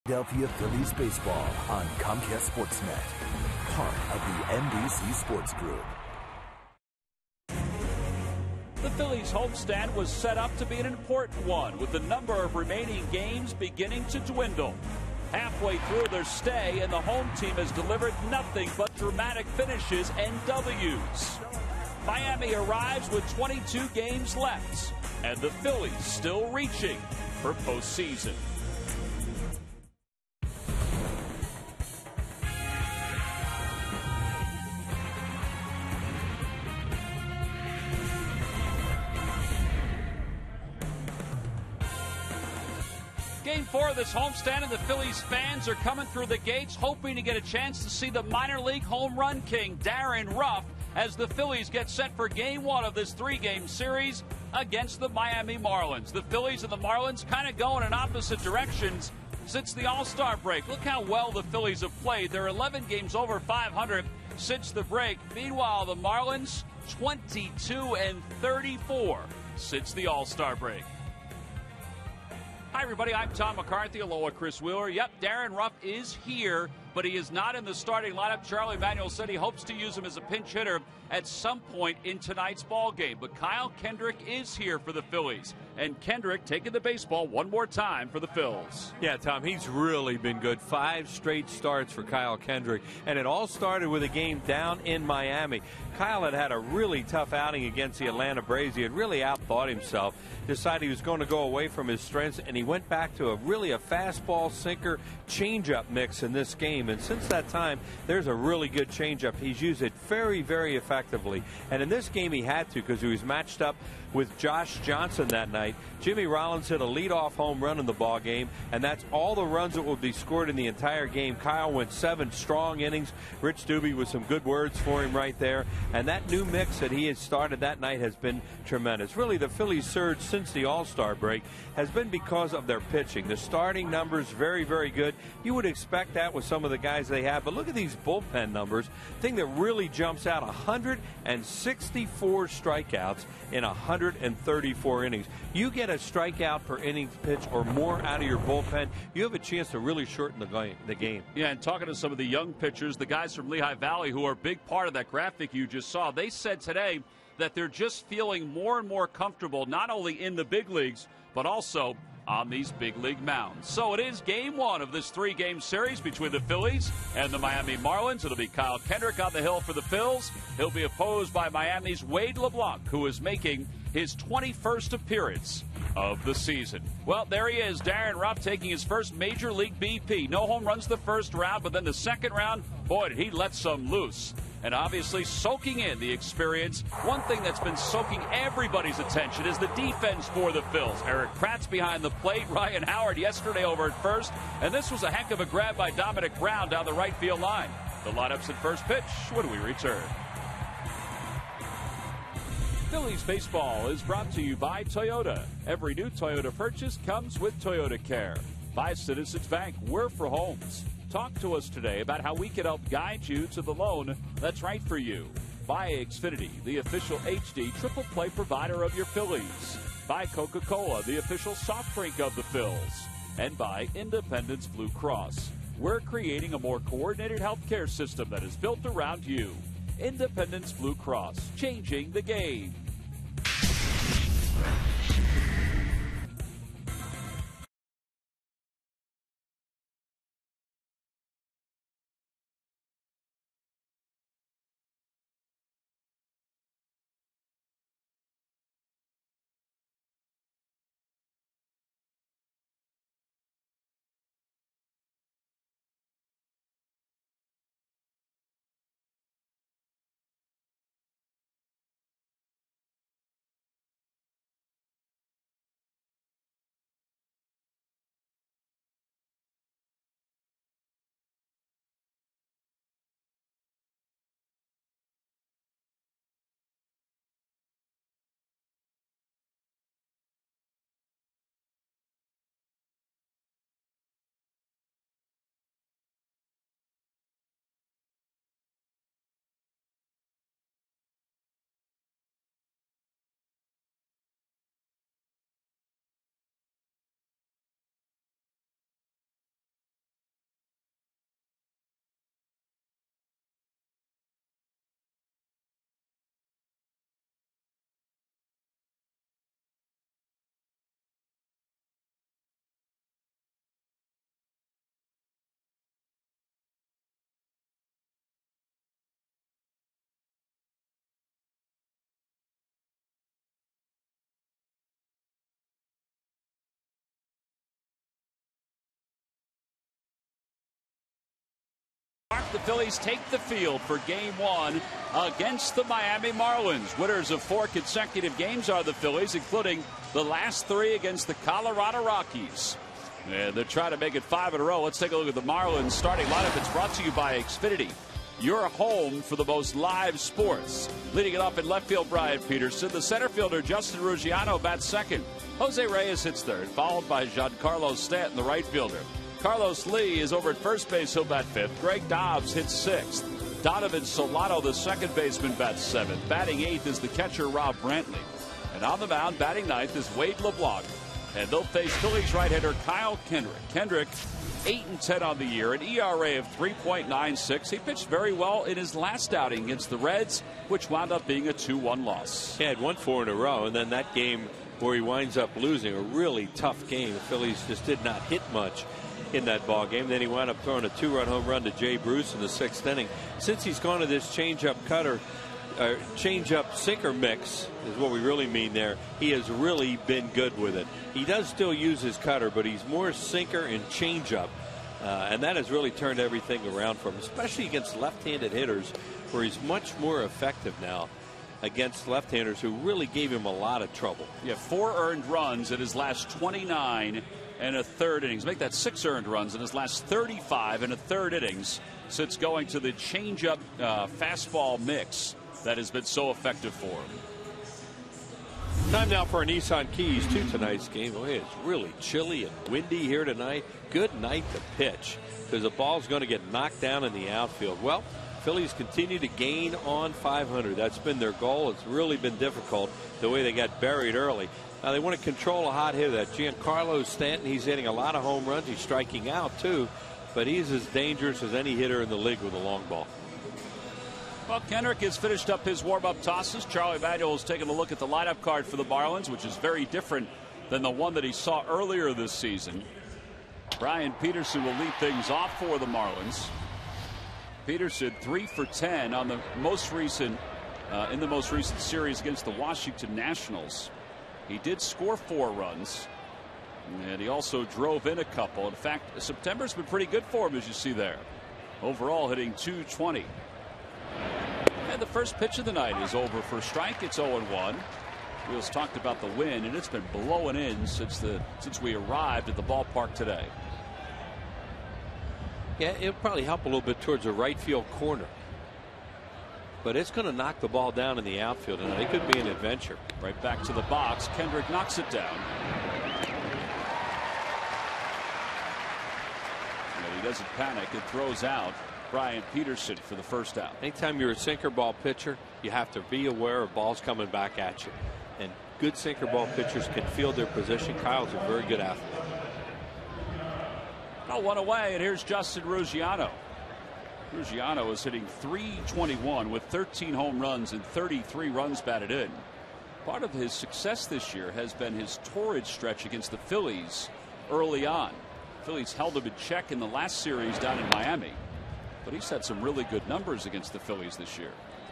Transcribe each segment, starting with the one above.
Philadelphia Phillies baseball on Comcast Sportsnet, part of the NBC Sports Group. The Phillies homestand was set up to be an important one, with the number of remaining games beginning to dwindle. Halfway through their stay, and the home team has delivered nothing but dramatic finishes and W's. Miami arrives with 22 games left, and the Phillies still reaching for postseason. Game 4 of this homestand, and the Phillies fans are coming through the gates hoping to get a chance to see the minor league home run king, Darren Ruff, as the Phillies get set for Game 1 of this 3-game series against the Miami Marlins. The Phillies and the Marlins kind of going in opposite directions since the All-Star break. Look how well the Phillies have played. They're 11 games over 500 since the break. Meanwhile, the Marlins 22-34 since the All-Star break. Hi, everybody. I'm Tom McCarthy, along with Chris Wheeler. Yep, Darren Ruff is here, but he is not in the starting lineup. Charlie Manuel said he hopes to use him as a pinch hitter at some point in tonight's ball game. But Kyle Kendrick is here for the Phillies, and Kendrick taking the baseball one more time for the Phils. Yeah, Tom, he's really been good. 5 straight starts for Kyle Kendrick, and it all started with a game down in Miami. Kyle had a really tough outing against the Atlanta Braves. He had really outthought himself, decided he was going to go away from his strengths, and he went back to a fastball, sinker, changeup mix in this game. And since that time, there's a really good changeup. He's used it very, very effectively. And in this game, he had to, because he was matched up with Josh Johnson that night. Jimmy Rollins hit a leadoff home run in the ball game, and that's all the runs that will be scored in the entire game. Kyle went 7 strong innings. Rich Doobie with some good words for him right there. And that new mix that he has started that night has been tremendous. Really, the Phillies' surge since the All-Star break has been because of their pitching. The starting numbers, very, very good. You would expect that with some of the guys they have, but look at these bullpen numbers. Thing that really jumps out, 164 strikeouts in 134 innings. You get a strikeout per inning pitch or more out of your bullpen, you have a chance to really shorten the game. Yeah, and talking to some of the young pitchers, the guys from Lehigh Valley who are a big part of that graphic you just saw, they said today that they're just feeling more and more comfortable, not only in the big leagues, but also on these big league mounds. So it is Game 1 of this 3-game series between the Phillies and the Miami Marlins. It'll be Kyle Kendrick on the hill for the Phils. He'll be opposed by Miami's Wade LeBlanc, who is making his 21st appearance of the season. Well, there he is, Darren Ruff, taking his first Major League BP. No home runs the first round, but then the second round, boy, did he let some loose. And obviously soaking in the experience. One thing that's been soaking everybody's attention is the defense for the Phils. Eric Pratt's behind the plate. Ryan Howard yesterday over at first. And this was a heck of a grab by Dominic Brown down the right field line. The lineups at first pitch when we return. Phillies baseball is brought to you by Toyota. Every new Toyota purchase comes with Toyota Care. By Citizens Bank, we're for homes. Talk to us today about how we can help guide you to the loan that's right for you. By Xfinity, the official HD triple play provider of your Phillies. By Coca-Cola, the official soft drink of the Phils. And by Independence Blue Cross. We're creating a more coordinated healthcare system that is built around you. Independence Blue Cross, changing the game. The Phillies take the field for Game 1 against the Miami Marlins. Winners of 4 consecutive games are the Phillies, including the last 3 against the Colorado Rockies. And they're trying to make it 5 in a row. Let's take a look at the Marlins starting lineup. It's brought to you by Xfinity, your home for the most live sports. Leading it off in left field, Brian Peterson. The center fielder, Justin Ruggiano, bats second. Jose Reyes hits third, followed by Giancarlo Stanton, the right fielder. Carlos Lee is over at first base. He'll bat fifth. Greg Dobbs hits sixth. Donovan Solano, the second baseman, bats seventh. Batting eighth is the catcher, Rob Brantley. And on the mound, batting ninth, is Wade LeBlanc. And they'll face Phillies right-hander Kyle Kendrick. Kendrick, 8-10 on the year, an ERA of 3.96. He pitched very well in his last outing against the Reds, which wound up being a 2-1 loss. He had won 4 in a row, and then that game where he winds up losing, a really tough game. The Phillies just did not hit much in that ball game. Then he wound up throwing a 2-run home run to Jay Bruce in the 6th inning. Since he's gone to this changeup sinker mix is what we really mean there. He has really been good with it. He does still use his cutter, but he's more sinker and changeup, and that has really turned everything around for him, especially against left-handed hitters, where he's much more effective now against left-handers who really gave him a lot of trouble. Yeah, 4 earned runs in his last 29 and a third innings. Make that 6 earned runs in his last 35 and a third innings since going to the changeup fastball mix that has been so effective for him. Time now for a Nissan Keys to tonight's game. Oh, it's really chilly and windy here tonight. Good night to pitch because the ball's going to get knocked down in the outfield. Well, Phillies continue to gain on 500. That's been their goal. It's really been difficult the way they got buried early. Now they want to control a hot hitter. That Giancarlo Stanton, he's hitting a lot of home runs. He's striking out too, but he's as dangerous as any hitter in the league with a long ball. Well, Kendrick has finished up his warm-up tosses. Charlie Manuel is taking a look at the lineup card for the Marlins, which is very different than the one that he saw earlier this season. Brian Peterson will lead things off for the Marlins. Peterson 3 for 10 on the most recent in the most recent series against the Washington Nationals. He did score 4 runs, and he also drove in a couple. In fact, September's been pretty good for him, as you see there. Overall, hitting .220. And the first pitch of the night is over for a strike. It's 0-1. We just talked about the wind, and it's been blowing in since we arrived at the ballpark today. Yeah, it'll probably help a little bit towards the right field corner, but it's going to knock the ball down in the outfield, and it could be an adventure. Right back to the box. Kendrick knocks it down. And he doesn't panic. It throws out Brian Peterson for the first out. Anytime you're a sinker ball pitcher, you have to be aware of balls coming back at you, and good sinker ball pitchers can field their position. Kyle's a very good athlete. Now 1 away, and here's Justin Ruggiano. Ruggiano is hitting .321 with 13 home runs and 33 runs batted in. Part of his success this year has been his torrid stretch against the Phillies early on. Phillies held him in check in the last series down in Miami, but he's had some really good numbers against the Phillies this year.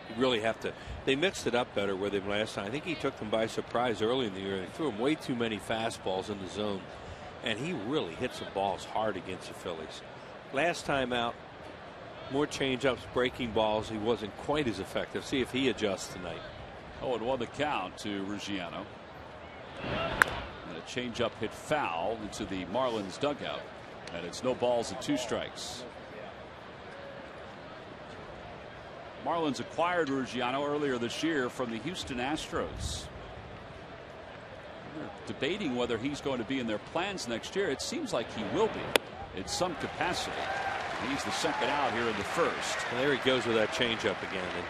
You really have to. They mixed it up better with him last time. I think he took them by surprise early in the year. They threw him way too many fastballs in the zone, and he really hit some balls hard against the Phillies. Last time out, more changeups, breaking balls. He wasn't quite as effective. See if he adjusts tonight. 0-1 the count to Ruggiano. And a changeup hit foul into the Marlins dugout, and it's no balls and 2 strikes. Marlins acquired Ruggiano earlier this year from the Houston Astros. They're debating whether he's going to be in their plans next year. It seems like he will be in some capacity. He's the second out here in the first. And there he goes with that changeup again. And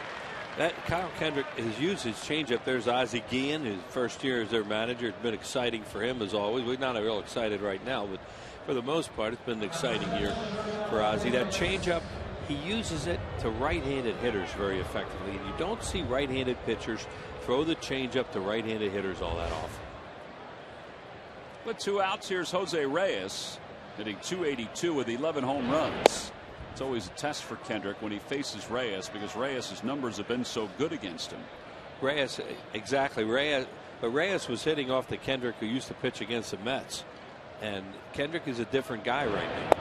that Kyle Kendrick has used his changeup. There's Ozzie Guillen, his first year as their manager. It's been exciting for him as always. We're not real excited right now, but for the most part, it's been an exciting year for Ozzie. That changeup, he uses it to right-handed hitters very effectively, and you don't see right-handed pitchers throw the changeup to right-handed hitters all that often. With 2 outs, here's Jose Reyes hitting .282 with 11 home runs. It's always a test for Kendrick when he faces Reyes, because Reyes' numbers have been so good against him. Reyes, exactly. But Reyes was hitting off the Kendrick who used to pitch against the Mets, and Kendrick is a different guy right now.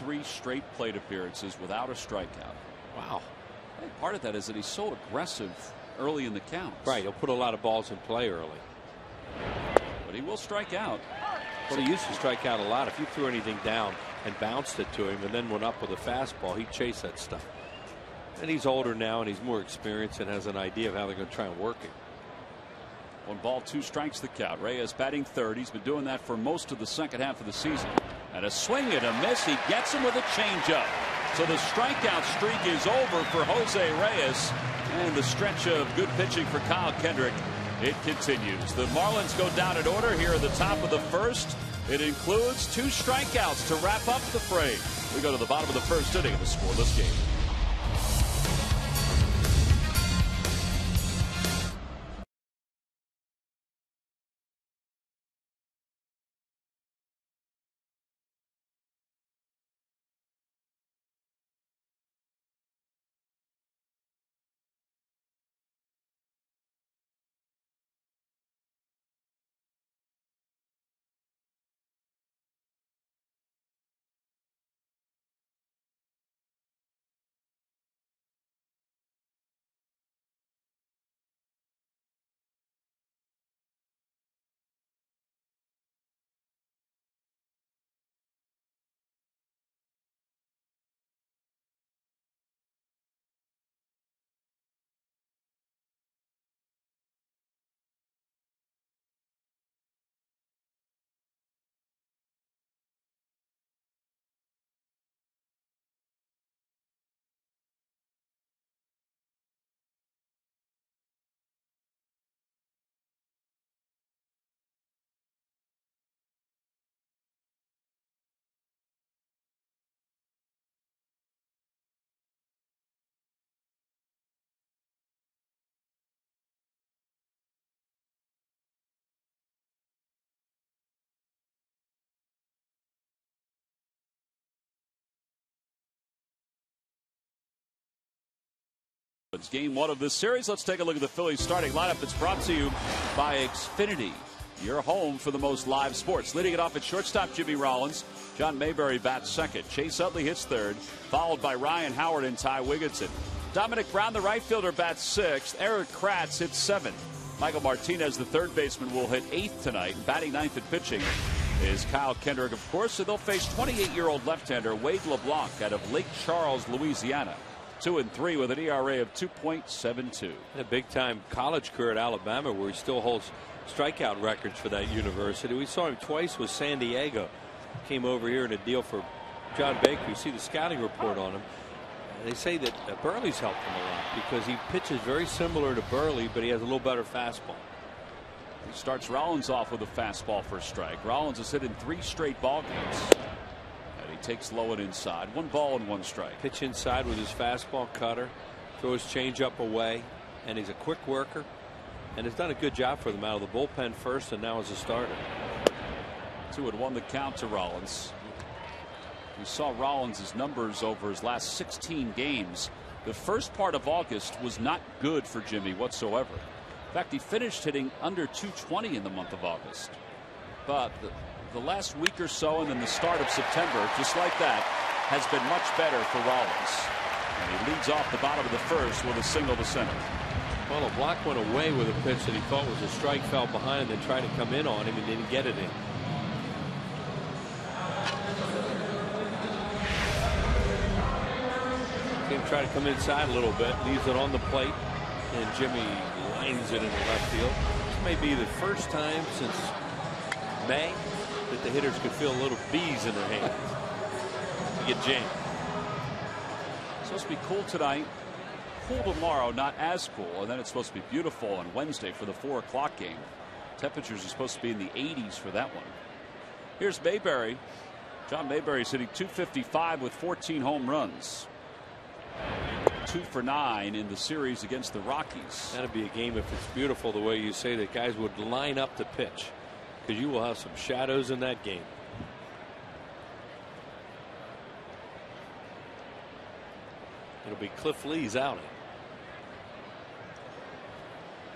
33 straight plate appearances without a strikeout. Wow. I think part of that is that he's so aggressive early in the count. Right. He'll put a lot of balls in play early. But he will strike out. Well, he used to strike out a lot. If you threw anything down and bounced it to him and then went up with a fastball, he'd chase that stuff. And he's older now and he's more experienced and has an idea of how they're going to try and work it. 1 ball, 2 strikes the count. Reyes batting third. He's been doing that for most of the second half of the season. And a swing and a miss. He gets him with a changeup. So the strikeout streak is over for Jose Reyes. And the stretch of good pitching for Kyle Kendrick, it continues. The Marlins go down in order here at the top of the first. It includes 2 strikeouts to wrap up the fray. We go to the bottom of the first inning of a scoreless game. It's game 1 of this series. Let's take a look at the Phillies starting lineup. It's brought to you by Xfinity, your home for the most live sports. Leading it off at shortstop, Jimmy Rollins. John Mayberry bats second. Chase Utley hits third, followed by Ryan Howard and Ty Wigginton. Dominic Brown, the right fielder, bats sixth. Eric Kratz hits seventh. Michael Martinez, the third baseman, will hit eighth tonight. Batting ninth and pitching is Kyle Kendrick, of course. So they'll face 28-year-old left-hander Wade LeBlanc out of Lake Charles, Louisiana. 2-3 with an ERA of 2.72. A big-time college career at Alabama, where he still holds strikeout records for that university. We saw him twice with San Diego. Came over here in a deal for John Baker. You see the scouting report on him. They say that Burley's helped him a lot because he pitches very similar to Burley, but he has a little better fastball. He starts Rollins off with a fastball for a strike. Rollins has hit in 3 straight ball games. And he takes low and inside. 1 ball and 1 strike. Pitch inside with his fastball cutter. Throw his changeup away. And he's a quick worker. And has done a good job for them out of the bullpen first and now as a starter. 2-1 the count to Rollins. We saw Rollins' numbers over his last 16 games. The first part of August was not good for Jimmy whatsoever. In fact, he finished hitting under 220 in the month of August. But the last week or so and then the start of September, just like that, has been much better for Rollins. And he leads off the bottom of the first with a single to center. Well, LeBlanc went away with a pitch that he thought was a strike, fell behind, then tried to come in on him and didn't get it in. Try to come inside a little bit, leaves it on the plate, and Jimmy lines it in the left field. This may be the first time since May that the hitters could feel little bees in their hands to get jammed. It's supposed to be cool tonight, cool tomorrow, not as cool, and then it's supposed to be beautiful on Wednesday for the 4 o'clock game. Temperatures are supposed to be in the 80s for that one. Here's Mayberry. John Mayberry's hitting .255 with 14 home runs. 2 for 9 in the series against the Rockies. That'd be a game if it's beautiful the way you say that guys would line up to pitch, because you will have some shadows in that game. It'll be Cliff Lee's outing.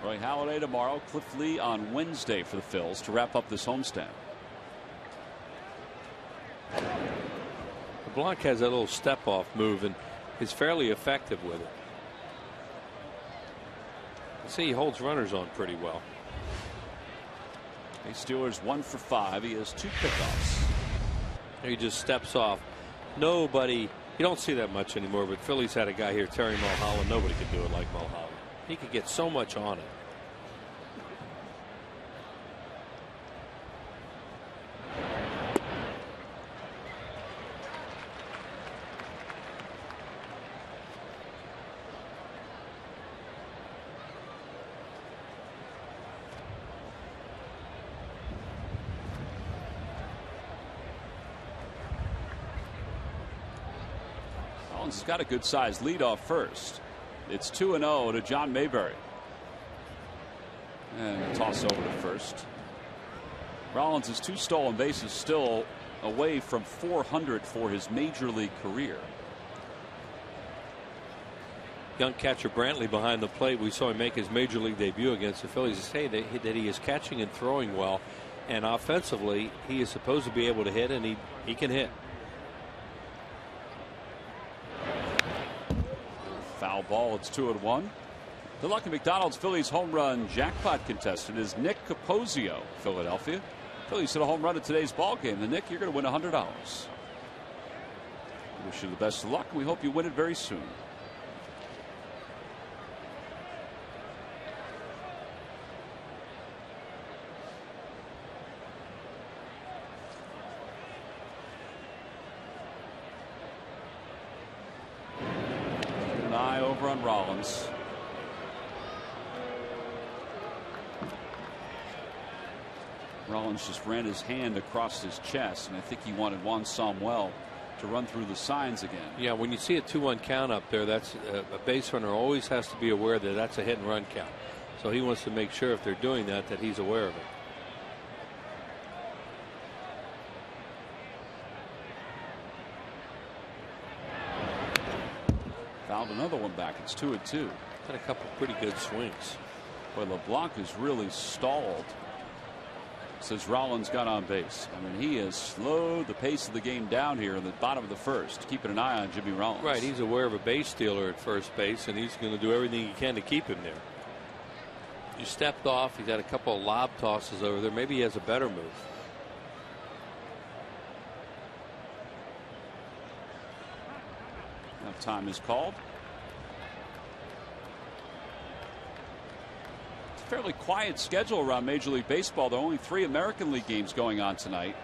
Roy Halladay tomorrow, Cliff Lee on Wednesday for the Phils to wrap up this homestand. LeBlanc has that little step-off move and is fairly effective with it. You see, he holds runners on pretty well. The Steelers 1 for 5. He has 2 pickoffs. He just steps off. Nobody, you don't see that much anymore, but Phillies had a guy here, Terry Mulholland. Nobody could do it like Mulholland. He could get so much on it. Has got a good sized lead off first. It's 2-0 to John Mayberry. And a toss over to first. Rollins' 2 stolen bases, still away from 400 for his major league career. Young catcher Brantley behind the plate. We saw him make his major league debut against the Phillies. Say that he is catching and throwing well, and offensively he is supposed to be able to hit, and he can hit. Foul ball. It's 2-1. The Lucky McDonald's Phillies home run jackpot contestant is Nick Capozio, Philadelphia. Phillies hit a home run at today's ball game. And Nick, you're going to win $100. Wish you the best of luck. We hope you win it very soon. Over on Rollins. Rollins just ran his hand across his chest, and I think he wanted Juan Samuel to run through the signs again. Yeah, when you see a 2-1 count up there, that's a base runner always has to be aware that that's a hit and run count. So he wants to make sure if they're doing that he's aware of it. Fouled another one back. It's 2-2. Had a couple pretty good swings. Boy, LeBlanc is really stalled since Rollins got on base. I mean, he has slowed the pace of the game down here in the bottom of the first, keeping an eye on Jimmy Rollins. Right, he's aware of a base stealer at first base, and he's going to do everything he can to keep him there. He stepped off. He's had a couple of lob tosses over there. Maybe he has a better move. Now time is called. It's a fairly quiet schedule around Major League Baseball. There are only 3 American League games going on tonight.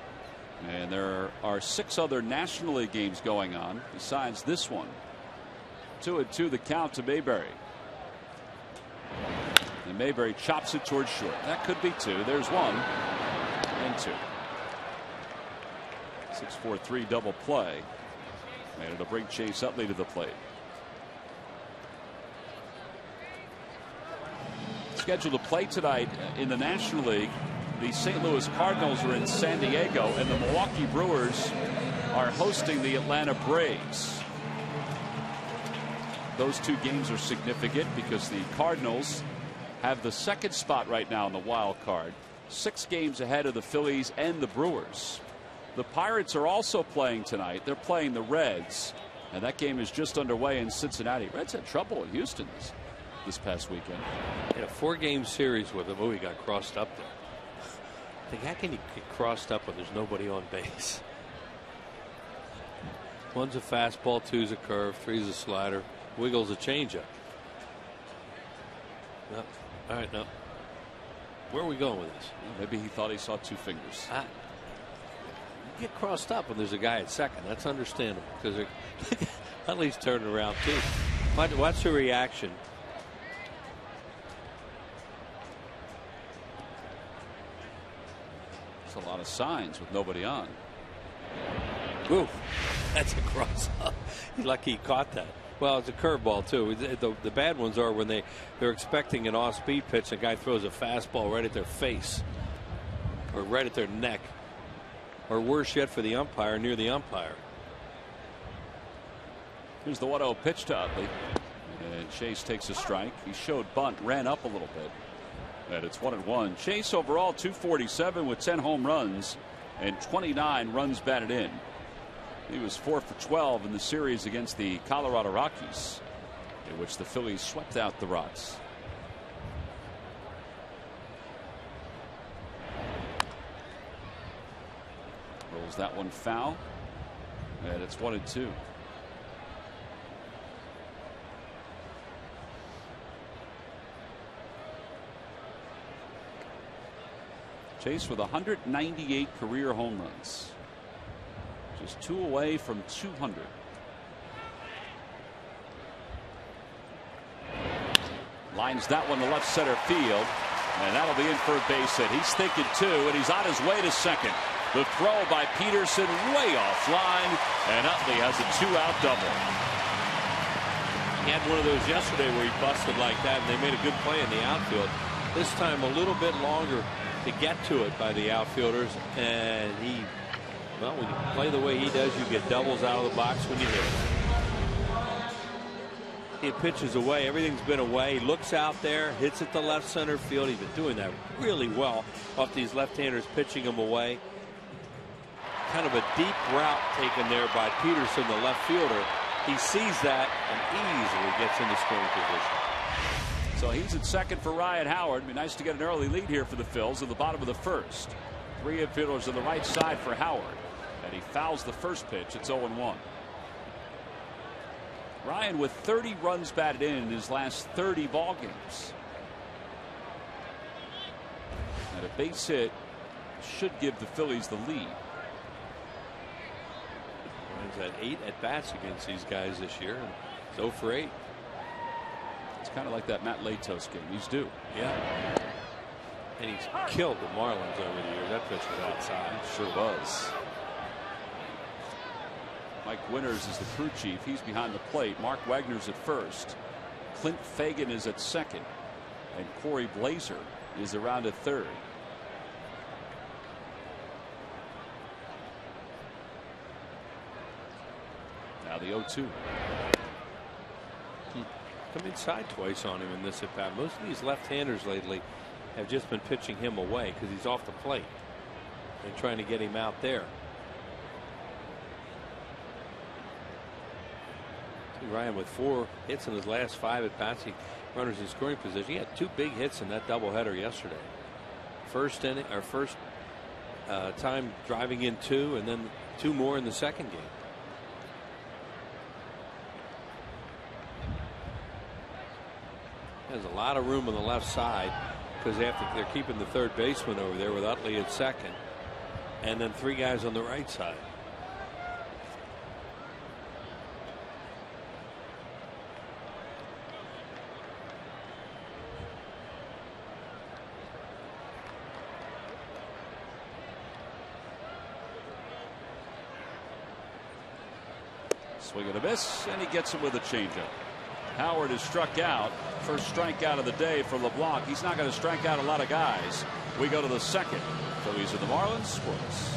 And there are 6 other National League games going on besides this one. 2-2 the count to Mayberry. And Mayberry chops it towards short. That could be 2. There's 1 and 2. 6-4-3 double play. And it'll bring Chase Utley to the plate. Scheduled to play tonight in the National League. The St. Louis Cardinals are in San Diego, and the Milwaukee Brewers are hosting the Atlanta Braves. Those 2 games are significant because the Cardinals have the 2nd spot right now in the wild card, 6 games ahead of the Phillies and the Brewers. The Pirates are also playing tonight. They're playing the Reds, and that game is just underway in Cincinnati. Reds had trouble in Houston this past weekend. Yeah, 4-game series with him. Oh, he got crossed up there. I think, how can you get crossed up when there's nobody on base? 1's a fastball, 2's a curve, 3's a slider, wiggles a changeup. No. All right, no. Where are we going with this? Maybe he thought he saw 2 fingers. You get crossed up when there's a guy at second. That's understandable because they're at least turning around too. What's the reaction? There's a lot of signs with nobody on. Ooh, that's a cross up. He's lucky he caught that. Well, it's a curveball too. The bad ones are when they're expecting an off-speed pitch. The guy throws a fastball right at their face or right at their neck, or worse yet, for the umpire, near the umpire. Here's the 1-0 pitch to Utley, and Chase takes a strike. He showed bunt, ran up a little bit, and it's 1-1. Chase overall 247 with 10 home runs and 29 runs batted in. He was 4 for 12 in the series against the Colorado Rockies, in which the Phillies swept out the Rocks. Rolls that one foul, and it's 1-2. Chase with 198 career home runs. Just 2 away from 200. Lines that one to left center field, and that'll be in for a base hit. He's thinking 2, and he's on his way to second. The throw by Peterson way offline, and Utley has a 2-out double. He had one of those yesterday where he busted like that, and they made a good play in the outfield. This time a little bit longer to get to it by the outfielders, and well, when you play the way he does, you get doubles out of the box when you hit it. He pitches away. Everything's been away. He looks out there, hits it to left center field. He's been doing that really well off these left-handers, pitching him away. Kind of a deep route taken there by Peterson, the left fielder. He sees that and easily gets into scoring position. So he's at second for Ryan Howard. It'd be nice to get an early lead here for the Phils at the bottom of the first. 3 infielders on the right side for Howard, and he fouls the first pitch. It's 0-1. Ryan with 30 runs batted in his last 30 ball games. And a base hit should give the Phillies the lead. Ryan's had 8 at-bats against these guys this year, and he's 0 for 8. It's kind of like that Matt Latos game. He's due. Yeah. And he's killed the Marlins over the years. That pitch was outside. It sure was. Mike Winters is the crew chief. He's behind the plate. Mark Wagner's at first. Clint Fagan is at second. And Corey Blazer is around at third. Now the 0-2. Come inside twice on him in this at bat. Most of these left-handers lately have just been pitching him away because he's off the plate and trying to get him out there. Ryan with 4 hits in his last 5 at bats. He runners in scoring position. He had 2 big hits in that doubleheader yesterday. First inning, or first time driving in 2, and then 2 more in the second game. There's a lot of room on the left side because they're keeping the third baseman over there with Utley at second, and then 3 guys on the right side. Swing and a miss, and he gets it with a changeup. Howard is struck out. First strikeout of the day for LeBlanc. He's not going to strike out a lot of guys. We go to the second. Phillies and the Marlins. Sports.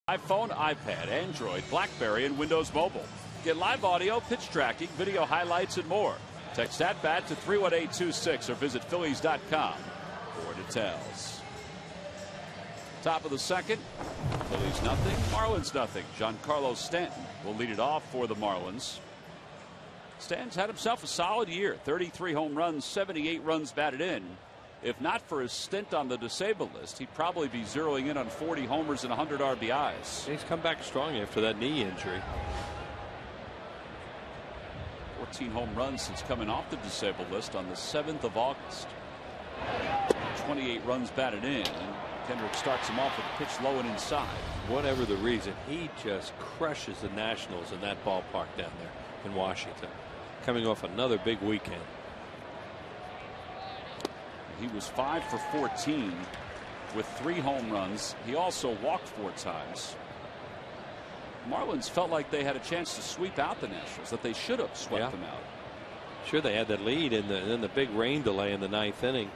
iPhone, iPad, Android, BlackBerry, and Windows Mobile. Get live audio, pitch tracking, video highlights, and more. Text at-bat to 31826 or visit Phillies.com for details. Top of the second. Phillies nothing, Marlins nothing. Giancarlo Stanton will lead it off for the Marlins. Stanton's had himself a solid year. 33 home runs, 78 runs batted in. If not for his stint on the disabled list, he'd probably be zeroing in on 40 homers and 100 RBIs. He's come back strong after that knee injury. 14 home runs since coming off the disabled list on the 7th of August. 28 runs batted in. And Kendrick starts him off with a pitch low and inside. Whatever the reason, he just crushes the Nationals in that ballpark down there in Washington. Coming off another big weekend. He was 5 for 14 with 3 home runs. He also walked 4 times. Marlins felt like they had a chance to sweep out the Nationals, that they should have swept them out. Sure, they had that lead in the big rain delay in the 9th inning.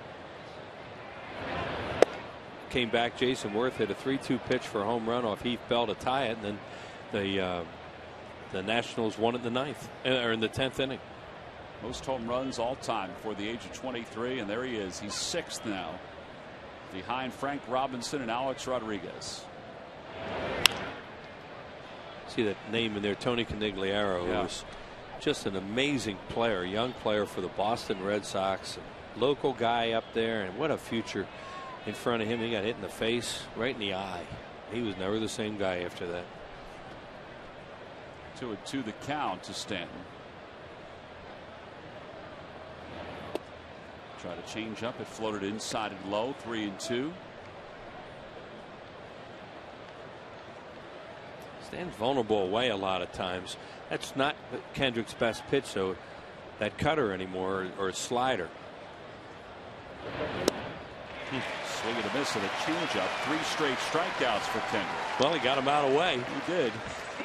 Came back. Jason Worth hit a 3-2 pitch for a home run off Heath Bell to tie it, and then the Nationals won it in the 9th or in the 10th inning. Most home runs all time before the age of 23, and there he is. He's 6th now, behind Frank Robinson and Alex Rodriguez. See that name in there, Tony Conigliaro, who was just an amazing player, young player for the Boston Red Sox, local guy up there, and what a future in front of him. He got hit in the face, right in the eye. He was never the same guy after that. 2-2 the count to Stanton. Try to change up. It floated inside and low. 3-2. Stanton's vulnerable away a lot of times. That's not Kendrick's best pitch, though, that cutter anymore, or a slider. Swing and a miss and a changeup. 3 straight strikeouts for Kendrick. Well, he got him out of the way. He did.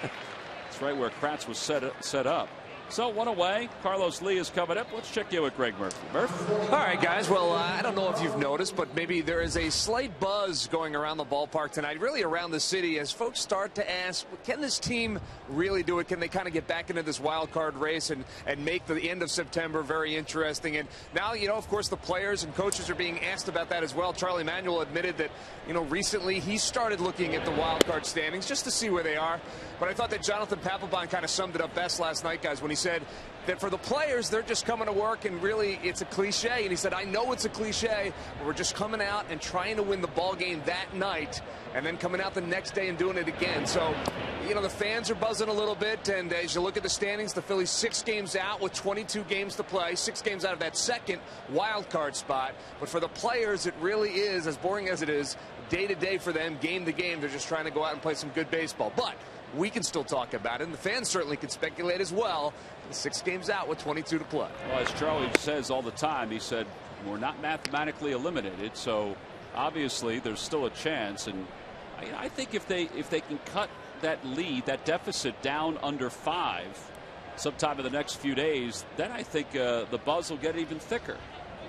That's right where Kratz was set up. So 1 away. Carlos Lee is coming up. Let's check in with Greg Murphy. Murph? All right, guys. Well, I don't know if you've noticed, but maybe there is a slight buzz going around the ballpark tonight, really around the city, as folks start to ask, can this team really do it? Can they kind of get back into this wild card race and make the end of September very interesting? And now, of course, the players and coaches are being asked about that as well. Charlie Manuel admitted that, recently he started looking at the wild card standings just to see where they are. But I thought that Jonathan Papelbon kind of summed it up best last night, guys, when he said that for the players, they're just coming to work, and really it's a cliche. And he said, I know it's a cliche, but we're just coming out and trying to win the ball game that night and then coming out the next day and doing it again. So, the fans are buzzing a little bit. And as you look at the standings, the Phillies 6 games out with 22 games to play, 6 games out of that second wild card spot. But for the players, it really is, as boring as it is, day to day for them, game to game. They're just trying to go out and play some good baseball. But we can still talk about it, and the fans certainly can speculate as well. 6 games out with 22 to play. Well, as Charlie says all the time, he said, we're not mathematically eliminated, so obviously there's still a chance. And I think if they can cut that lead, that deficit down under 5 sometime in the next few days, then I think the buzz will get even thicker.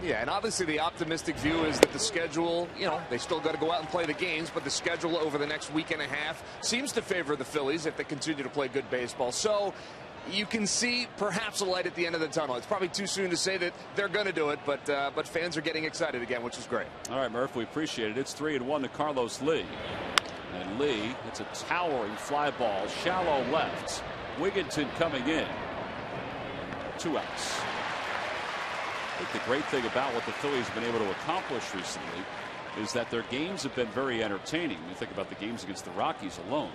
Yeah, and obviously the optimistic view is that the schedule, they still got to go out and play the games, but the schedule over the next week and a half seems to favor the Phillies if they continue to play good baseball. So you can see perhaps a light at the end of the tunnel. It's probably too soon to say that they're going to do it, but fans are getting excited again, which is great. All right, Murph, we appreciate it. It's 3-1 to Carlos Lee. And Lee, it's a towering fly ball, shallow left. Wigginton coming in. 2 outs. I think the great thing about what the Phillies have been able to accomplish recently is that their games have been very entertaining. You think about the games against the Rockies alone.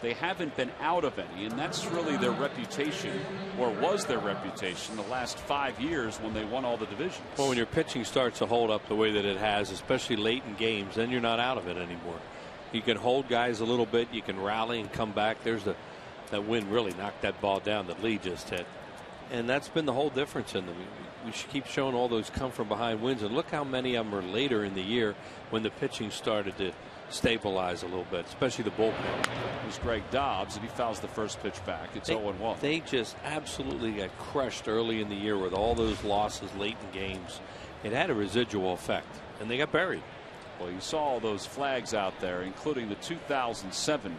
They haven't been out of any, and that's really their reputation, or was their reputation, the last 5 years when they won all the divisions. Well, when your pitching starts to hold up the way that it has, especially late in games, then you're not out of it anymore. You can hold guys a little bit, you can rally and come back. There's that wind really knocked that ball down that Lee just hit. And that's been the whole difference in them. We should keep showing all those come from behind wins, and look how many of them are later in the year when the pitching started to stabilize a little bit, especially the bullpen. It was Greg Dobbs, and he fouls the first pitch back. It's 0-1. They just absolutely got crushed early in the year with all those losses late in games. It had a residual effect, and they got buried. Well, you saw all those flags out there, including the 2007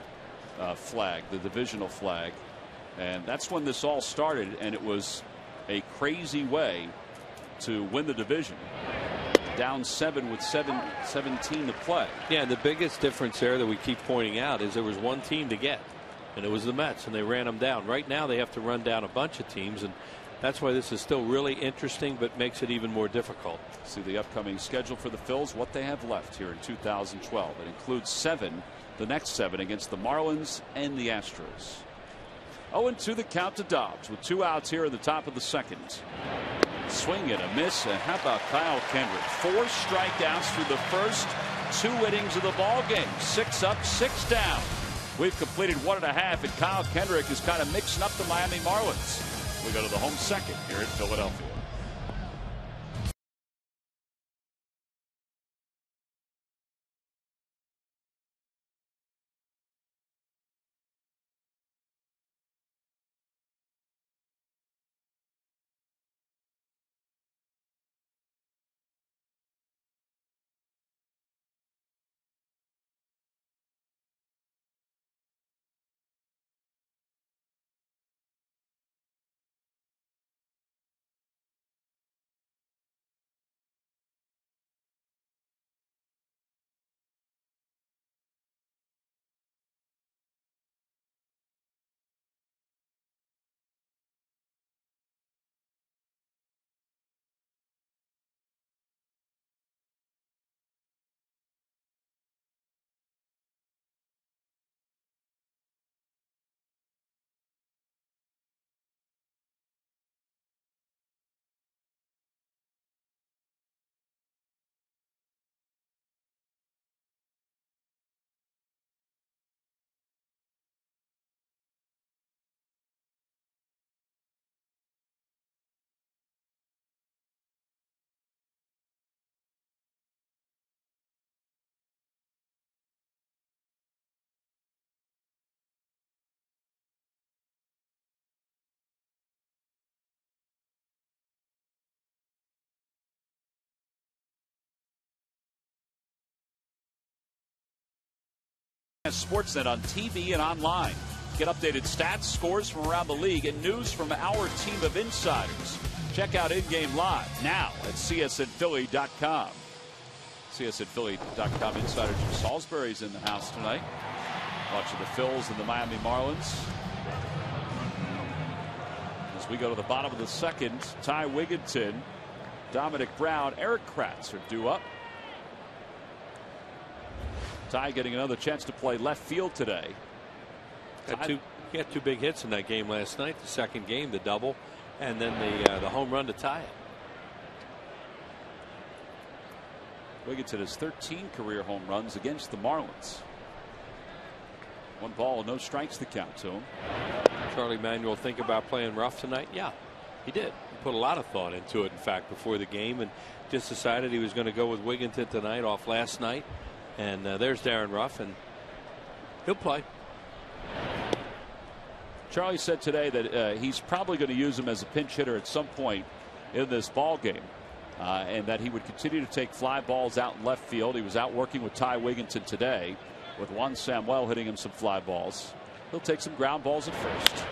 flag, the divisional flag. And that's when this all started, and it was a crazy way to win the division. Down 7 with 17 to play. Yeah, and the biggest difference there that we keep pointing out is there was one team to get, and it was the Mets, and they ran them down. Right now they have to run down a bunch of teams, and that's why this is still really interesting, but makes it even more difficult. See the upcoming schedule for the Phils, what they have left here in 2012. It includes the next 7 against the Marlins and the Astros. 0-2 the count to Dobbs with 2 outs here in the top of the second. Swing and a miss, and how about Kyle Kendrick? 4 strikeouts through the first 2 innings of the ball game. 6 up, 6 down. We've completed 1.5, and Kyle Kendrick is kind of mixing up the Miami Marlins. We go to the home second here in Philadelphia. Sportsnet on TV and online. Get updated stats, scores from around the league, and news from our team of insiders. Check out In-Game Live now at csnphilly.com. csnphilly.com insider Jim Salisbury's in the house tonight. Watching the Phils and the Miami Marlins. As we go to the bottom of the second, Ty Wigginton, Dominic Brown, Eric Kratz are due up. Ty getting another chance to play left field today. He had 2 big hits in that game last night. The second game, the double, and then the home run to tie it. Wigginton has 13 career home runs against the Marlins. 1 ball, no strikes to count to him. Charlie Manuel think about playing rough tonight? Yeah, he did. He put a lot of thought into it, in fact, before the game, and just decided he was going to go with Wigginton tonight off last night. And there's Darren Ruff, and he'll play. Charlie said today that he's probably going to use him as a pinch hitter at some point in this ball game, and that he would continue to take fly balls out in left field. He was out working with Ty Wigginton today, with Juan Samuel hitting him some fly balls. He'll take some ground balls at first.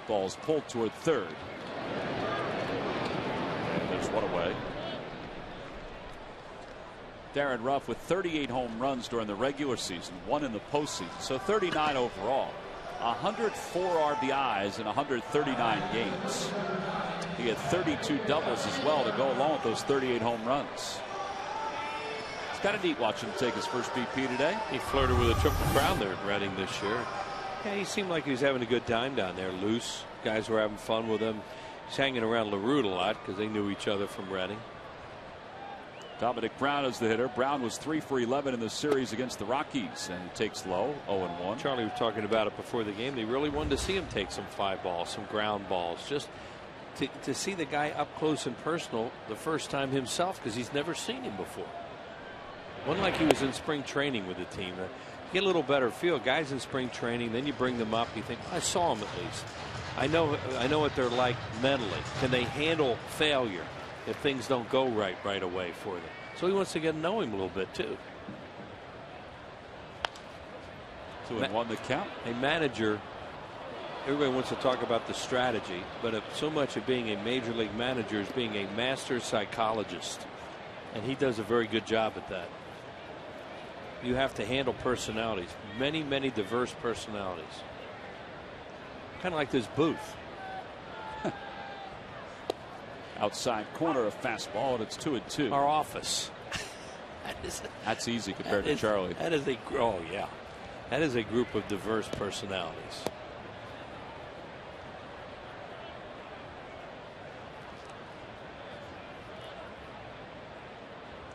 Ball's pulled toward third. And there's one away. Darren Ruff with 38 home runs during the regular season, 1 in the postseason, so 39 overall. 104 RBIs in 139 games. He had 32 doubles as well to go along with those 38 home runs. It's kind of neat watching him take his first BP today. He flirted with a triple crown there at Reading this year. Yeah, he seemed like he was having a good time down there, loose. Guys were having fun with him. He's hanging around LaRue a lot because they knew each other from Reading. Dominic Brown is the hitter. Brown was 3 for 11 in the series against the Rockies, and he takes low, 0-1. Charlie was talking about it before the game. They really wanted to see him take some fly balls, some ground balls, just to see the guy up close and personal the first time himself, because he's never seen him before. Wasn't like he was in spring training with the team. You get a little better feel. Guys in spring training, then you bring them up. You think, I saw him at least. I know what they're like mentally. Can they handle failure if things don't go right away for them? So he wants to get to know him a little bit too. 2-1 the count. A manager, everybody wants to talk about the strategy, but so much of being a major league manager is being a master psychologist, and he does a very good job at that. You have to handle personalities, many diverse personalities, kind of like this booth. Outside corner, a fastball, and it's 2-2. Our office. That's easy compared to Charlie. That is that is a group of diverse personalities.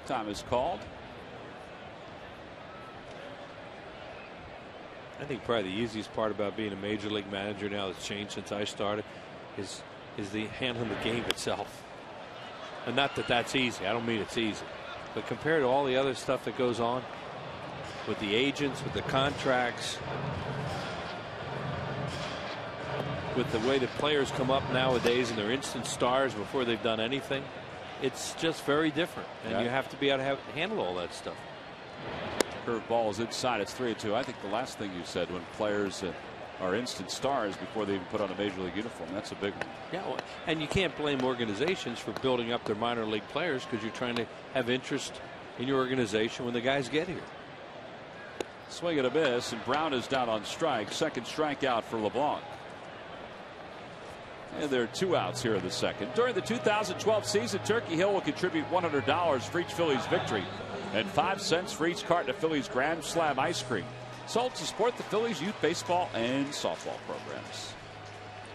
Time is called. I think probably the easiest part about being a major league manager now that's changed since I started is the handling the game itself. And not that that's easy. I don't mean it's easy. But compared to all the other stuff that goes on with the agents, with the contracts, with the way that players come up nowadays and they're instant stars before they've done anything, it's just very different. And you have to be able to handle all that stuff. Curveball is inside. It's 3-2. I think the last thing you said, when players are instant stars before they even put on a major league uniform, that's a big one. Yeah, and you can't blame organizations for building up their minor league players because you're trying to have interest in your organization when the guys get here. Swing and a miss, and Brown is down on strike. Second strikeout for LeBlanc. And there are 2 outs here in the second. During the 2012 season, Turkey Hill will contribute $100 for each Phillies victory and 5 cents for each carton of Phillies Grand Slam ice cream, sold to support the Phillies youth baseball and softball programs.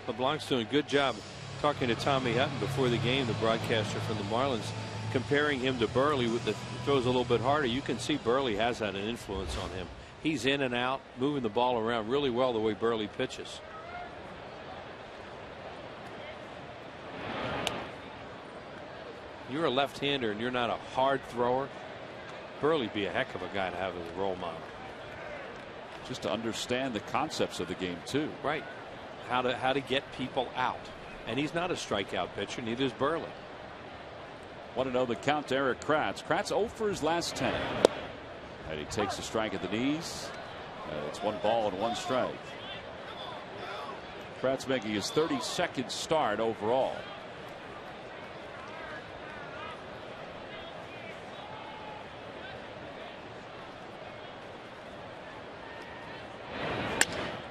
LeBlanc's doing a good job talking to Tommy Hutton before the game, the broadcaster from the Marlins, comparing him to Burley with the throws a little bit harder. You can see Burley has had an influence on him. He's in and out, moving the ball around really well the way Burley pitches. You're a left-hander and you're not a hard thrower. Burley'd be a heck of a guy to have as a role model. Just to understand the concepts of the game too. Right. How to get people out. And he's not a strikeout pitcher, neither is Burley. 1-0 the count to Eric Kratz. Kratz 0 for his last 10. And he takes a strike at the knees. It's 1 ball and 1 strike. Kratz making his 32nd start overall.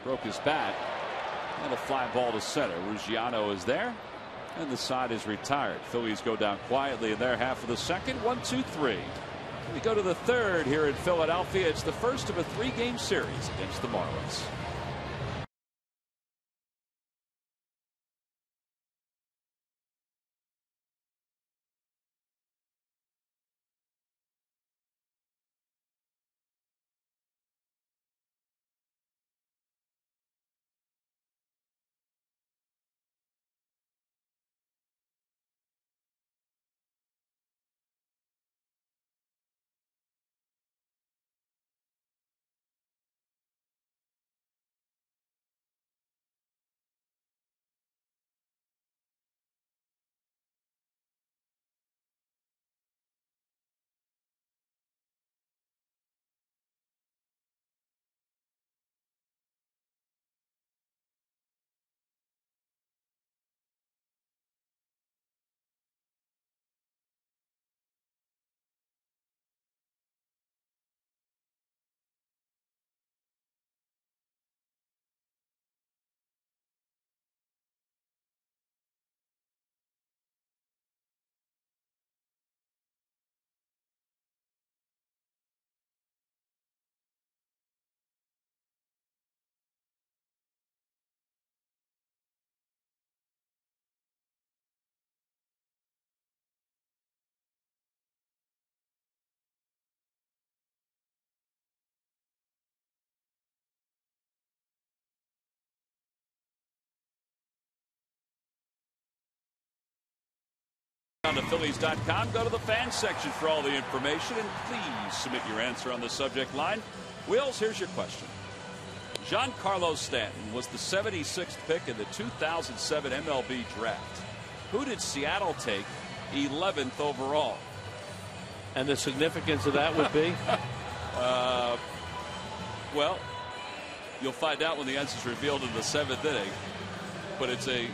Broke his bat, and a fly ball to center. Ruggiano is there, and the side is retired. Phillies go down quietly in their half of the second. 1-2-3. We go to the third here in Philadelphia. It's the first of a 3-game series against the Marlins. On to Phillies.com, go to the fan section for all the information, and please submit your answer on the subject line. Wills, here's your question. Giancarlo Stanton was the 76th pick in the 2007 MLB draft. Who did Seattle take 11th overall? And the significance of that would be? Well, you'll find out when the answer's revealed in the 7th inning. But it's a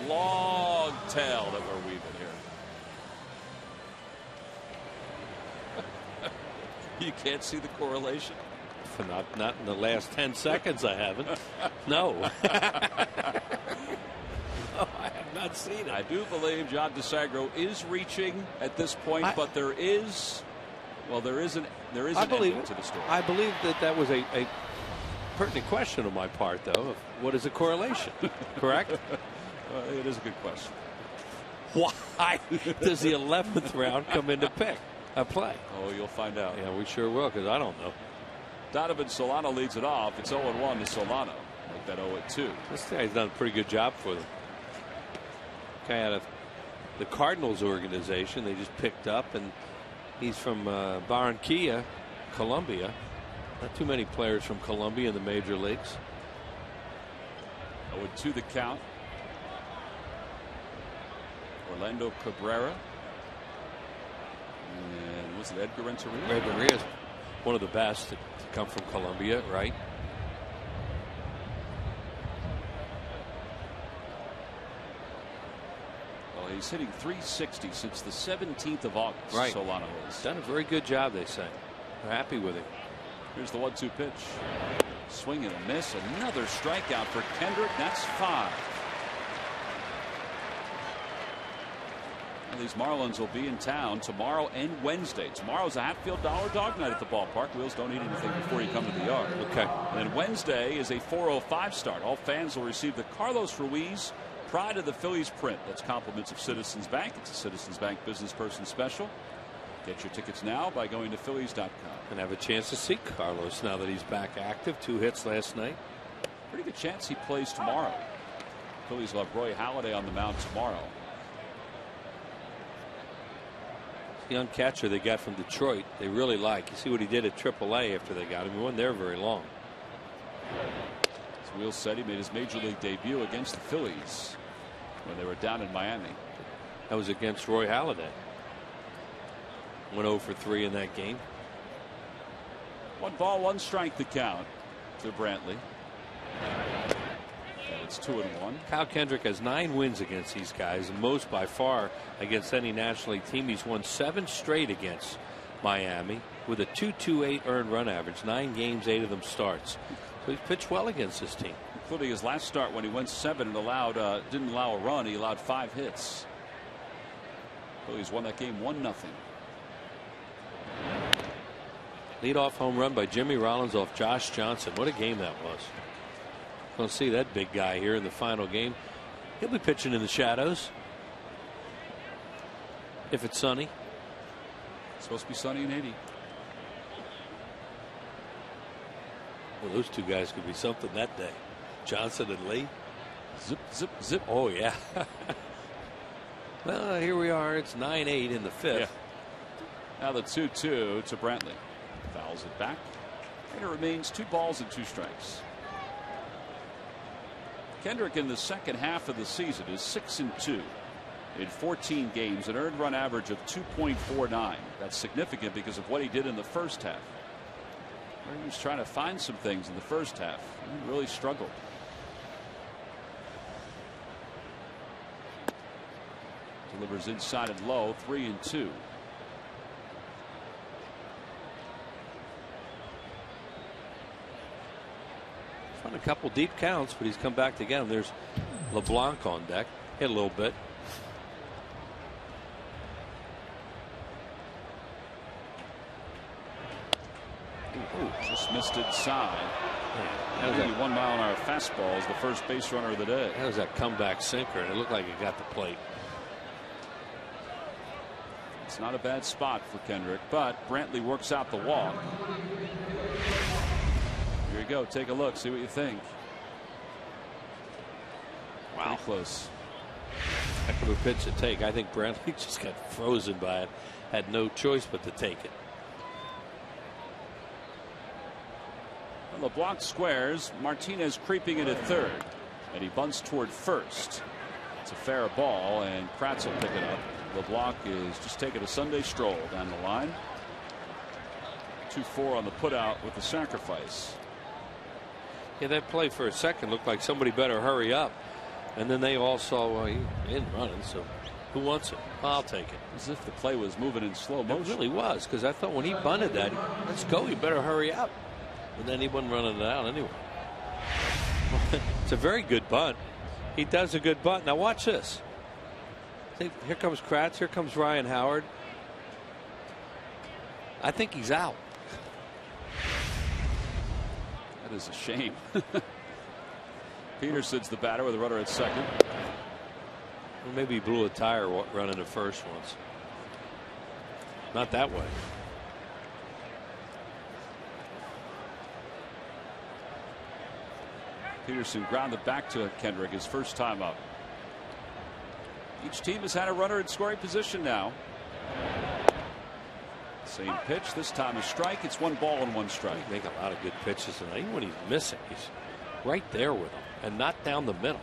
long tale that we're weaving here. You can't see the correlation? Not in the last 10 seconds, I haven't. No. No, I have not seen it. I do believe John DeSagro is reaching at this point, but there is an ending to the story. I believe that was a pertinent question on my part, though. Of what is a correlation? Correct? It is a good question. Why does the 11th round come into play? Oh, you'll find out. Yeah, we sure will, because I don't know. Donovan Solano leads it off. It's 0-1 to Solano. Make that 0-2. This guy's done a pretty good job for them. Guy out of the Cardinals organization they just picked up, and he's from Barranquilla, Colombia. Not too many players from Colombia in the major leagues. 0-2 the count. Orlando Cabrera. And was it Edgar Renteria? Renteria is one of the best to come from Colombia, right? Well, he's hitting .360 since the 17th of August. Right. Solano is. Done a very good job, they say. They're happy with him. Here's the 1-2 pitch. Swing and a miss. Another strikeout for Kendrick. That's 5. These Marlins will be in town tomorrow and Wednesday. Tomorrow's a Hatfield Dollar Dog Night at the ballpark. Wheels don't eat anything before you come to the yard. Okay. And then Wednesday is a 4:05 start. All fans will receive the Carlos Ruiz Pride of the Phillies print. That's compliments of Citizens Bank. It's a Citizens Bank business person special. Get your tickets now by going to Phillies.com. And have a chance to see Carlos now that he's back active. 2 hits last night. Pretty good chance he plays tomorrow. Phillies will have Roy Halladay on the mound tomorrow. Young catcher they got from Detroit, they really like. You see what he did at AAA after they got him. He wasn't there very long. As Wheels said, he made his major league debut against the Phillies when they were down in Miami. That was against Roy Halladay. Went 0 for 3 in that game. 1-1 strike the count to Brantley. And it's 2-1. Kyle Kendrick has 9 wins against these guys, and most by far against any National League team. He's won 7 straight against Miami with a 2.28 earned run average. 9 games, 8 of them starts. So he's pitched well against this team, including his last start when he went 7 and didn't allow a run. He allowed 5 hits. Phillies won that game 1-0. Leadoff home run by Jimmy Rollins off Josh Johnson. What a game that was. Going to see that big guy here in the final game. He'll be pitching in the shadows if it's sunny. It's supposed to be sunny in 80. Well, those two guys could be something that day. Johnson and Lee. Zip, zip, zip. Oh, yeah. Well, here we are. It's 9-8 in the 5th. Yeah. Now the 2-2 to Brantley. Fouls it back. And it remains 2 balls and 2 strikes. Kendrick in the second half of the season is 6-2 in 14 games, an earned run average of 2.49. That's significant because of what he did in the first half. He was trying to find some things in the first half. He really struggled. Delivers inside and low, 3-2. Found a couple deep counts, but he's come back to get him. There's LeBlanc on deck. Hit a little bit. Ooh, just missed inside. That was 1 mile an hour fastball is the first base runner of the day. That was that comeback sinker, and it looked like it got the plate. It's not a bad spot for Kendrick, but Brantley works out the walk. Here you go. Take a look. See what you think. Wow. Pretty close. Heck of a pitch to take. I think Brantley just got frozen by it. Had no choice but to take it. LeBlanc squares. Martinez creeping in at third. And he bunts toward first. It's a fair ball, and Kratz will pick it up. LeBlanc is just taking a Sunday stroll down the line. 2-4 on the putout with the sacrifice. Yeah, that play for a second looked like somebody better hurry up. And then they all saw, well, he ain't running, so who wants it? I'll take it. As if the play was moving in slow motion. It really was, because I thought when he bunted that, let's go, you better hurry up. And then he wasn't running it out anyway. It's a very good bunt. He does a good bunt. Now watch this. Here comes Kratz. Here comes Ryan Howard. I think he's out. That is a shame. Peterson's the batter with a runner at second. Well, maybe he blew a tire running at first once. Not that way. Peterson grounded back to Kendrick his first time up. Each team has had a runner in scoring position now. Same pitch. This time a strike. It's 1 ball and 1 strike. He make a lot of good pitches tonight. Even when he's missing, he's right there with him and not down the middle.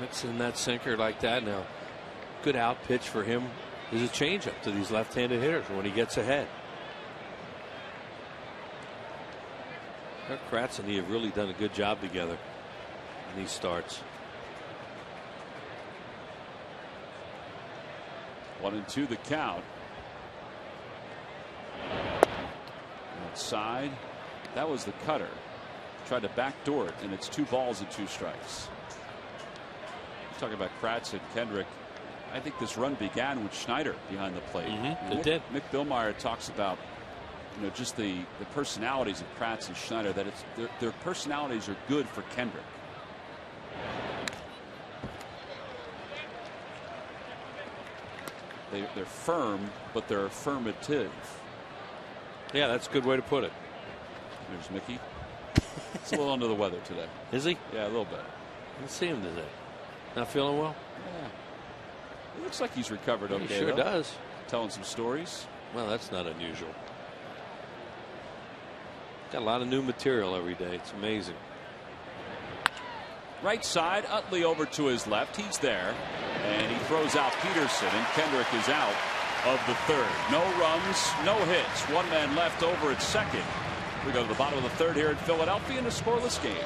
Mixing that sinker like that now. Good out pitch for him is a changeup to these left-handed hitters when he gets ahead. Kratz and he have really done a good job together in these starts. 1-2 the count. Outside. That was the cutter. Tried to backdoor it, and it's 2 balls and 2 strikes. Talking about Kratz and Kendrick, I think this run began with Schneider behind the plate. It did. Mick Billmeyer talks about, you know, just the personalities of Kratz and Schneider, that it's their personalities are good for Kendrick. They're firm, but they're affirmative. Yeah, that's a good way to put it. There's Mickey. He's a little under the weather today. Is he? Yeah, a little bit. I didn't see him today. Not feeling well? Yeah. It looks like he's recovered okay. He sure does. Telling some stories. Well, that's not unusual. Got a lot of new material every day. It's amazing. Right side, Utley over to his left. He's there. And he throws out Peterson, and Kendrick is out of the third. No runs, no hits. 1 man left over at second. We go to the bottom of the third here in Philadelphia in a scoreless game.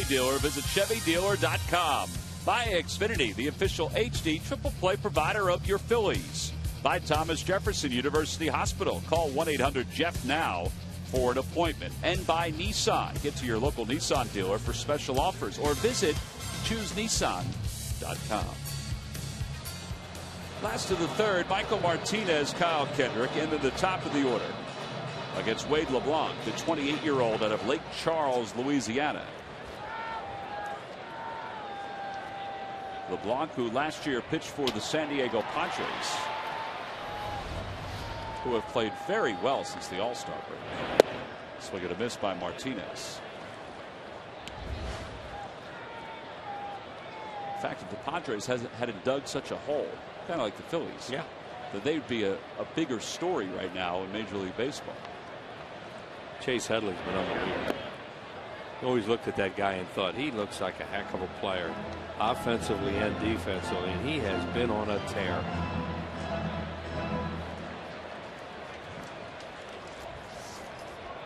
Dealer, visit ChevyDealer.com. By Xfinity, the official HD triple play provider of your Phillies. By Thomas Jefferson University Hospital. Call 1-800-JEFF now for an appointment. And by Nissan. Get to your local Nissan dealer for special offers or visit ChooseNissan.com. Last of the third, Michael Martinez, Kyle Kendrick into the top of the order against Wade LeBlanc, the 28-year-old out of Lake Charles, Louisiana. LeBlanc, who last year pitched for the San Diego Padres, who have played very well since the All-Star break. Swing and a miss by Martinez. In fact, if the Padres hadn't dug such a hole, kind of like the Phillies, yeah, that they would be a bigger story right now in Major League Baseball. Chase Headley's been unbelievable. Always looked at that guy and thought he looks like a heck of a player, offensively and defensively, and he has been on a tear.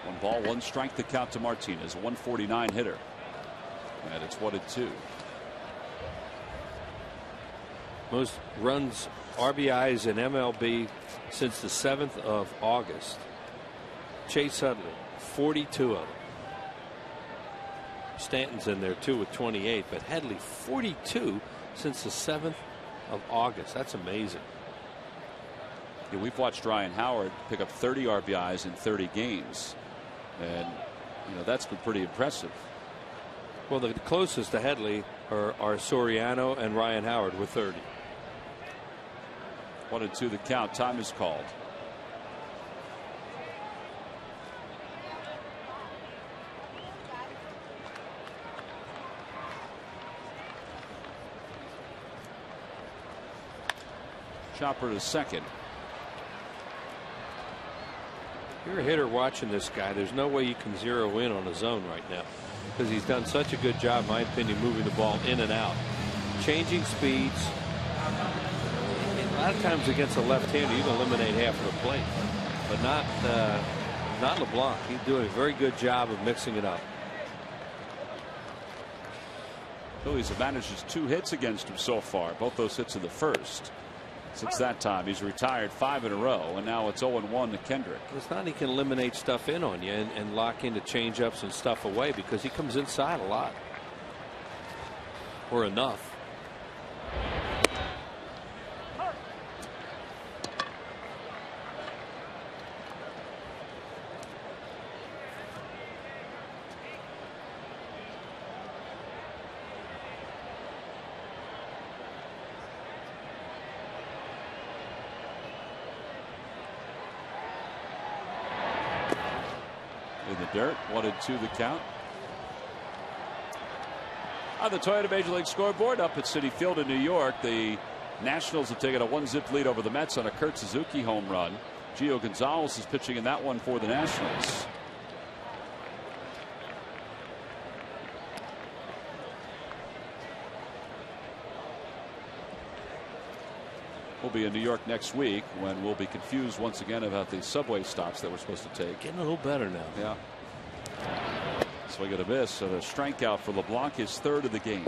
One ball, one strike to count to Martinez, a 149 hitter. And it's 1-2. Most runs, RBIs in MLB since the 7th of August. Chase Headley, 42 of them. Stanton's in there too with 28, but Headley 42 since the 7th of August. That's amazing. Yeah, we've watched Ryan Howard pick up 30 RBIs in 30 games, and that's been pretty impressive. Well, the closest to Headley are Soriano and Ryan Howard with 30. 1-2 the count. Time is called. Chopper to second. You're a hitter watching this guy. There's no way you can zero in on a zone right now because he's done such a good job, in my opinion, moving the ball in and out, changing speeds. A lot of times against a left-hander, you can eliminate half of the plate, but not LeBlanc. He's doing a very good job of mixing it up. Phillies have managed just 2 hits against him so far. Both those hits in the first. Since that time, he's retired 5 in a row, and now it's 0-1 to Kendrick. It's not he can eliminate stuff in on you and lock into change-ups and stuff away because he comes inside a lot. Or enough. In the dirt, 1-2 the count. On the Toyota Major League scoreboard up at Citi Field in New York, the Nationals have taken a 1-zip lead over the Mets on a Kurt Suzuki home run. Gio Gonzalez is pitching in that one for the Nationals. We'll be in New York next week when we'll be confused once again about the subway stops that we're supposed to take. Getting a little better now. Yeah. Swing and a miss. So the strikeout for LeBlanc, his 3rd of the game.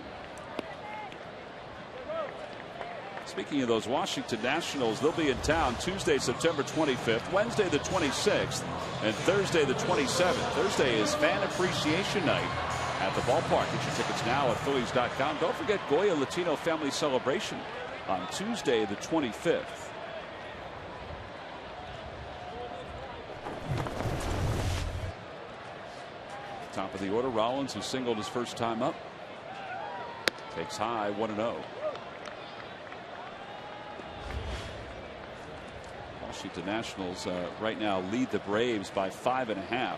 Speaking of those Washington Nationals, they'll be in town Tuesday, September 25th, Wednesday the 26th, and Thursday the 27th. Thursday is Fan Appreciation Night at the ballpark. Get your tickets now at Phillies.com. Don't forget Goya Latino Family Celebration on Tuesday the 25th. Top of the order, Rollins, who singled his first time up, takes high, 1-0. Washington Nationals right now lead the Braves by 5.5.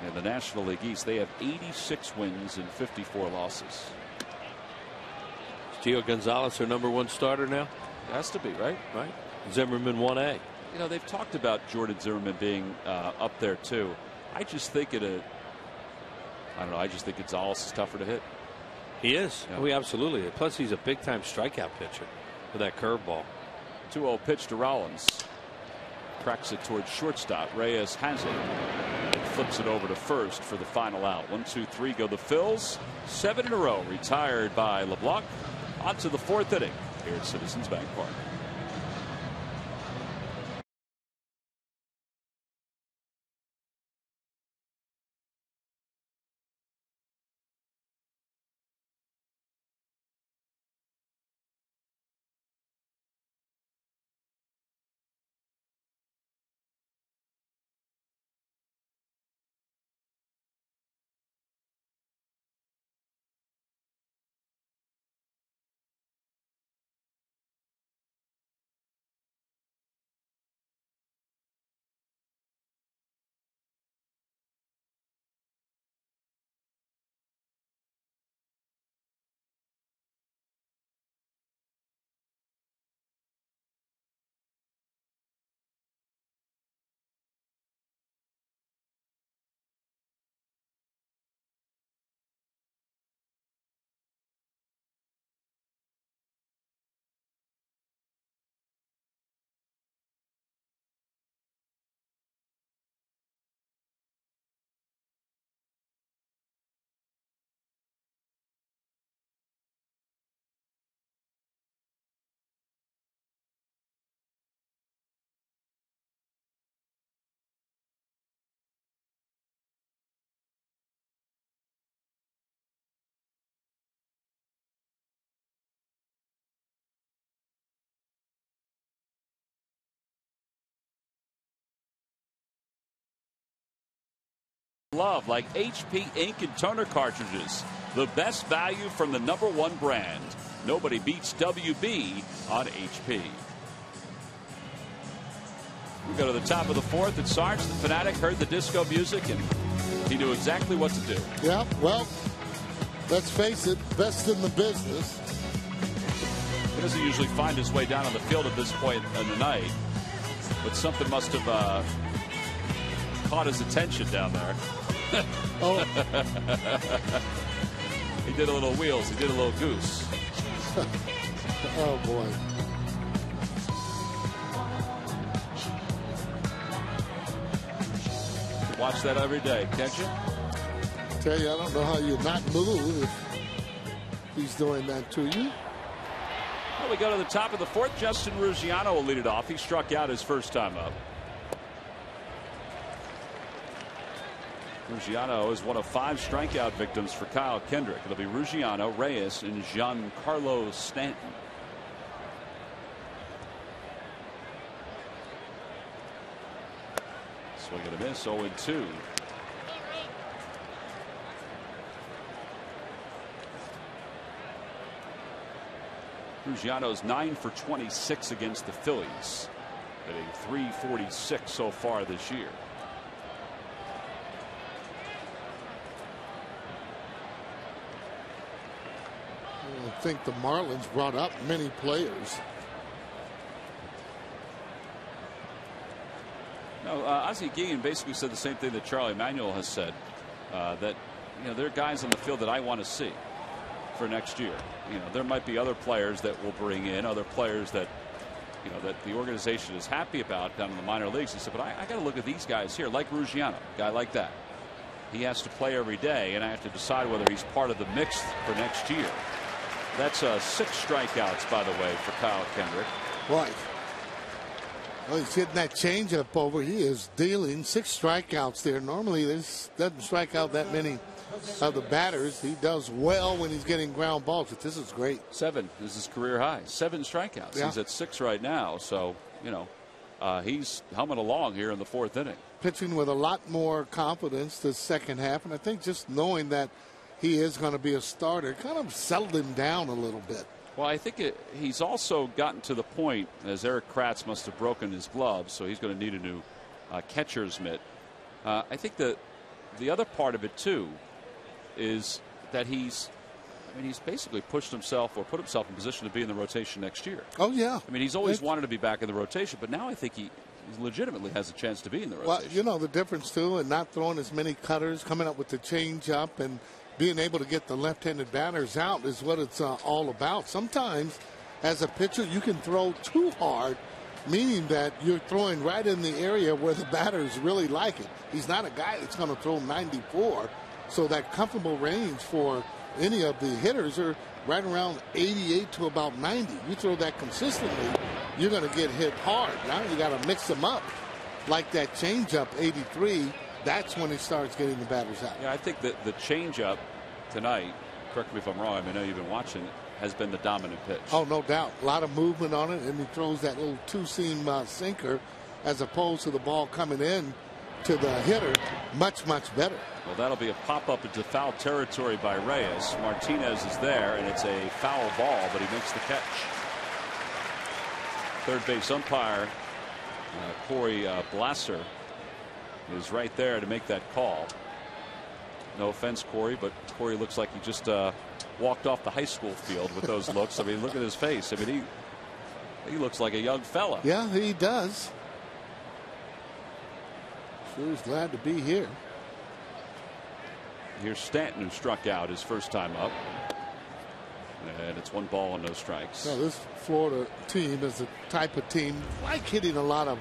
And the National League East, they have 86 wins and 54 losses. Gio Gonzalez, their #1 starter now? It has to be, right? Right. Zimmerman 1A. You know, they've talked about Jordan Zimmerman being up there too. I just think I don't know. I just think Gonzalez is tougher to hit. He is. Yeah. Oh, absolutely. Plus, he's a big-time strikeout pitcher with that curveball. 2-0 pitch to Rollins. Cracks it towards shortstop. Reyes has it. And flips it over to first for the final out. 1-2-3 go the Phils. 7 in a row retired by LeBlanc. On to the 4th inning here at Citizens Bank Park. Love, like HP ink and toner cartridges. The best value from the #1 brand. Nobody beats WB on HP. We go to the top of the 4th, and Sarge, the Fanatic, heard the disco music, and he knew exactly what to do. Yeah, well, let's face it, best in the business. He doesn't usually find his way down on the field at this point in the night, but something must have caught his attention down there. Oh. He did a little wheels. He did a little goose. Oh, boy. Watch that every day, can't you? Tell you, I don't know how you not move if he's doing that to you. Well, we go to the top of the 4th. Justin Ruggiano will lead it off. He struck out his first time up. Ruggiano is one of 5 strikeout victims for Kyle Kendrick. It'll be Ruggiano, Reyes, and Giancarlo Stanton. Swing and a miss, 0-2. Ruggiano's 9 for 26 against the Phillies, hitting .346 so far this year. I think the Marlins brought up many players. No, Ozzie Guillen basically said the same thing that Charlie Manuel has said, that there are guys on the field that I want to see for next year. There might be other players that we'll bring in, other players that that the organization is happy about down in the minor leagues. He said, but I got to look at these guys here, like Ruggiano, a guy like that. He has to play every day, and I have to decide whether he's part of the mix for next year. That's 6 strikeouts, by the way, for Kyle Kendrick. Right. Well, he's hitting that changeup over. He is dealing 6 strikeouts there. Normally, this doesn't strike out that many of the batters. He does well when he's getting ground balls, but this is great. 7 is his career high. 7 strikeouts. Yeah. He's at 6 right now, so he's humming along here in the 4th inning. Pitching with a lot more confidence the second half, and I think just knowing that he is going to be a starter kind of settled him down a little bit. Well, I think he's also gotten to the point, as Eric Kratz must have broken his glove, so he's going to need a new catcher's mitt. I think that the other part of it, too, is that he's basically put himself in position to be in the rotation next year. Oh, yeah. I mean, he's always wanted to be back in the rotation, but now I think he legitimately has a chance to be in the rotation. Well, the difference, too, in not throwing as many cutters, coming up with the change-up, and being able to get the left-handed batters out is what it's all about. Sometimes, as a pitcher, you can throw too hard, meaning that you're throwing right in the area where the batters really like it. He's not a guy that's going to throw 94, so that comfortable range for any of the hitters are right around 88 to about 90. You throw that consistently, you're going to get hit hard. Now you got to mix them up like that changeup, 83. That's when he starts getting the batters out. Yeah, I think that the changeup tonight, correct me if I'm wrong, I know you've been watching it, has been the dominant pitch. Oh, no doubt. A lot of movement on it, and he throws that little 2-seam sinker as opposed to the ball coming in to the hitter much, much better. Well, that'll be a pop-up into foul territory by Reyes. Martinez is there, and it's a foul ball, but he makes the catch. Third base umpire, Corey Blasser, is right there to make that call. No offense, Corey, but Corey looks like he just walked off the high school field with those looks. I mean, look at his face. I mean, he looks like a young fella. Yeah, he does. Sure is glad to be here. Here's Stanton, who struck out his first time up. And it's 1 ball and no strikes. Now, this Florida team is the type of team like hitting a lot of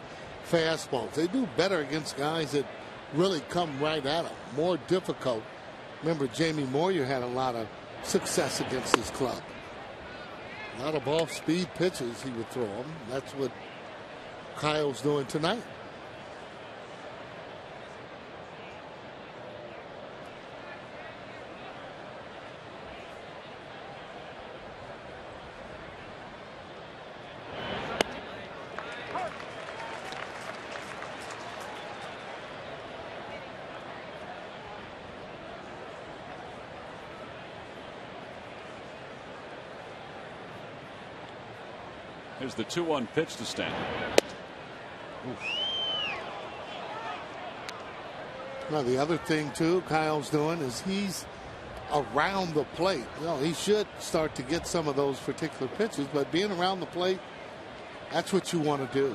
fastballs. They do better against guys that really come right at them. More difficult. Remember, Jamie Moyer had a lot of success against his club. A lot of off-speed pitches he would throw them. That's what Kyle's doing tonight. Here's the 2-1 pitch to Stanton. Now, the other thing, too, Kyle's doing is he's around the plate. You know, he should start to get some of those particular pitches, but being around the plate, that's what you want to do.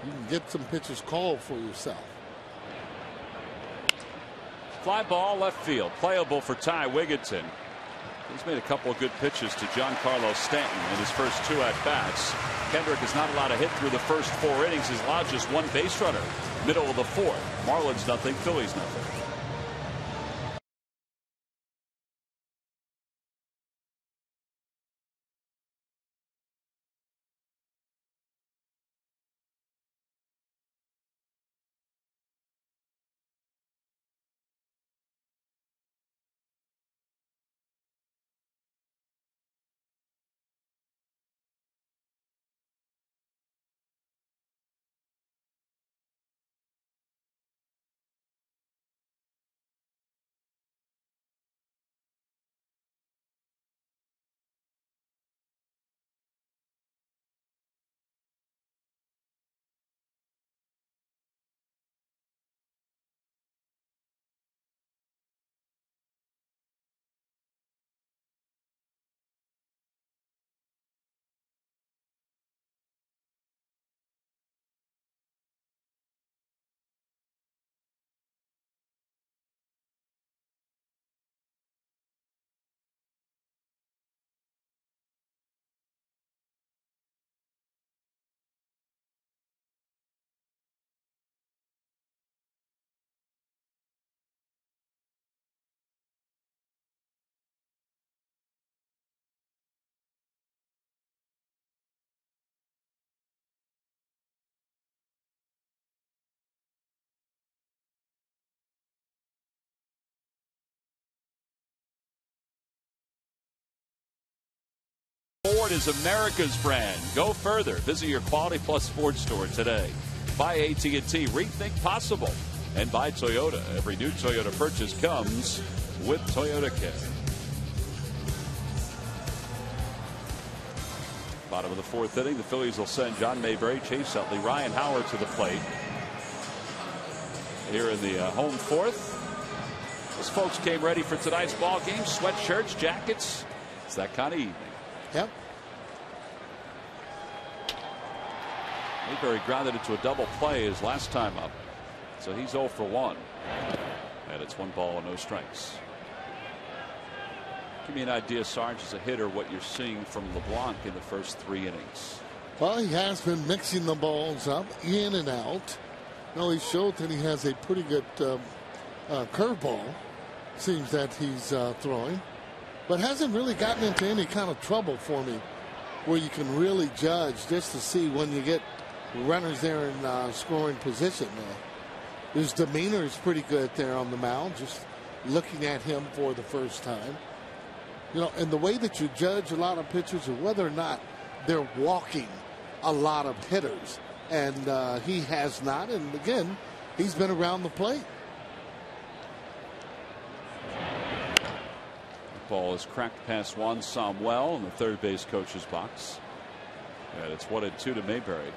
You can get some pitches called for yourself. Fly ball left field, playable for Ty Wigginton. He's made a couple of good pitches to Giancarlo Stanton in his first 2 at-bats. Kendrick is not allowed to hit through the first 4 innings. He's allowed just 1 base runner. Middle of the 4th. Marlins nothing, Phillies nothing. Ford is America's brand. Go further. Visit your Quality Plus Ford store today. Buy AT&T. Rethink possible. And buy Toyota. Every new Toyota purchase comes with Toyota Care. Bottom of the 4th inning. The Phillies will send John Mayberry, Chase Utley, Ryan Howard to the plate. Here in the home 4th. Those folks came ready for tonight's ball game. Sweatshirts, jackets. It's that kind of evening. Yep. Mayberry grounded into a double play his last time up. So he's 0 for 1. And it's 1 ball and no strikes. Give me an idea, Sarge, as a hitter, what you're seeing from LeBlanc in the first 3 innings. Well, he has been mixing the balls up in and out. No, he showed that he has a pretty good curveball. Seems that he's throwing. But hasn't really gotten into any kind of trouble for me where you can really judge just to see when you get runners there in scoring position. His demeanor is pretty good there on the mound, just looking at him for the first time. You know, and the way that you judge a lot of pitchers is whether or not they're walking a lot of hitters. And he has not. And again, he's been around the plate. Ball is cracked past Juan Samuel in the third base coach's box. And it's 1-2 to Mayberry.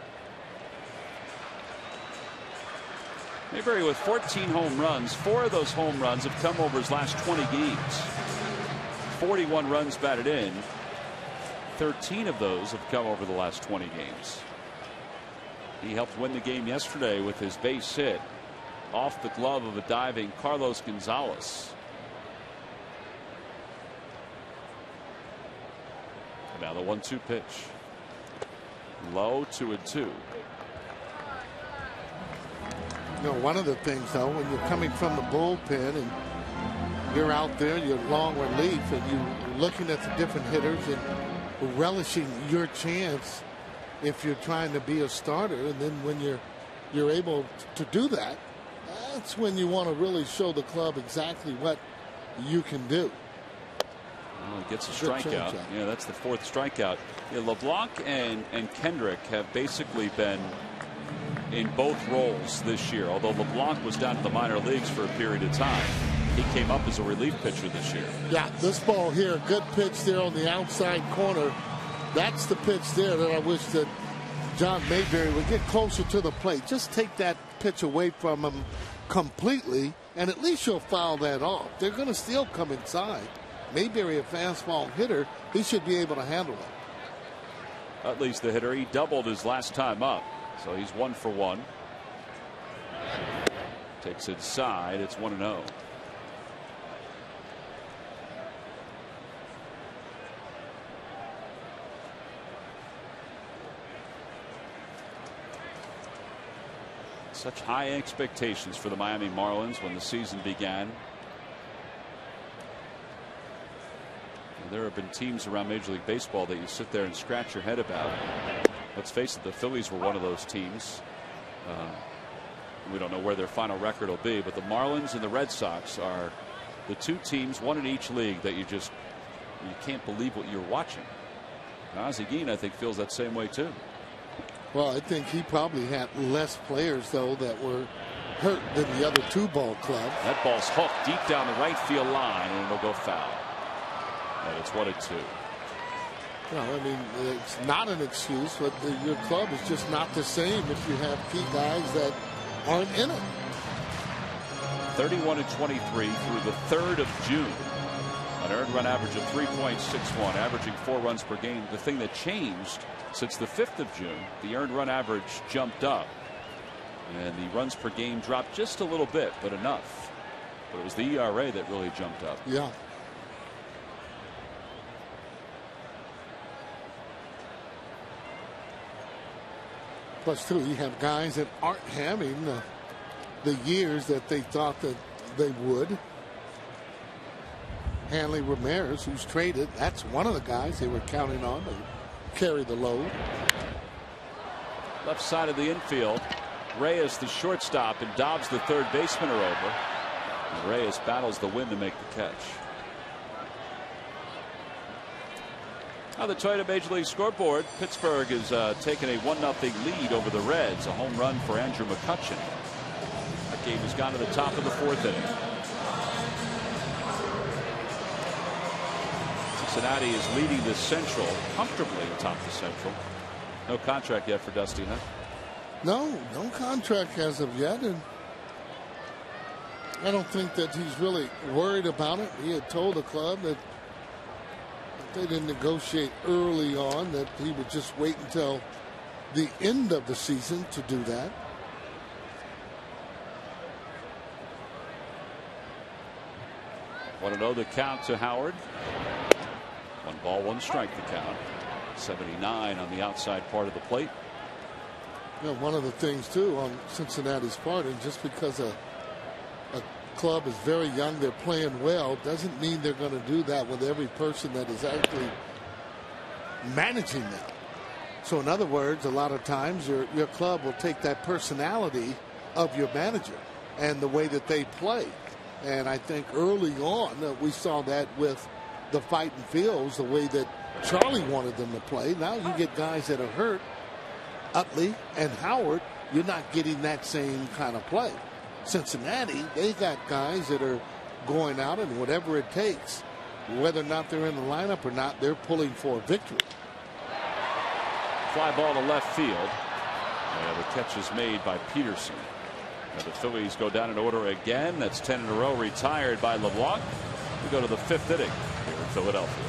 Mayberry with 14 home runs. 4 of those home runs have come over his last 20 games. 41 runs batted in. 13 of those have come over the last 20 games. He helped win the game yesterday with his base hit off the glove of a diving Carlos Gonzalez. Now the 1-2 pitch. Low, 2-2. You know, one of the things, though, when you're coming from the bullpen and you're out there, you're long relief, and you're looking at the different hitters and relishing your chance if you're trying to be a starter, and then when you're able to do that, that's when you want to really show the club exactly what you can do. Well, he gets a strikeout. Yeah, that's the 4th strikeout. Yeah, LeBlanc and Kendrick have basically been in both roles this year. Although LeBlanc was down in the minor leagues for a period of time, he came up as a relief pitcher this year. Yeah, this ball here, good pitch there on the outside corner. That's the pitch there that I wish that John Mayberry would get closer to the plate. Just take that pitch away from him completely, and at least you'll foul that off. They're going to still come inside. Mayberry, a fastball hitter, he should be able to handle it. At least the hitter. He doubled his last time up, so he's 1 for 1. Takes inside. It's 1-0. Such high expectations for the Miami Marlins when the season began. And there have been teams around Major League Baseball that you sit there and scratch your head about. Let's face it, the Phillies were one of those teams. We don't know where their final record will be, but the Marlins and the Red Sox are the two teams, one in each league, that you can't believe what you're watching. Ozzie Guillen, I think, feels that same way too. Well, I think he probably had less players, though, that were hurt than the other two ball clubs. That ball's hooked deep down the right field line, and it'll go foul. And it's 1-2. No, I mean, it's not an excuse, but your club is just not the same if you have key guys that aren't in it. 31-23 through the 3rd of June. An earned run average of 3.61, averaging 4 runs per game. The thing that changed since the 5th of June, the earned run average jumped up, and the runs per game dropped just a little bit, but enough. But it was the ERA that really jumped up. Yeah. Plus, too, you have guys that aren't having the years that they thought that they would. Hanley Ramirez, who's traded, that's one of the guys they were counting on to carry the load. Left side of the infield. Reyes, the shortstop, and Dobbs, the third baseman, are over. And Reyes battles the wind to make the catch. On the Toyota Major League scoreboard, Pittsburgh is taking a 1-0 lead over the Reds. A home run for Andrew McCutchen. That game has gone to the top of the 4th inning. Cincinnati is leading the Central comfortably atop the Central. No contract yet for Dusty, huh? No contract as of yet, and I don't think that he's really worried about it. He had told the club that if they didn't negotiate early on, that he would just wait until the end of the season to do that. Want to know the count to Howard? 1 ball, 1 strike the count. 79 on the outside part of the plate. You know, one of the things too on Cincinnati's part, and just because a club is very young, they're playing well, doesn't mean they're going to do that with every person that is actually managing them. So in other words, a lot of times your club will take that personality of your manager and the way that they play. And I think early on we saw that with the Fighting Phils, the way that Charlie wanted them to play. Now you get guys that are hurt, Utley and Howard, you're not getting that same kind of play. Cincinnati, they got guys that are going out, and whatever it takes, whether or not they're in the lineup or not, they're pulling for a victory. Fly ball to left field. And the catch is made by Peterson. Now the Phillies go down in order again. That's 10 in a row, retired by LeBlanc. We go to the 5th inning here in Philadelphia.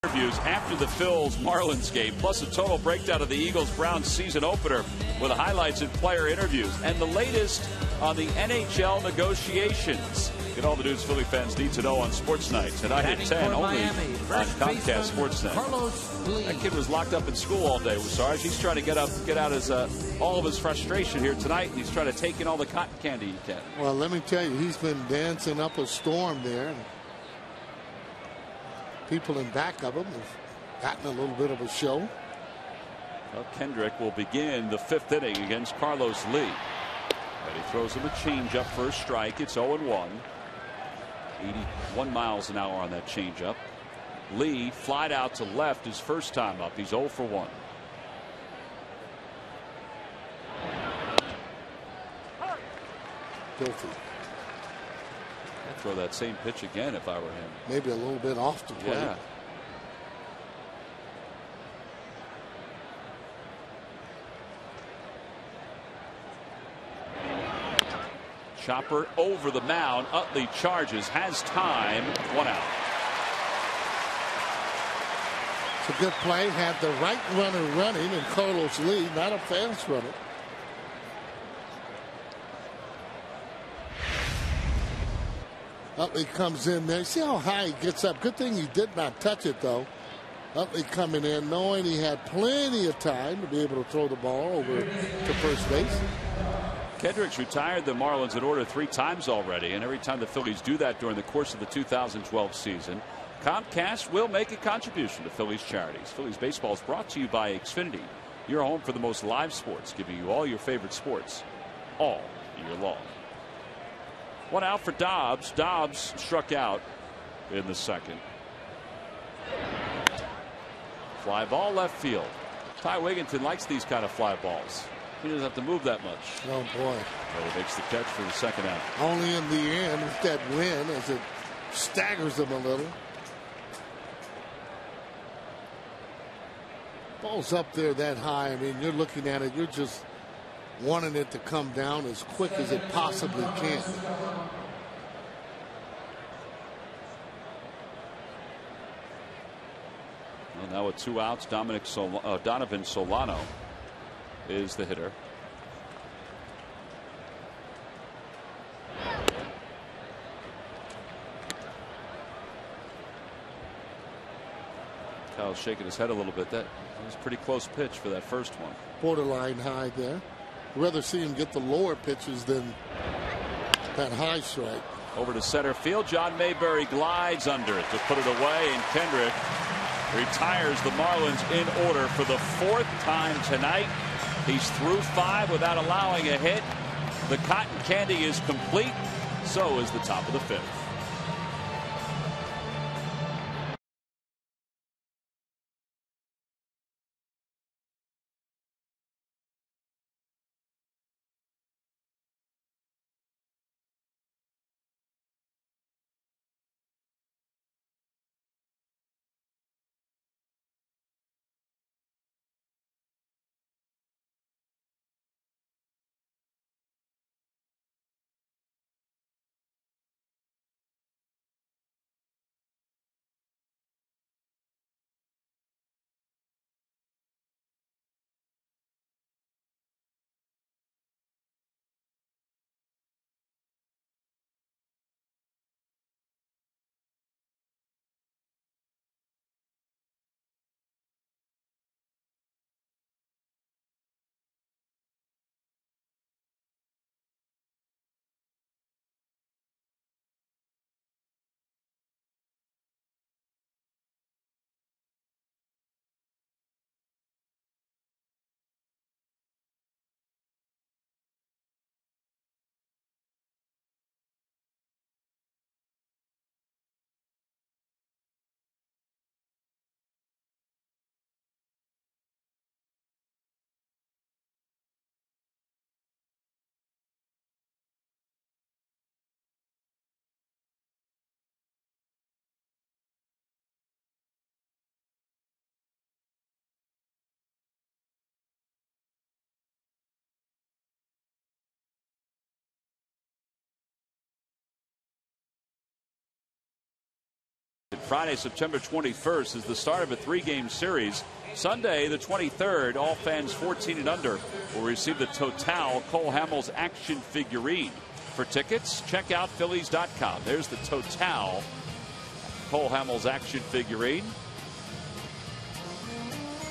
Interviews after the Phils Marlins game, plus a total breakdown of the Eagles-Browns season opener with highlights and player interviews, and the latest on the NHL negotiations. Get all the news Philly fans need to know on Sports Night tonight at 10, only on Comcast Sportsnet. That kid was locked up in school all day, Sarge. He's trying to get out his all of his frustration here tonight, and he's trying to take in all the cotton candy he can. Well, let me tell you, he's been dancing up a storm there. And people in back of him have gotten a little bit of a show. Well, Kendrick will begin the 5th inning against Carlos Lee. And he throws him a changeup for a strike. It's 0-1. 81 miles an hour on that changeup. Lee flied out to left his first time up. He's 0 for 1. Filthy. I'd throw that same pitch again if I were him. Maybe a little bit off the plate. Yeah. Chopper over the mound. Utley charges, has time. 1 out. It's a good play. Had the right runner running, and Carlos Lee, not a fast runner. Utley comes in there. See how high he gets up. Good thing he did not touch it, though. Utley coming in, knowing he had plenty of time to be able to throw the ball over to first base. Kendrick's retired the Marlins in order 3 times already, and every time the Phillies do that during the course of the 2012 season, Comcast will make a contribution to Phillies charities. Phillies baseball is brought to you by Xfinity, your home for the most live sports, giving you all your favorite sports all year long. 1 out for Dobbs. Dobbs struck out in the 2nd. Fly ball left field. Ty Wigginton likes these kind of fly balls. He doesn't have to move that much. Oh, boy. But he makes the catch for the 2nd out. Only in the end with that win as it staggers him a little. Ball's up there that high. I mean, you're looking at it. You're just wanting it to come down as quick as it possibly can. Well, now with 2 outs, Donovan Solano is the hitter. Kyle's shaking his head a little bit. That was a pretty close pitch for that first one. Borderline high there. I'd rather see him get the lower pitches than that high strike. Over to center field. John Mayberry glides under it to put it away, and Kendrick retires the Marlins in order for the 4th time tonight. He's through 5 without allowing a hit. The cotton candy is complete. So is the top of the 5th. Friday, September 21st, is the start of a 3-game series. Sunday, the 23rd, all fans 14 and under will receive the Total Cole Hamels action figurine. For tickets, check out Phillies.com. There's the Total Cole Hamels action figurine.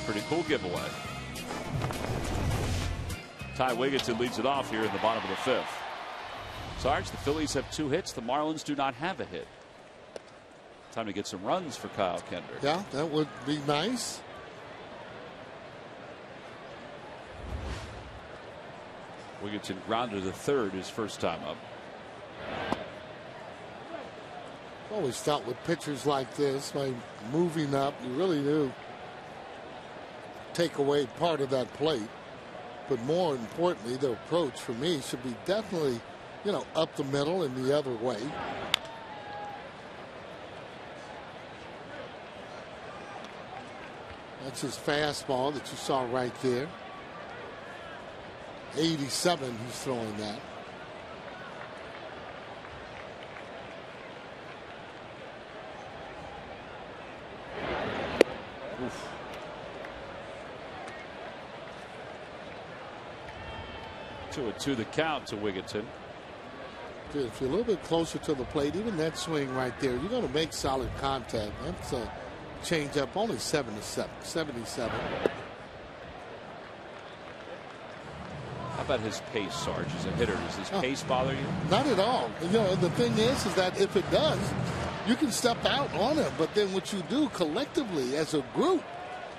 Pretty cool giveaway. Ty Wigginton leads it off here in the bottom of the 5th. Sarge, the Phillies have 2 hits. The Marlins do not have a hit. Time to get some runs for Kyle Kendrick. Yeah, that would be nice. Wigginton grounded to third his first time up. Always thought with pitchers like this, by moving up, you really do take away part of that plate. But more importantly, the approach for me should be definitely, up the middle and the other way. That's his fastball that you saw right there. 87, he's throwing that. Oof. 2-2 the count to Wigginton. If you're a little bit closer to the plate, even that swing right there, you're going to make solid contact. That's a change up, only 77. How about his pace, Sarge, as a hitter? Does his pace bother you? Not at all. The thing is that if it does, you can step out on him. But then what you do collectively as a group,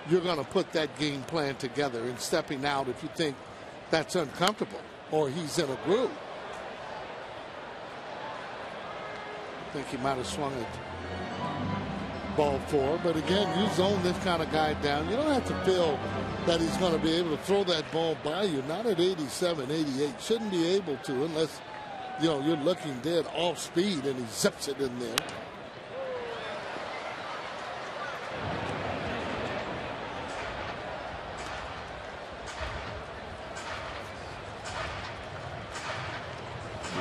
you're going to put that game plan together and stepping out if you think that's uncomfortable or he's in a groove. I think he might have swung it ball 4, but again, you zone this kind of guy down. You don't have to feel that he's going to be able to throw that ball by you. Not at 87, 88. Shouldn't be able to unless you're looking dead off speed and he zips it in there.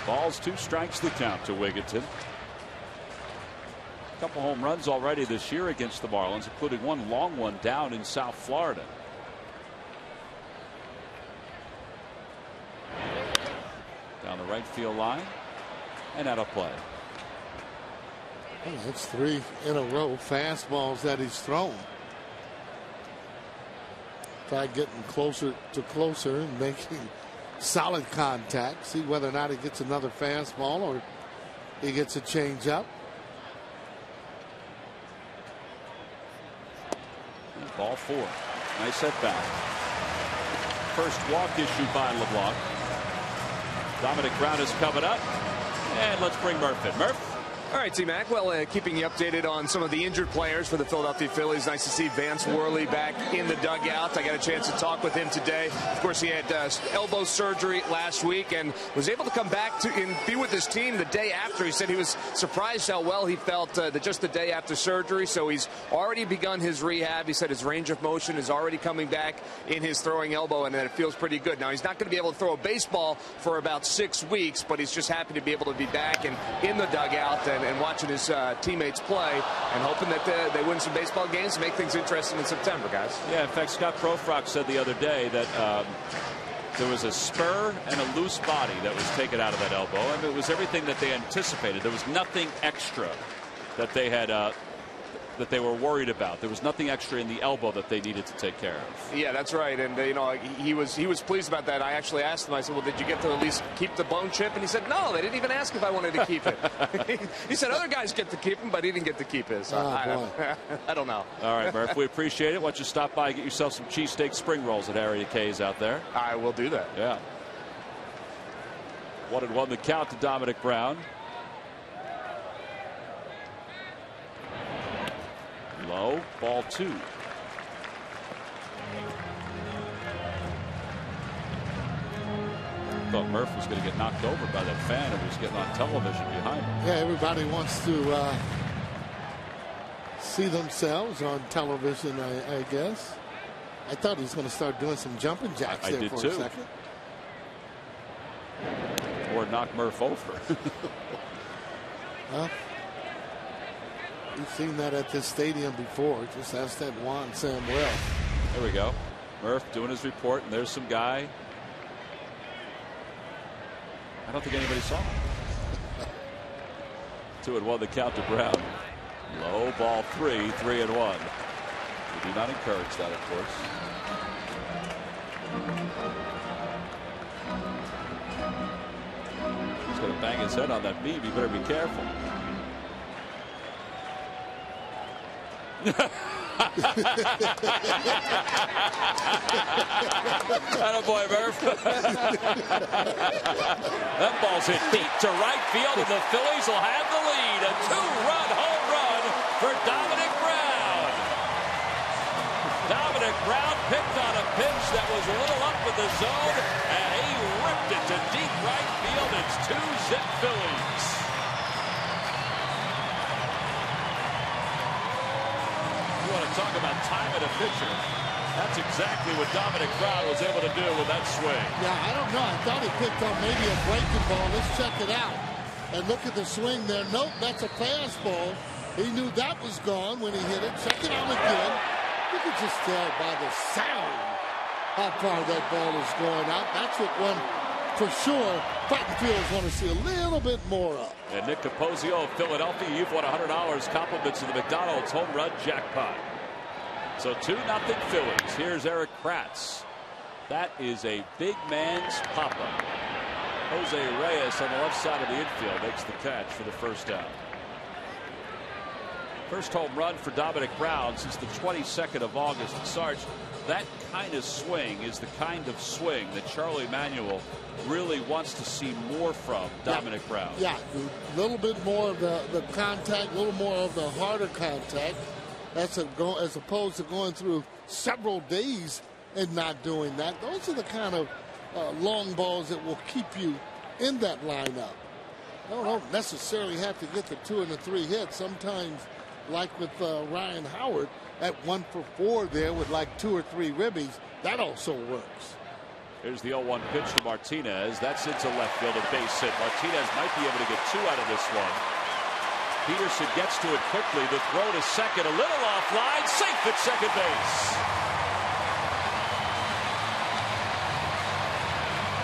Balls, 2 strikes the count to Wigginton. A couple home runs already this year against the Marlins, including one long one down in South Florida. Down the right field line and out of play. Oh, that's 3 in a row fastballs that he's thrown. Try getting closer and making solid contact. See whether or not he gets another fastball or he gets a changeup. Ball 4. Nice at bat. First walk issued by LeBlanc. Dominic Brown is coming up. And let's bring Murph in. Murph. All right, T-Mac. Well, keeping you updated on some of the injured players for the Philadelphia Phillies. Nice to see Vance Worley back in the dugout. I got a chance to talk with him today. Of course, he had elbow surgery last week and was able to come back and be with his team the day after. He said he was surprised how well he felt just the day after surgery. So he's already begun his rehab. He said his range of motion is already coming back in his throwing elbow, and that it feels pretty good. Now, he's not going to be able to throw a baseball for about 6 weeks, but he's just happy to be able to be back and in the dugout and watching his teammates play and hoping that they win some baseball games and make things interesting in September, guys. Yeah, in fact, Scott Profrock said the other day that there was a spur and a loose body that was taken out of that elbow, and it was everything that they anticipated. There was nothing extra that they had that they were worried about. There was nothing extra in the elbow that they needed to take care of. Yeah, that's right. And he was pleased about that. I actually asked him. I said, "Well, did you get to at least keep the bone chip?" And he said, "No, they didn't even ask if I wanted to keep it." He said other guys get to keep him, but he didn't get to keep his. I don't know. All right, Murph, we appreciate it. Why don't you stop by and get yourself some cheesesteak spring rolls at Area K's out there? I will do that. Yeah. 1-1 the count to Dominic Brown. Low, ball 2. Thought Murph was going to get knocked over by that fan who was getting on television behind him. Yeah, everybody wants to see themselves on television, I guess. I thought he was going to start doing some jumping jacks I there did for too. a second. Or knock Murph over. We've seen that at this stadium before. Just ask that Juan Samuel. There we go. Murph doing his report, and there's some guy. I don't think anybody saw him. 2-1 the count to Brown. Low ball 3, 3-1. We do not encourage that, of course. He's going to bang his head on that beam. You better be careful. Attaboy, Murph. That ball's hit deep to right field, and the Phillies will have the lead. A 2-run home run for Dominic Brown. Dominic Brown picked on a pitch that was a little up in the zone, and he ripped it to deep right field. It's 2-zip Phillies. You want to talk about time at a pitcher. That's exactly what Dominic Brown was able to do with that swing. Yeah, I don't know. I thought he picked on maybe a breaking ball. Let's check it out. And look at the swing there. Nope, that's a fastball. He knew that was gone when he hit it. Check it out again. You can just tell by the sound how far that ball is going out. That's what one, for sure, fighting fields want to see a little bit more of. And Nick Capozio of Philadelphia, you've won $100 compliments of the McDonald's home run jackpot. So 2-0 Phillies. Here's Eric Kratz. That is a big man's pop-up. Jose Reyes on the left side of the infield makes the catch for the first out. First home run for Dominic Brown since the 22nd of August. Sarge, that kind of swing is the kind of swing that Charlie Manuel really wants to see more from Dominic Brown. Yeah, a little bit more of the contact, a little more of the harder contact. As opposed to going through several days and not doing that. Those are the kind of long balls that will keep you in that lineup. You don't necessarily have to get the 2 and the 3 hits. Sometimes, like with Ryan Howard at 1 for 4 there with like 2 or 3 ribbies, that also works. Here's the 0-1 pitch to Martinez. That's into left field, a base hit. Martinez might be able to get 2 out of this one. Peterson gets to it quickly. The throw to second, a little offline, safe at second base.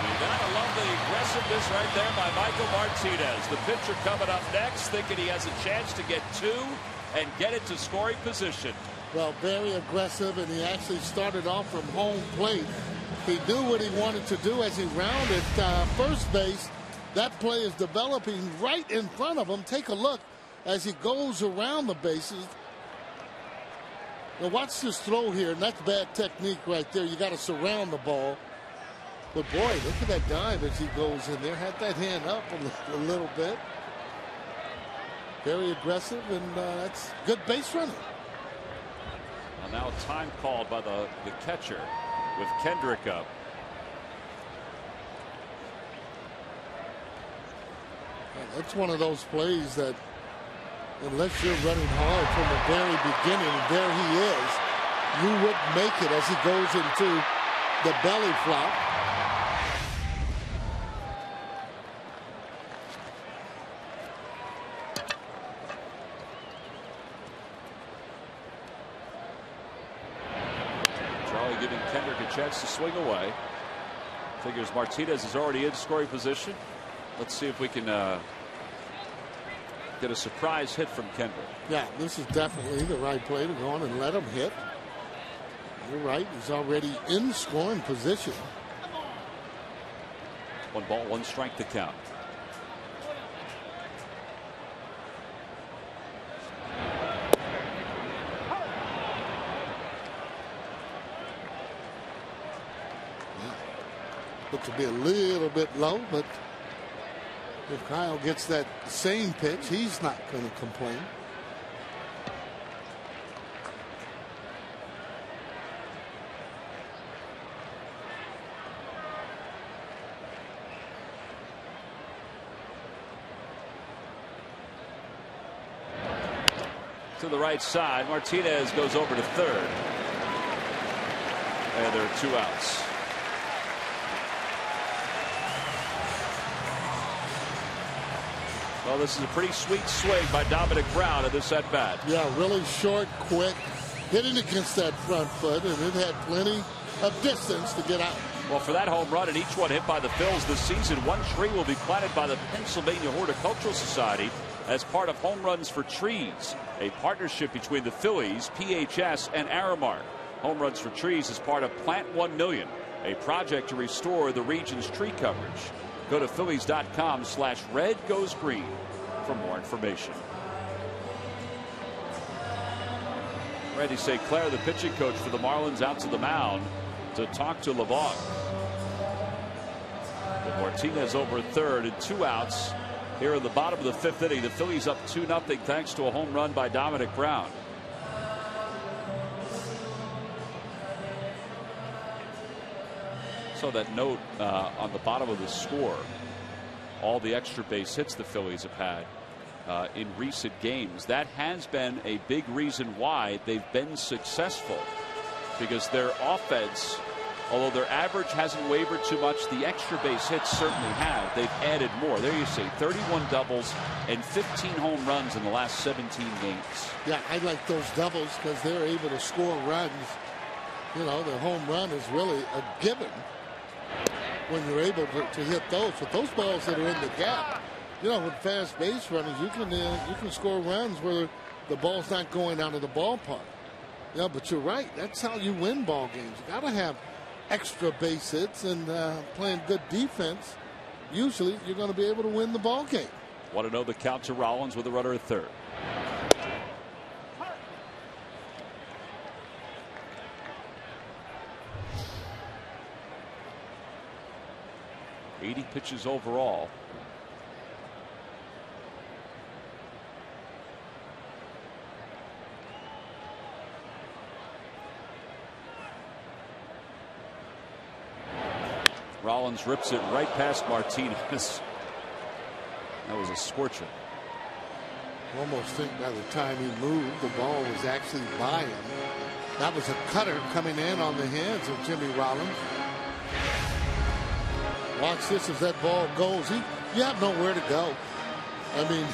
You gotta love the aggressiveness right there by Michael Martinez. The pitcher coming up next, thinking he has a chance to get 2 and get it to scoring position. Well, very aggressive, and he actually started off from home plate. He knew what he wanted to do as he rounded first base. That play is developing right in front of him. Take a look as he goes around the bases. Now watch this throw here, and that's bad technique right there. You got to surround the ball. But boy, look at that dive as he goes in there. Had that hand up a little bit. Very aggressive, and that's good base running. Well, now time called by the catcher with Kendrick up. That's one of those plays that, unless you're running hard from the very beginning, there he is, you wouldn't make it as he goes into the belly flop. Charlie giving Kendrick a chance to swing away. Figures Martinez is already in scoring position. Let's see if we can get a surprise hit from Kendrick. Yeah, this is definitely the right play to go on and let him hit. You're right, he's already in scoring position. 1 ball, 1 strike to count. Looks to be a little bit low, but if Kyle gets that same pitch, he's not going to complain. To the right side, Martinez goes over to third. And there are 2 outs. Well, this is a pretty sweet swing by Dominic Brown at this at bat. Yeah, really short, quick, hitting against that front foot, and it had plenty of distance to get out. Well, for that home run and each one hit by the Phils this season, one tree will be planted by the Pennsylvania Horticultural Society as part of Home Runs for Trees, a partnership between the Phillies, PHS, and Aramark. Home Runs for Trees is part of Plant 1 Million, a project to restore the region's tree coverage. Go to phillies.com/redgoesgreen for more information. Randy St. Clair, the pitching coach for the Marlins, out to the mound to talk to LeVon. With Martinez over third and 2 outs here in the bottom of the 5th inning. The Phillies up 2-0 thanks to a home run by Dominic Brown. So that note on the bottom of the score, all the extra base hits the Phillies have had in recent games. That has been a big reason why they've been successful, because their offense, although their average hasn't wavered too much, the extra base hits certainly have. They've added more. There you see 31 doubles and 15 home runs in the last 17 games. Yeah, I like those doubles because they're able to score runs. You know, the home run is really a given when you're able to hit those. But those balls that are in the gap, you know, with fast base runners, you can score runs where the ball's not going out of the ballpark. Yeah, but you're right. That's how you win ball games. You got to have extra base hits and playing good defense. Usually, you're going to be able to win the ball game. Want to know the count to Rollins with a runner at third. $80 pitches overall. Rollins rips it right past Martinez. That was a scorcher. Almost think by the time he moved, the ball was actually by him. That was a cutter coming in on the hands of Jimmy Rollins. Watch this as that ball goes. You have nowhere to go. I mean,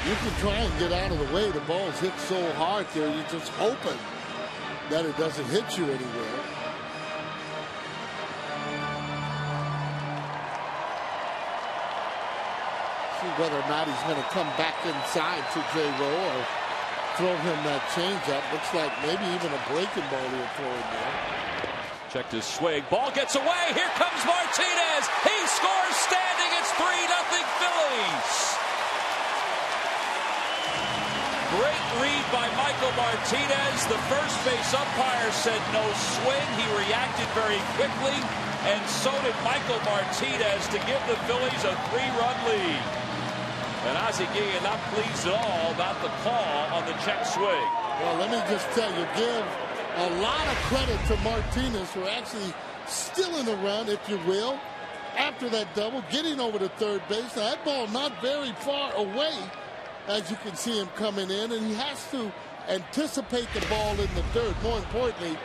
you can try and get out of the way. The ball's hit so hard there, you're just hoping that it doesn't hit you anywhere. See whether or not he's going to come back inside to J-Row or throw him that changeup. Looks like maybe even a breaking ball he'll throw in there. Checked his swing. Ball gets away. Here comes Martinez. He scores standing. It's 3-0 Phillies. Great read by Michael Martinez. The first base umpire said no swing. He reacted very quickly, and so did Michael Martinez to give the Phillies a 3-run lead. And Ozzie Guillen not pleased at all about the call on the check swing. Well, let me just tell you, give a lot of credit to Martinez for actually stealing a run, if you will, after that double, getting over to third base. Now, that ball not very far away, as you can see him coming in, and he has to anticipate the ball in the dirt. More importantly,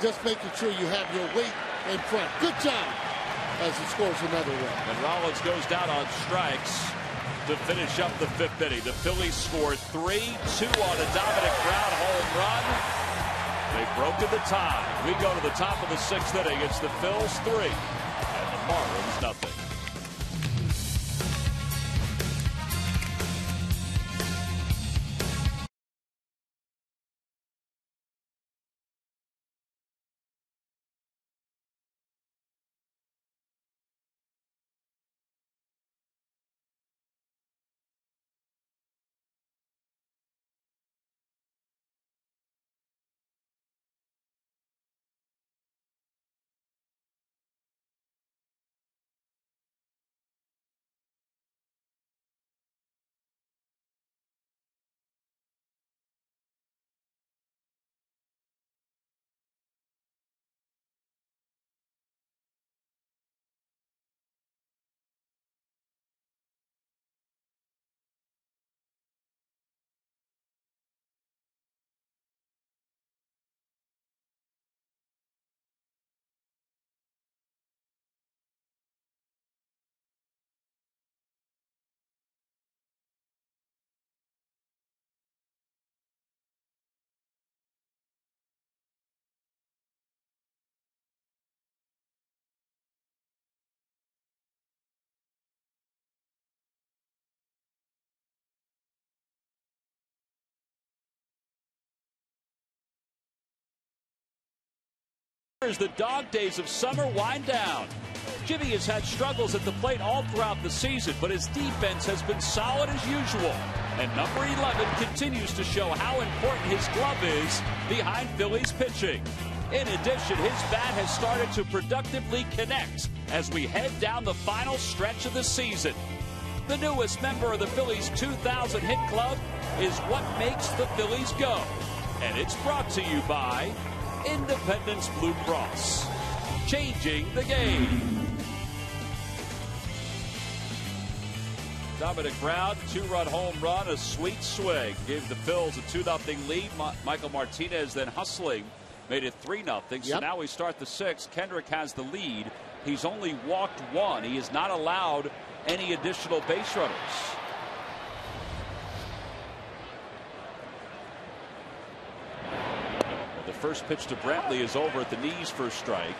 just making sure you have your weight in front. Good job as he scores another run. And Rollins goes down on strikes to finish up the 5th inning. The Phillies score 3-2 on a Dominic Brown home run. They've broken the tie. We go to the top of the 6th inning. It's the Phils 3 and the Marlins nothing. As the dog days of summer wind down, Jimmy has had struggles at the plate all throughout the season, but his defense has been solid as usual. And number 11 continues to show how important his glove is behind Phillies pitching. In addition, his bat has started to productively connect as we head down the final stretch of the season. The newest member of the Phillies 2,000 hit club is what makes the Phillies go. And it's brought to you by Independence Blue Cross. Changing the game. Dominant crowd, 2-run home run, a sweet swing. Gave the Phils a 2-0 lead. Michael Martinez then hustling, made it 3-0. So now we start the 6th. Kendrick has the lead. He's only walked 1. He has not allowed any additional base runners. The first pitch to Brantley is over at the knees for a strike.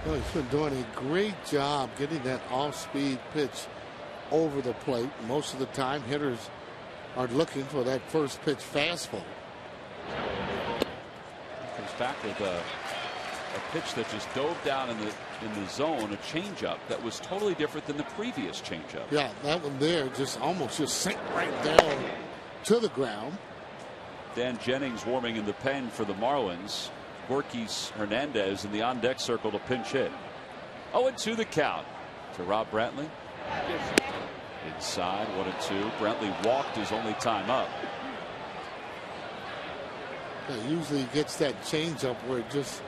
Well, he's been doing a great job getting that off-speed pitch over the plate. Most of the time, hitters are looking for that first pitch fastball. Comes back with a pitch that just dove down in the zone, a changeup that was totally different than the previous changeup. Yeah, that one there just almost sank right down to the ground. Dan Jennings warming in the pen for the Marlins. Gorkys Hernandez in the on-deck circle to pinch hit. 0-2 the count to Rob Brantley. Inside, 1-2. Brantley walked his only time up. Yeah, usually he gets that changeup where it just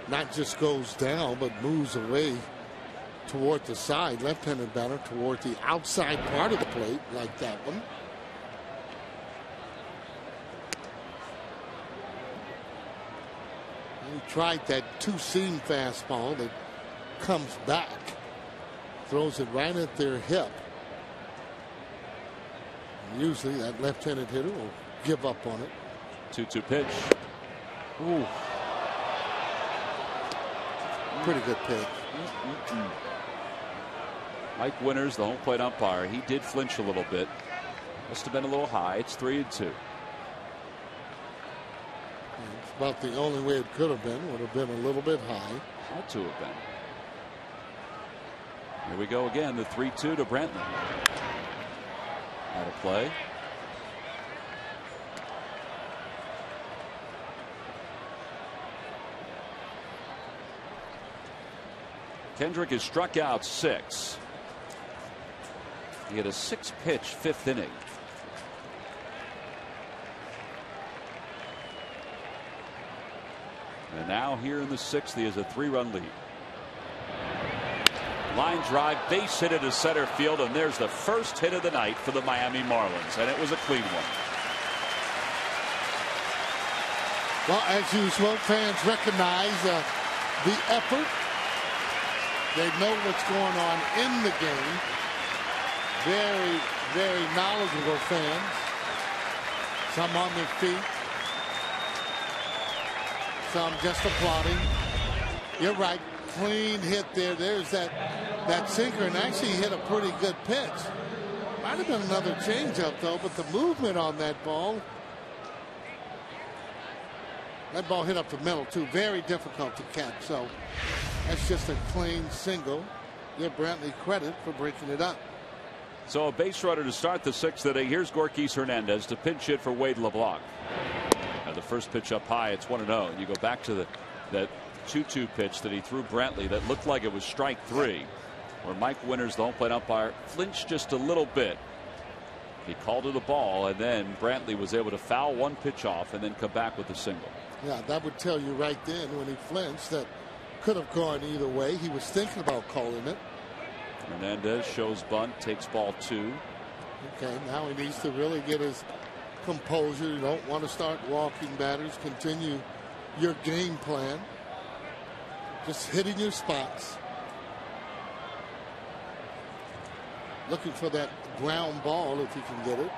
not just goes down, but moves away toward the side. Left-handed batter toward the outside part of the plate, like that one. He tried that two-seam fastball that comes back, throws it right at their hip. And usually that left-handed hitter will give up on it. 2-2 pitch. Ooh. Pretty good pitch. Mike Winters, the home plate umpire, he did flinch a little bit. Must have been a little high. It's 3-2. It's about the only way it could have been. Would have been a little bit high. Had to have been. Here we go again. The 3-2 to Brantley. Out of play. Kendrick has struck out 6. He had a 6-pitch 5th inning. And now here in the 6th, he has a 3-run lead. Line drive, base hit into center field, and there's the first hit of the night for the Miami Marlins, and it was a clean one. Well, as usual, fans recognize the effort. They know what's going on in the game. Very, very knowledgeable fans. Some on their feet. Some just applauding. You're right. Clean hit there. There's that sinker, and actually hit a pretty good pitch. Might have been another changeup, though, but the movement on that ball. That ball hit up the middle, too. Very difficult to catch. So that's just a clean single. Give Brantley credit for breaking it up. So a base runner to start the 6th inning. Here's Gorkys Hernandez to pinch hit for Wade LeBlanc. The first pitch up high, it's 1-0. And you go back to that 2-2 pitch that he threw Brantley that looked like it was strike 3, where Mike Winters, the home plate umpire, flinched just a little bit. He called it a ball, and then Brantley was able to foul one pitch off and then come back with a single. Yeah, that would tell you right then when he flinched that could have gone either way. He was thinking about calling it. Hernandez shows bunt, takes ball 2. Okay, now he needs to really get his composure. You don't want to start walking batters. Continue your game plan. Just hitting your spots. Looking for that ground ball if he can get it.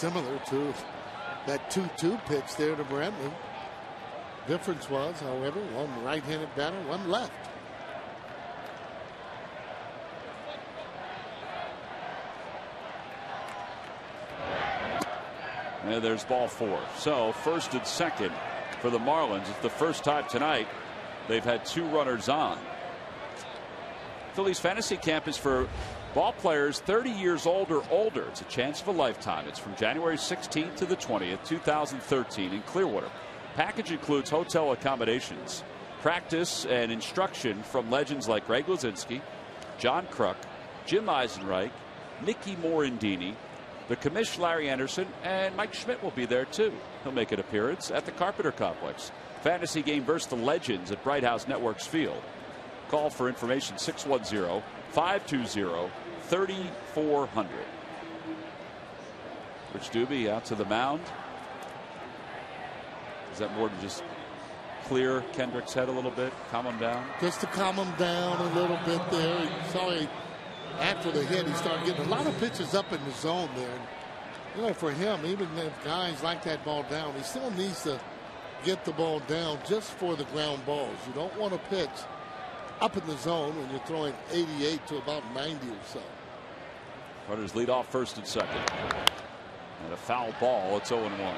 similar to that 2-2 pitch there to Brantley. Difference was, however, one right-handed batter, one left. And there's ball 4. So first and second for the Marlins. It's the first time tonight they've had 2 runners on. Phillies fantasy camp is for ball players 30 years old or older. It's a chance of a lifetime. It's from January 16th to the 20th, 2013 in Clearwater. Package includes hotel accommodations, practice and instruction from legends like Greg Luzinski, John Kruk, Jim Eisenreich, Nicky Morandini, the commish Larry Anderson, and Mike Schmidt will be there too. He'll make an appearance at the Carpenter Complex. Fantasy game versus the legends at Bright House Networks Field. Call for information 610-520-3400. Rich Doobie out to the mound. Is that more to just clear Kendrick's head a little bit, calm him down? Just to calm him down a little bit there. Sorry, after the hit, he started getting a lot of pitches up in the zone there. You know, for him, even if guys like that ball down, he still needs to get the ball down just for the ground balls. You don't want to pitch up in the zone when you're throwing 88 to about 90 or so. Runners lead off first and second. And a foul ball. It's 0-1.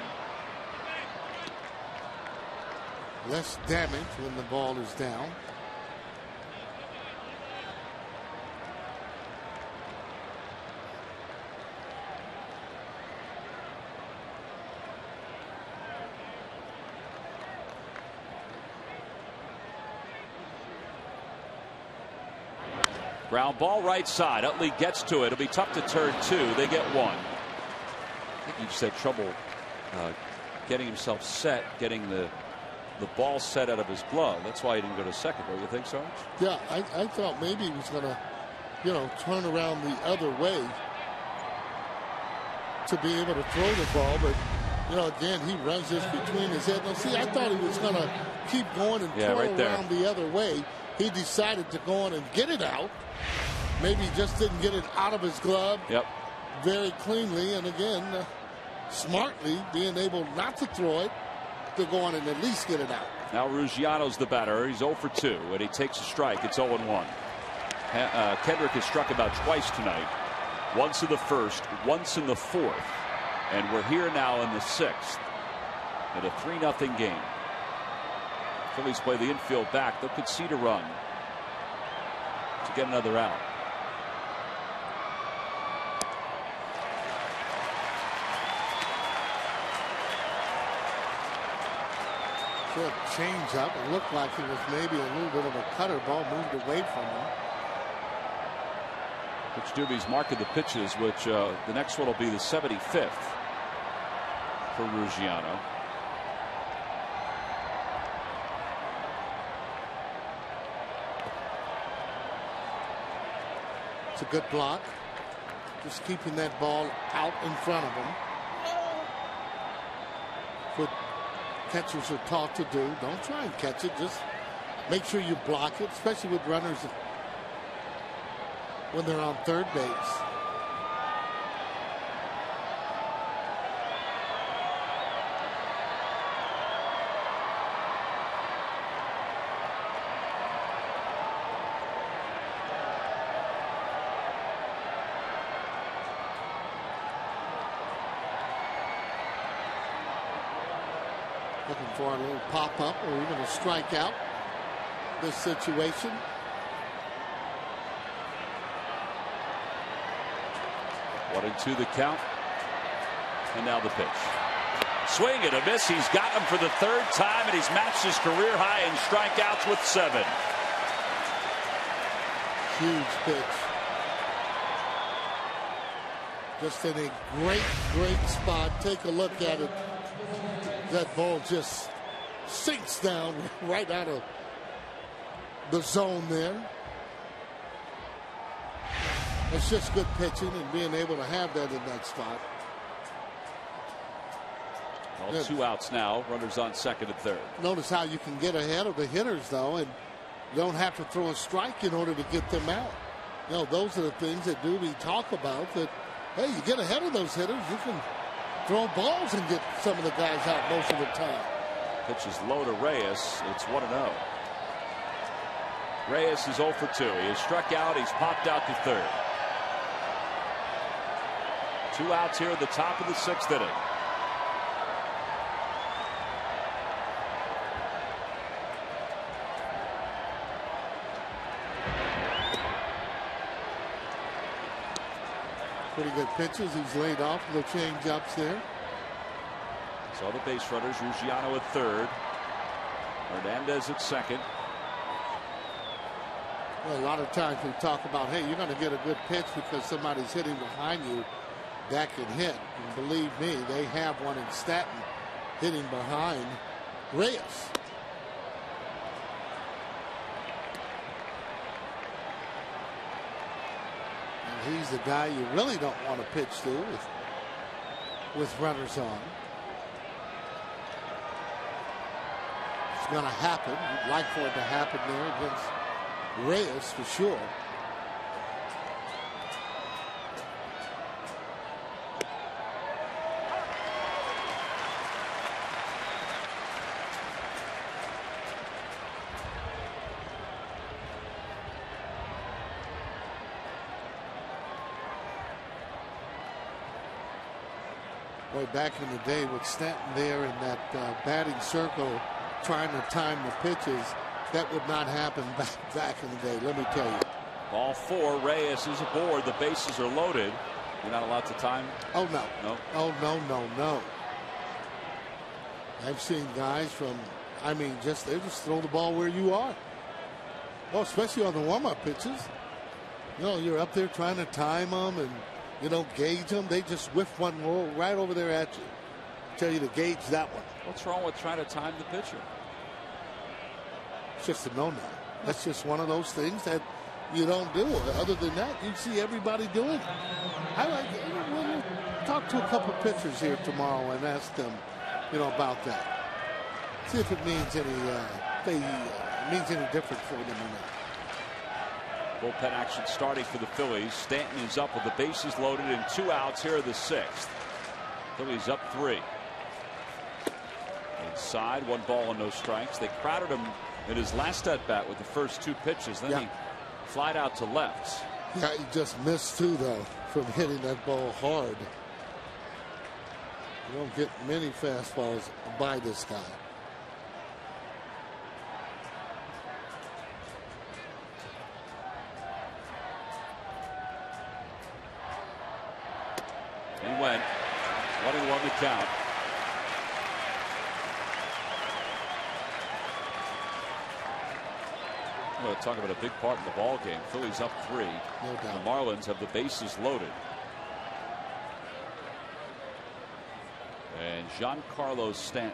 Less damage when the ball is down. Ground ball right side. Utley gets to it. It'll be tough to turn 2. They get 1. I think he just had trouble getting himself set, getting the ball set out of his glove. That's why he didn't go to second. Don't you think, Sarge? Yeah, I thought maybe he was going to, turn around the other way to be able to throw the ball. But, again, he runs this between his head. Now, see, I thought he was going to keep going and throw around the other way. He decided to go on and get it out. Maybe he just didn't get it out of his glove very cleanly. And again, smartly being able not to throw it, to go on and at least get it out. Now Ruggiano's the batter. He's 0 for 2, and he takes a strike. It's 0-1. Kendrick has struck about twice tonight. Once in the first, once in the fourth. And we're here now in the 6th in a 3-0 game. Phillies play the infield back. They'll concede a run to get another out. Good change up. It looked like it was maybe a little bit of a cutter ball moved away from him. Rich Doobie's marking the pitches, which the next one will be the 75th for Ruggiano. It's a good block. Just keeping that ball out in front of him. What catchers are taught to do. Don't try and catch it. Just make sure you block it, especially with runners when they're on third base. Looking for a little pop-up or even a strikeout. This situation. One and 2 the count. And now the pitch. Swing and a miss. He's got him for the 3rd time, and he's matched his career high in strikeouts with 7. Huge pitch. Just in a great spot. Take a look at it. That ball just sinks down right out of the zone there. It's just good pitching and being able to have that in that spot. All 2 outs now. Runners on second and third. Notice how you can get ahead of the hitters, though, and you don't have to throw a strike in order to get them out. Those are the things that Doobie talk about, that, hey, you get ahead of those hitters, you can throw balls and get some of the guys out most of the time. Pitch is low to Reyes. It's 1-0. Reyes is 0 for 2. He has struck out. He's popped out to third. 2 outs here at the top of the 6th inning. Pretty good pitches. He's laid off the change ups there. So the base runners, Ruggiano at third, Hernandez at second. Well, a lot of times we talk about, hey, you're going to get a good pitch because somebody's hitting behind you. That can hit. And believe me, they have one in Stanton hitting behind Reyes. And he's the guy you really don't want to pitch to with runners on. It's going to happen. You'd like for it to happen there against Reyes for sure. Boy, back in the day with Stanton there in that batting circle trying to time the pitches, that would not happen back in the day, let me tell you. Ball 4, Reyes is aboard. The bases are loaded. You're not allowed to time? Oh, no. No? Oh, no. I've seen guys from, they just throw the ball where you are. Oh, especially on the warm-up pitches. You know, you're up there trying to time them and, gauge them. They just whiff one roll right over there at you. Tell you to gauge that one. What's wrong with trying to time the pitcher? It's just a no-no. That's just one of those things that you don't do. Other than that, you see everybody doing it. We'll talk to a couple of pitchers here tomorrow and ask them, about that. See if it means any different for them or not. Bullpen action starting for the Phillies. Stanton is up with the bases loaded and 2 outs here in the 6th. Phillies up 3. Inside, 1 ball and no strikes. They crowded him in his last at bat with the first 2 pitches. Then he flied out to left. Yeah, he just missed too, though, from hitting that ball hard. You don't get many fastballs by this guy. He went 1-1 to count. Well, talk about a big part in the ball game. Phillies up 3. No doubt. The Marlins have the bases loaded. And Giancarlo Stanton,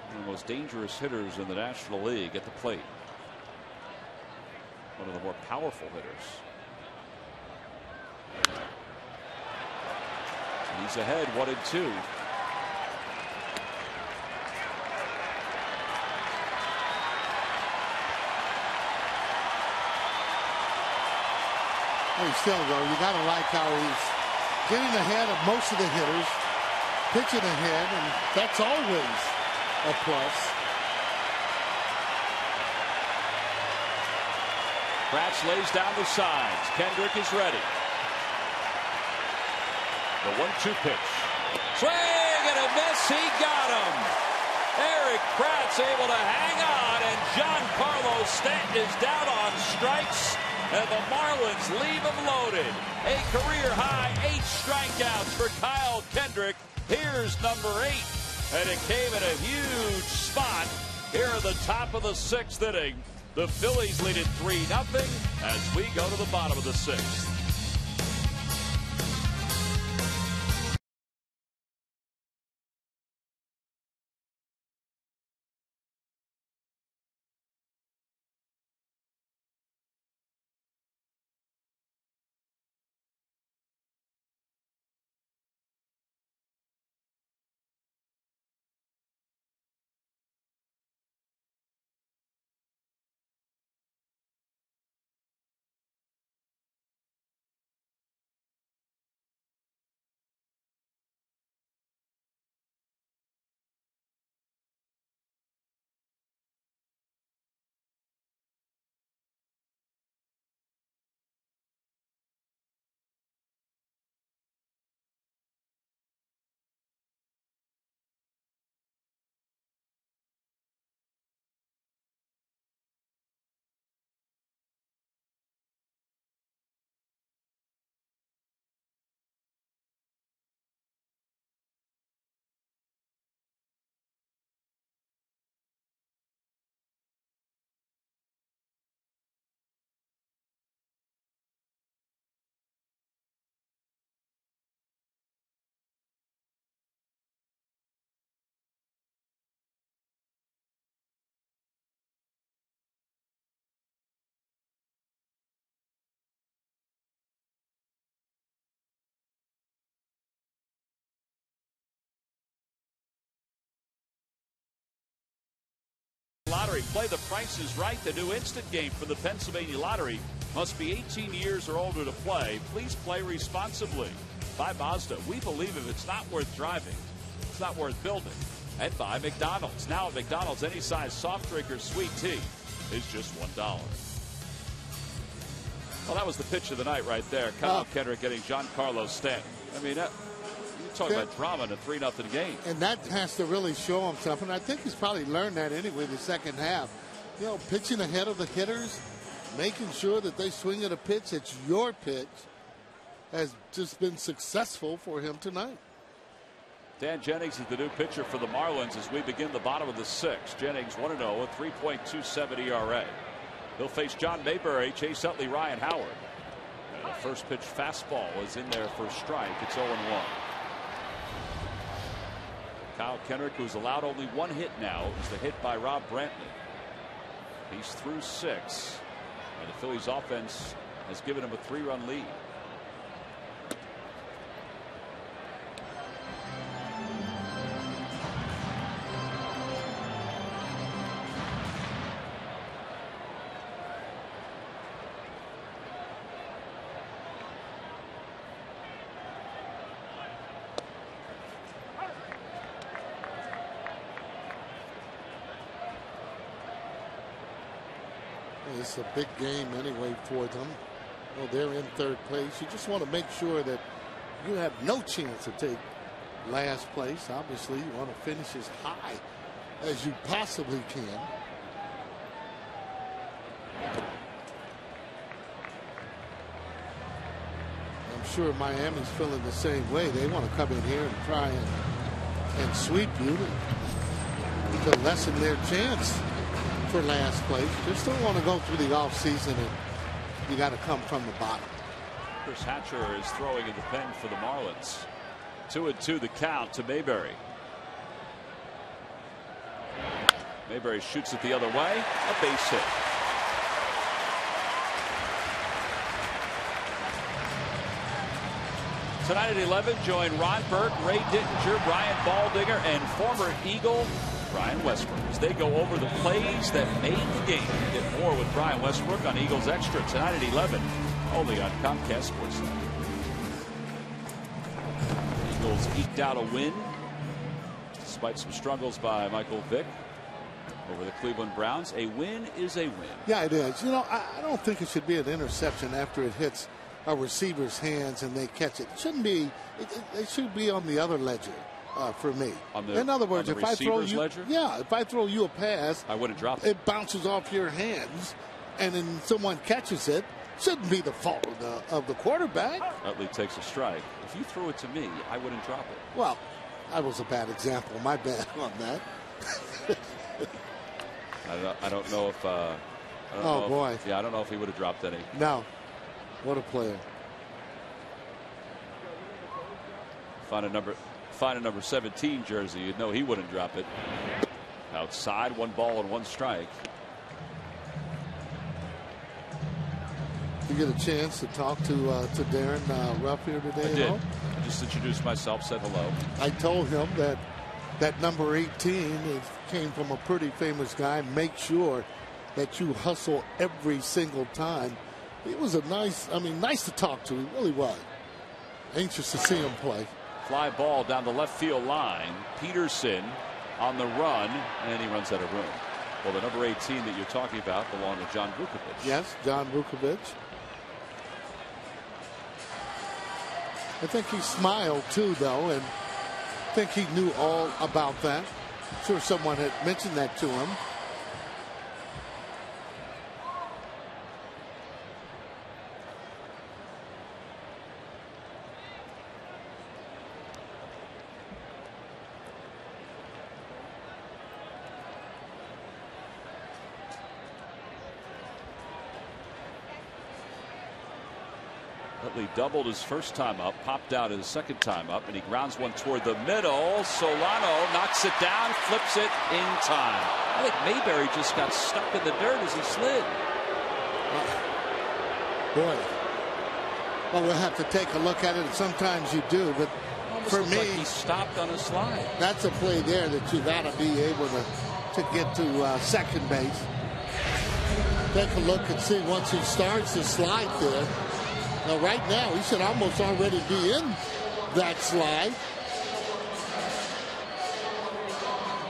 one of the most dangerous hitters in the National League, at the plate. One of the more powerful hitters. He's ahead 1-2. Well, still, though, you got to like how he's getting ahead of most of the hitters, pitching ahead, and that's always a plus. Kratz lays down the sides. Kendrick is ready. The 1-2 pitch. Swing and a miss. He got him. Eric Kratz able to hang on, and Giancarlo Stanton is down on strikes, and the Marlins leave him loaded. A career-high 8 strikeouts for Kyle Kendrick. Here's number 8, and it came in a huge spot here at the top of the 6th inning. The Phillies lead it 3-0 as we go to the bottom of the 6th. Lottery. Play The Price is Right, the new instant game for the Pennsylvania Lottery. Must be 18 years or older to play. Please play responsibly. By Mazda, we believe if it's not worth driving, it's not worth building. And by McDonald's. Now at McDonald's, any size soft drink or sweet tea is just $1. Well, that was the pitch of the night right there. Kyle Kendrick getting Giancarlo Stanton. I mean, you talk about drama in a 3-0 game. And that has to really show him something. I think he's probably learned that anyway in the second half. You know, pitching ahead of the hitters, making sure that they swing at a pitch, it's your pitch, has just been successful for him tonight. Dan Jennings is the new pitcher for the Marlins as we begin the bottom of the 6th. Jennings 1-0, a 3.27 ERA. He'll face John Mayberry, Chase Utley, Ryan Howard. And the first pitch fastball was in there for a strike. It's 0-1. Kyle Kendrick, who's allowed only 1 hit now, is the hit by Rob Brantley. He's through 6. And the Phillies offense has given him a 3-run lead. It's a big game anyway for them. Well, they're in 3rd place. You just want to make sure that you have no chance to take last place. Obviously, you want to finish as high as you possibly can. I'm sure Miami's feeling the same way. They want to come in here and try and sweep you to lessen their chance for last place. Just don't want to go through the offseason and you got to come from the bottom. Chris Hatcher is throwing in the pen for the Marlins. 2-2 the count to Mayberry. Mayberry shoots it the other way. A base hit. Tonight at 11, join Ron Burke, Ray Dittinger, Brian Baldinger, and former Eagle Brian Westbrook as they go over the plays that made the game. Get more with Brian Westbrook on Eagles Extra tonight at 11, only on Comcast Sports. Eagles eked out a win despite some struggles by Michael Vick over the Cleveland Browns. A win is a win. Yeah, it is. You know, I don't think it should be an interception after it hits a receiver's hands and they catch it. It shouldn't be. It should be on the other ledger. For me, in other words, if I throw you, if I throw you a pass, I wouldn't drop it. It bounces off your hands, and then someone catches it. Shouldn't be the fault of the quarterback. Utley takes a strike. If you threw it to me, I wouldn't drop it. Well, I was a bad example. My bad on that. I don't know if. Boy. I don't know if he would have dropped any. No. What a player. Find a number 17 jersey, you'd know he wouldn't drop it. Outside, 1 ball and 1 strike. You get a chance to talk to Darren Ruff here today? I did. I just introduced myself, said hello. I told him that number 18 came from a pretty famous guy. Make sure that you hustle every single time. He was nice to talk to. He really was. Anxious to see him play. Fly ball down the left field line. Peterson on the run, and he runs out of room. Well, the number 18 that you're talking about belonged to John Vukovich. Yes, John Vukovich. I think he smiled too, though, and I think he knew all about that. I'm sure someone had mentioned that to him. Utley doubled his first time up, popped out his second time up, and he grounds one toward the middle. Solano knocks it down, flips it in time. I think Mayberry just got stuck in the dirt as he slid. Boy. Well, we'll have to take a look at it. Sometimes you do, but almost for me, like he stopped on a slide. That's a play there that you got to be able to get to second base. Take a look and see once he starts to slide there. Now, right now, he should almost already be in that slide.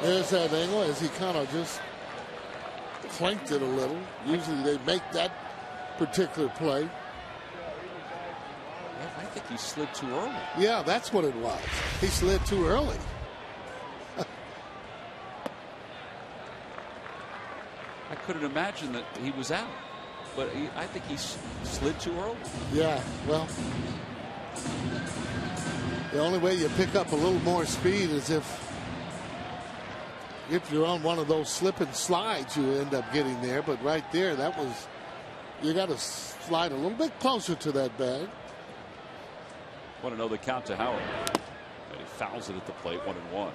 There's that angle as he kind of just clanked it a little. Usually they make that particular play. I think he slid too early. Yeah, that's what it was. He slid too early. I couldn't imagine that he was out, but I think he slid too early. Yeah, well, the only way you pick up a little more speed is if you're on one of those slip and slides, you end up getting there. But right there, that was, you got to slide a little bit closer to that bag. Want to know the count to Howard. And he fouls it at the plate, 1-1.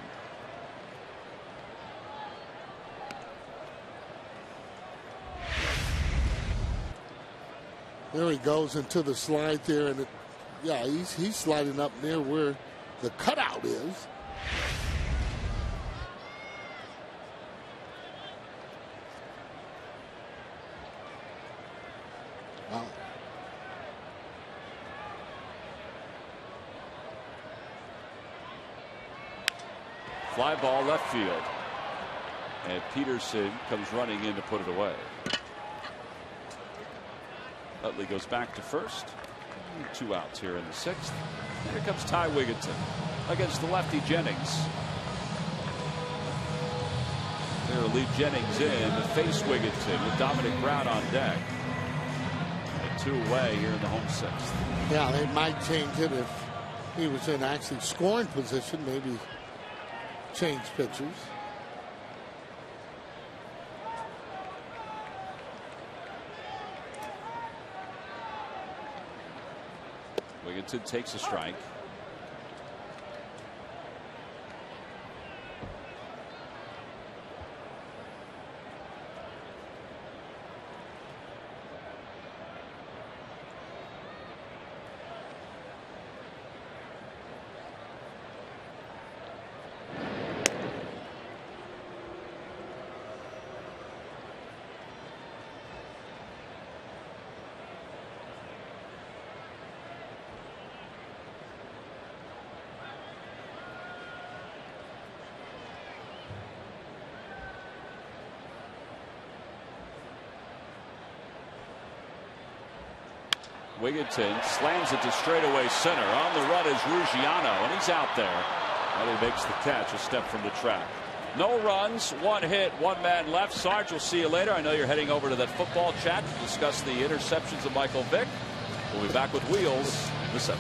There he goes into the slide there, and yeah, he's sliding up near where the cutout is. Wow. Fly ball left field. And Peterson comes running in to put it away. Utley goes back to first. 2 outs here in the 6th. Here comes Ty Wigginton against the lefty Jennings. They'll lead Jennings in to face Wigginton with Dominic Brown on deck. And 2 away here in the home 6th. Yeah, they might change it if he was in actually scoring position. Maybe change pitchers. Wigginton takes a strike. Wigginton slams it to straightaway center. On the run is Ruggiano, and he's out there. And he makes the catch a step from the track. No runs, 1 hit, 1 man left. Sarge, we'll see you later. I know you're heading over to that football chat to discuss the interceptions of Michael Vick. We'll be back with Wheels in the 7th.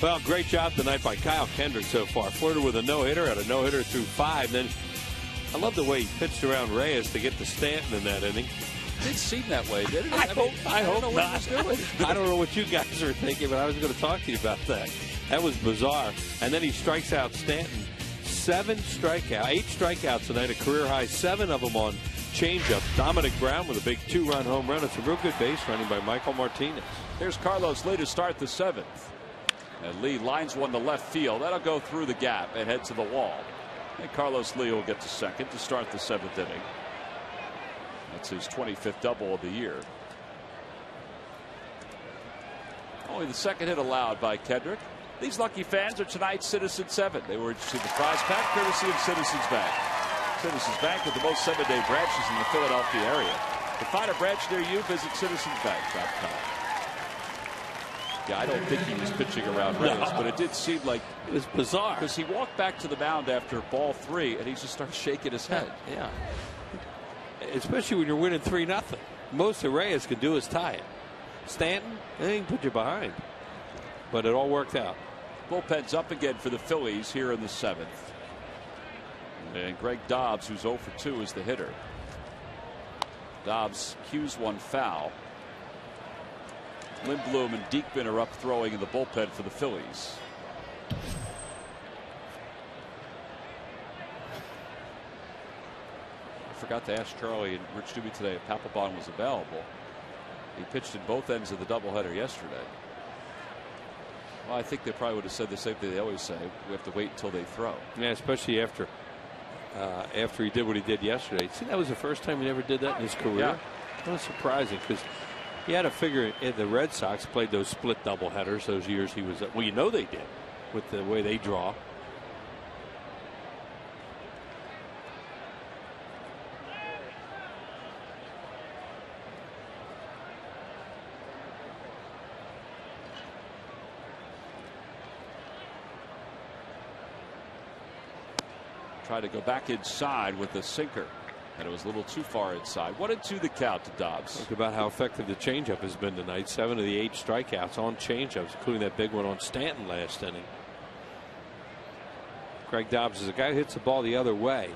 Well, great job tonight by Kyle Kendrick so far. Flirted with a no-hitter, had a no-hitter through 5. Then I love the way he pitched around Reyes to get to Stanton in that inning. It did seem that way, didn't it? I hope know not. what he was doing. I don't know what you guys are thinking, but I was going to talk to you about that. That was bizarre. And then he strikes out Stanton. 8 strikeouts tonight, a career high, 7 of them on changeup. Dominic Brown with a big 2-run home run. It's a real good base running by Michael Martinez. Here's Carlos Lee to start the 7th. And Lee lines one to left field. That'll go through the gap and head to the wall. And Carlos Lee will get to second to start the 7th inning. That's his 25th double of the year. Only the 2nd hit allowed by Kendrick. These lucky fans are tonight's Citizens 7. They were to the prize pack courtesy of Citizens Bank. Citizens Bank with the most 7-day branches in the Philadelphia area. To find a branch near you, visit citizensbank.com. Yeah, I don't think he was pitching around Reyes, but it did seem like it was bizarre because he walked back to the mound after ball 3 and he just started shaking his head. Yeah. Especially when you're winning 3-0. Most that Reyes can do is tie it. Stanton, they can put you behind. But it all worked out. Bullpen's up again for the Phillies here in the 7th. And Greg Dobbs, who's 0 for 2, is the hitter. Dobbs cues one foul. Lindblom and Diekman are up throwing in the bullpen for the Phillies. I forgot to ask Charlie and Rich Doobie today if Papelbon was available. He pitched in both ends of the doubleheader yesterday. Well, I think they probably would have said the same thing they always say. We have to wait until they throw. Yeah, especially after he did what he did yesterday. See, that was the first time he ever did that in his career. Yeah. That was surprising because you had to figure the Red Sox played those split doubleheaders those years he was. Well, you know they did with the way they draw. Tried to go back inside with the sinker, and it was a little too far inside. 1-2 the count to Dobbs. Think about how effective the changeup has been tonight. 7 of the 8 strikeouts on changeups, including that big one on Stanton last inning. Greg Dobbs is a guy who hits the ball the other way,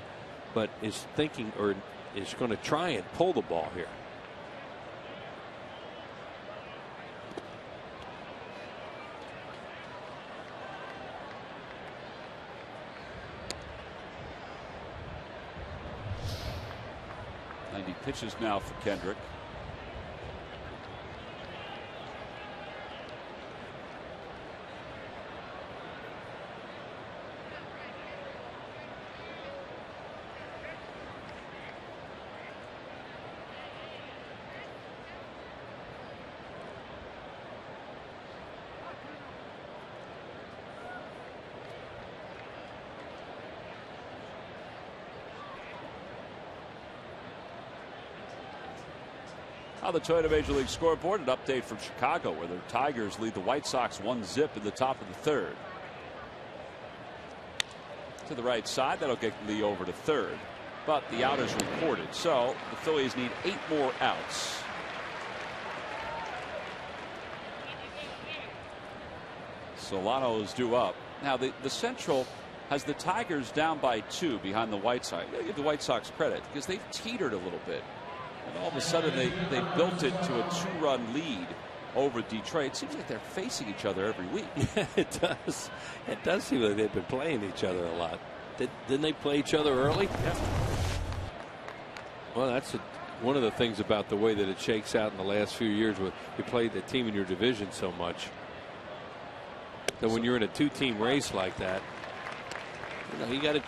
but is thinking or is going to try and pull the ball here. Pitches now for Kendrick. On the Toyota Major League Scoreboard, an update from Chicago where the Tigers lead the White Sox 1-0 in the top of the 3rd. To the right side, that'll get Lee over to 3rd, but the out is recorded, so the Phillies need 8 more outs. Solano is due up. Now the Central has the Tigers down by 2 behind the White Sox. You gotta give the White Sox credit because they've teetered a little bit. And all of a sudden they built it to a 2-run lead over Detroit. It seems like they're facing each other every week. Yeah, it does. It does seem like they've been playing each other a lot. Didn't they play each other early? Yeah. Well, that's one of the things about the way that it shakes out in the last few years with you play the team in your division so much. That when you're in a 2-team race like that,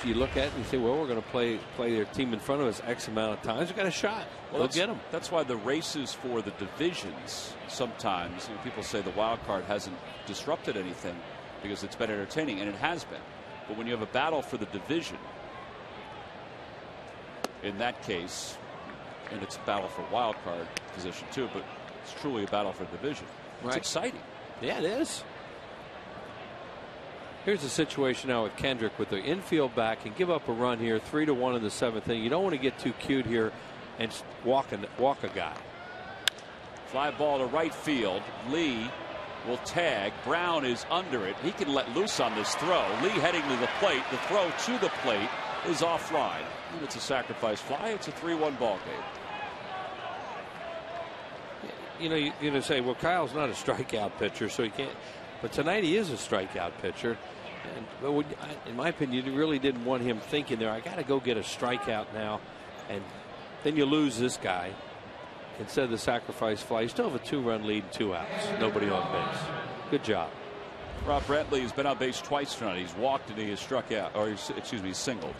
you look at it and you say, well, we're going to play their team in front of us X amount of times. We got a shot. We'll get them. That's why the races for the divisions sometimes, people say the wild card hasn't disrupted anything because it's been entertaining, and it has been. But when you have a battle for the division, in that case, and it's a battle for wild card position too, but it's truly a battle for division. It's exciting. Yeah, it is. Here's the situation now with Kendrick with the infield back and give up a run here, 3-1 in the 7th inning. You don't want to get too cute here and walk a guy. Fly ball to right field. Lee will tag. Brown is under it. He can let loose on this throw. Lee heading to the plate. The throw to the plate is offline. And it's a sacrifice fly. It's a 3-1 ball game. You know, you're going to say, well, Kyle's not a strikeout pitcher, so he can't. But tonight he is a strikeout pitcher. And in my opinion, you really didn't want him thinking there, I got to go get a strikeout now. And then you lose this guy. Instead of the sacrifice fly, you still have a 2-run lead, 2 outs. Nobody on base. Good job. Rob Brantley has been on base twice tonight. He's walked and he has struck out, or excuse me, singled.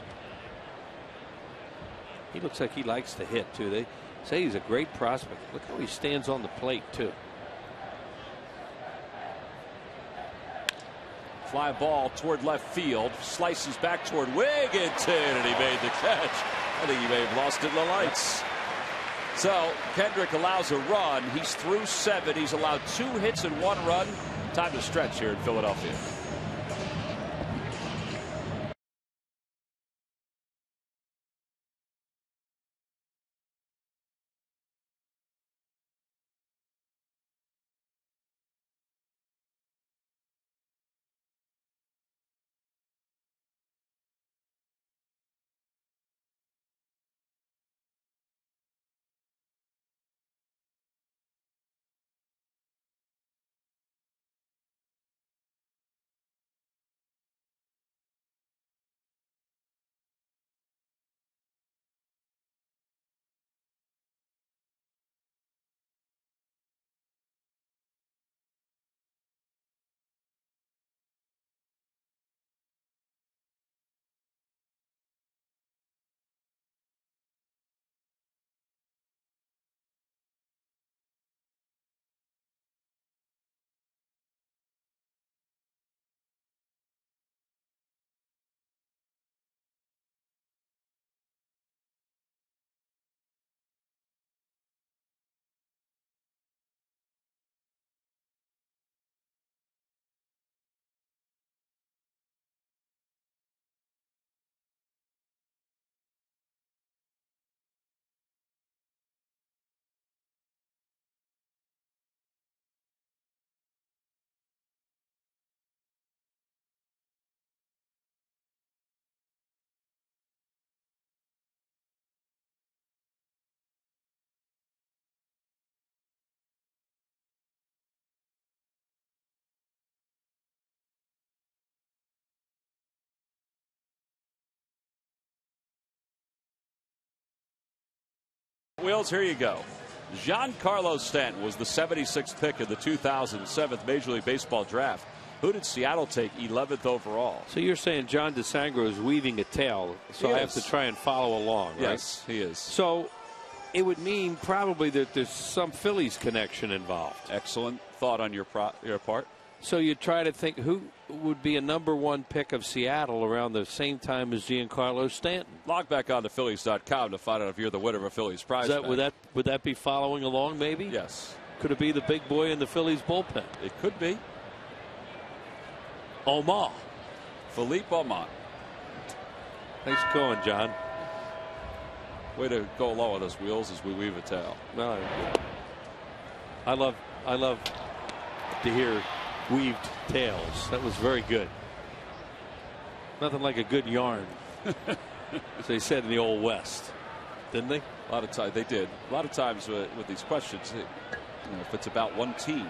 He looks like he likes to hit, too. They say he's a great prospect. Look how he stands on the plate, too. Fly ball toward left field. Slices back toward Wigginton, and he made the catch. I think he may have lost it in the lights. So Kendrick allows a run. He's through 7. He's allowed 2 hits and 1 run. Time to stretch here in Philadelphia. Wheels, here you go. Giancarlo Stanton was the 76th pick of the 2007 Major League Baseball draft. Who did Seattle take 11th overall? So you're saying John DeSangro is weaving a tale, so I have to try and follow along, right? Yes, he is. So it would mean probably that there's some Phillies connection involved. Excellent thought on your part. So you try to think who would be a #1 pick of Seattle around the same time as Giancarlo Stanton. Log back on to Phillies.com to find out if you're the winner of a Phillies prize. Would that be following along, maybe? Yes. Could it be the big boy in the Phillies bullpen? It could be. Omar. Philippe Omar. Nice going, John. Way to go low on those wheels as we weave a towel. No, I love to hear weaved tales. That was very good. Nothing like a good yarn. As they said in the old West, didn't they? A lot of times they did. A lot of times with these questions, if it's about one team,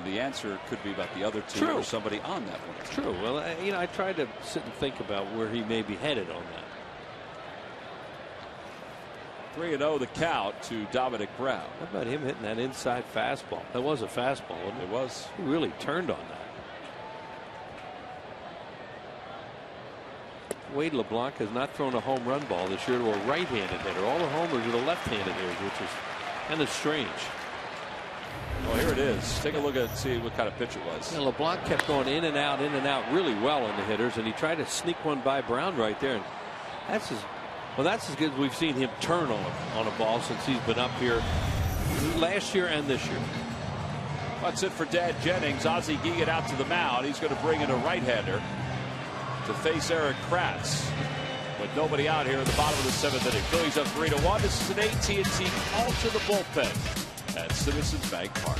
the answer could be about the other team or somebody on that one. True. Well, I tried to sit and think about where he may be headed on that. 3-0 the count to Dominic Brown. How about him hitting that inside fastball? That was a fastball, wasn't it? It was. He really turned on that. Wade LeBlanc has not thrown a home run ball this year to a right-handed hitter. All the homers are the left-handed hitters, which is kind of strange. Well, here it is. Take a look at see what kind of pitch it was. Yeah, LeBlanc kept going in and out really well on the hitters, and he tried to sneak one by Brown right there. And that's as good as we've seen him turn on a ball since he's been up here last year and this year. That's it for Dad Jennings. Ozzie Guillen out to the mound. He's going to bring in a right-hander to face Eric Kratz. With nobody out here in the bottom of the 7th inning. Phillies up 3-1. This is an AT&T call to the bullpen at Citizens Bank Park.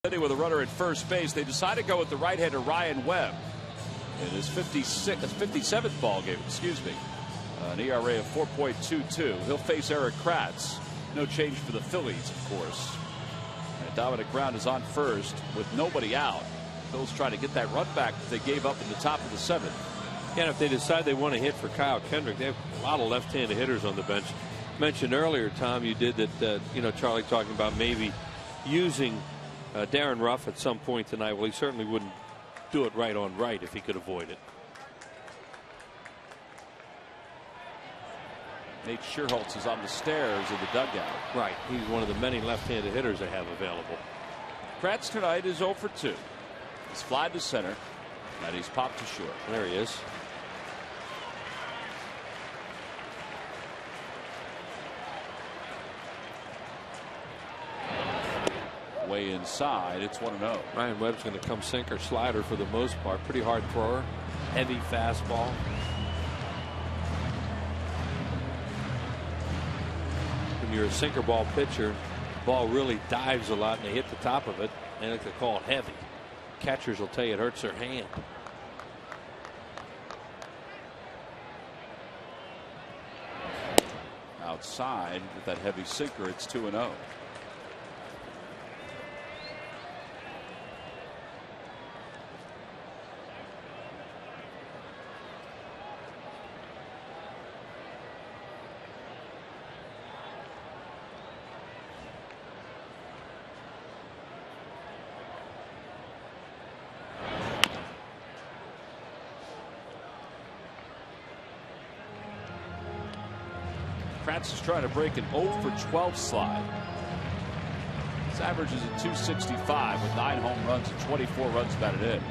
With a runner at first base, they decided to go with the right-hander Ryan Webb in his 57th ball game. Excuse me, an ERA of 4.22. He'll face Eric Kratz. No change for the Phillies, of course. And Dominic Brown is on first with nobody out. Phil's trying to get that run back that they gave up in the top of the 7th. And if they decide they want to hit for Kyle Kendrick, they have a lot of left-handed hitters on the bench. Mentioned earlier, Tom, you did that. Charlie talking about maybe using Darren Ruff at some point tonight. Well, he certainly wouldn't do it right on right if he could avoid it. Nate Schierholtz is on the stairs of the dugout. Right. He's one of the many left-handed hitters they have available. Kratz tonight is 0 for 2. He's fly to center, and he's popped to short. There he is. Way inside, it's 1-0. Ryan Webb's going to come sinker slider for the most part. Pretty hard thrower, heavy fastball. When you're a sinker ball pitcher, the ball really dives a lot and they hit the top of it, and they call it heavy. Catchers will tell you it hurts their hand. Outside with that heavy sinker, it's 2-0. Kratz is trying to break an 0 for 12 slide. His average is at 265 with 9 home runs and 24 runs batted in.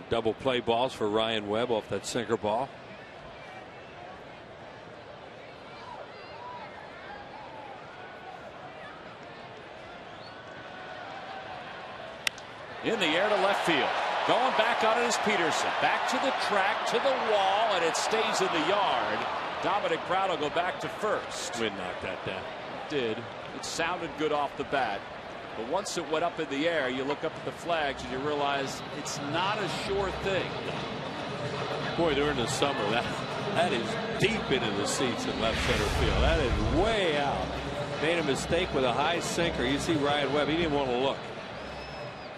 Double play balls for Ryan Webb off that sinker ball. In the air to left field. Going back on it is Peterson. Back to the track, to the wall, and it stays in the yard. Dominic Brown will go back to first. Wind knocked that down. It did. It sounded good off the bat. But once it went up in the air, you look up at the flags and you realize it's not a sure thing. Boy, during the summer, that is deep into the seats in left center field. That is way out. Made a mistake with a high sinker. You see Ryan Webb, he didn't want to look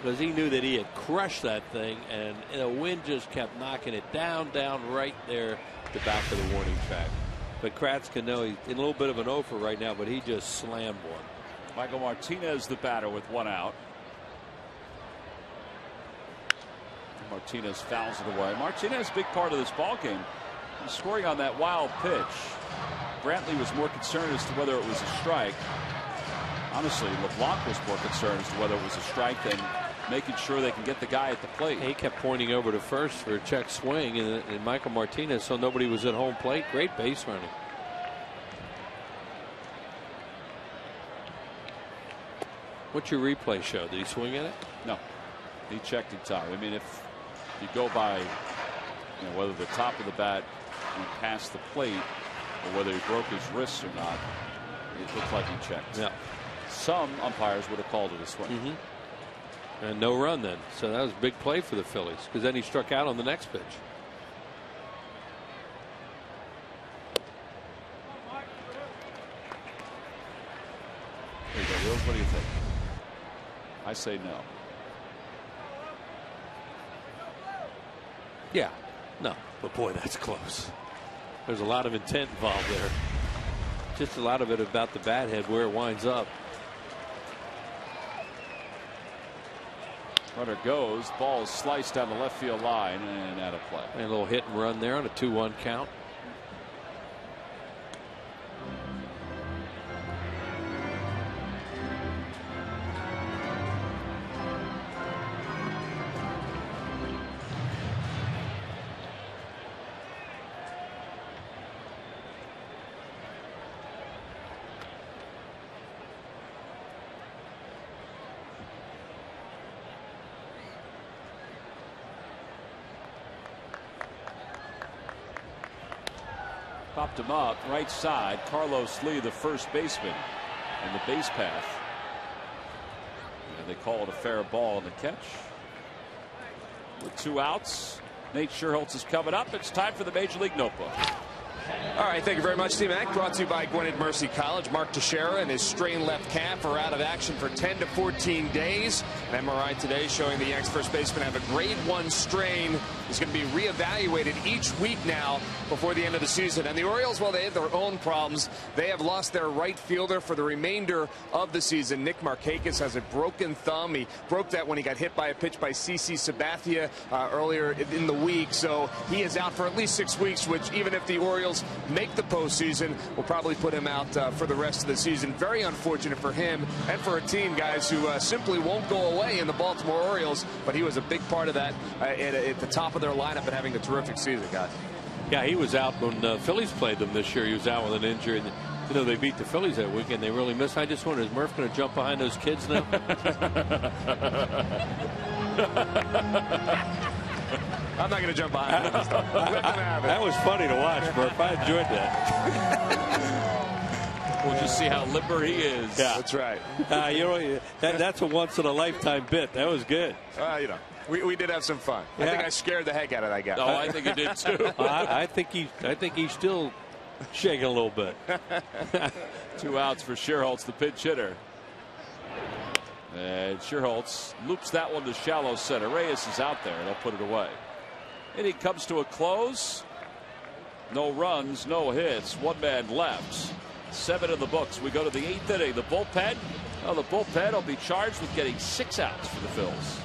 because he knew that he had crushed that thing, and the wind just kept knocking it down right there at the back of the warning track. But Kratz can know he's in a little bit of an O for right now, but he just slammed one. Michael Martinez, the batter, with 1 out. Martinez fouls it away. Martinez, big part of this ball game. He's scoring on that wild pitch. Brantley was more concerned as to whether it was a strike. Honestly, LeBlanc was more concerned as to whether it was a strike than making sure they can get the guy at the plate. He kept pointing over to first for a check swing, and Michael Martinez, so nobody was at home plate. Great base running. What's your replay show? Did he swing at it? No, he checked in time. I mean, if you go by whether the top of the bat went past the plate or whether he broke his wrists or not, it looked like he checked. Yeah. Some umpires would have called it a swing. And no run then. So that was a big play for the Phillies because then he struck out on the next pitch. There you go, Will. What do you think? I say no. Yeah. No. But boy, that's close. There's a lot of intent involved there. Just a lot of it about the bat head where it winds up. Runner goes. Ball is sliced down the left field line and out of play. And a little hit and run there on a 2-1 count. Popped him up right side. Carlos Lee, the first baseman, on the base path. And they call it a fair ball on the catch. With 2 outs, Nate Scherholtz is coming up. It's time for the Major League Notebook. All right, thank you very much, T-Mac. Brought to you by Gwinnett Mercy College. Mark Teixeira and his strained left calf are out of action for 10 to 14 days. An MRI today showing the Yanks first baseman have a grade 1 strain. He's going to be reevaluated each week now before the end of the season. And the Orioles, while they have their own problems, they have lost their right fielder for the remainder of the season. Nick Markakis has a broken thumb. He broke that when he got hit by a pitch by CC Sabathia earlier in the week. So he is out for at least 6 weeks, which even if the Orioles make the postseason, will probably put him out for the rest of the season. Very unfortunate for him and for a team, guys, who simply won't go away in the Baltimore Orioles. But he was a big part of that at the top of their lineup and having a terrific season, guys. Yeah, he was out when the Phillies played them this year. He was out with an injury. And, you know, they beat the Phillies that weekend. They really missed. I just wonder, is Murph going to jump behind those kids now? I'm not going to jump behind him. That was funny to watch, Murph. I enjoyed that. We'll just see how limber he is. Yeah, that's right. You know, that's a once-in-a-lifetime bit. That was good. You know, we did have some fun. Yeah. I think I scared the heck out of that guy. Oh, I think he did too. I think he's still shaking a little bit. 2 outs for Scherholtz, the pinch hitter. And Scherholtz loops that one to shallow center. Reyes is out there. They'll put it away. Inning comes to a close. No runs, no hits. 1 man left. 7 in the books. We go to the 8th inning. The bullpen. Oh, the bullpen will be charged with getting 6 outs for the Phils.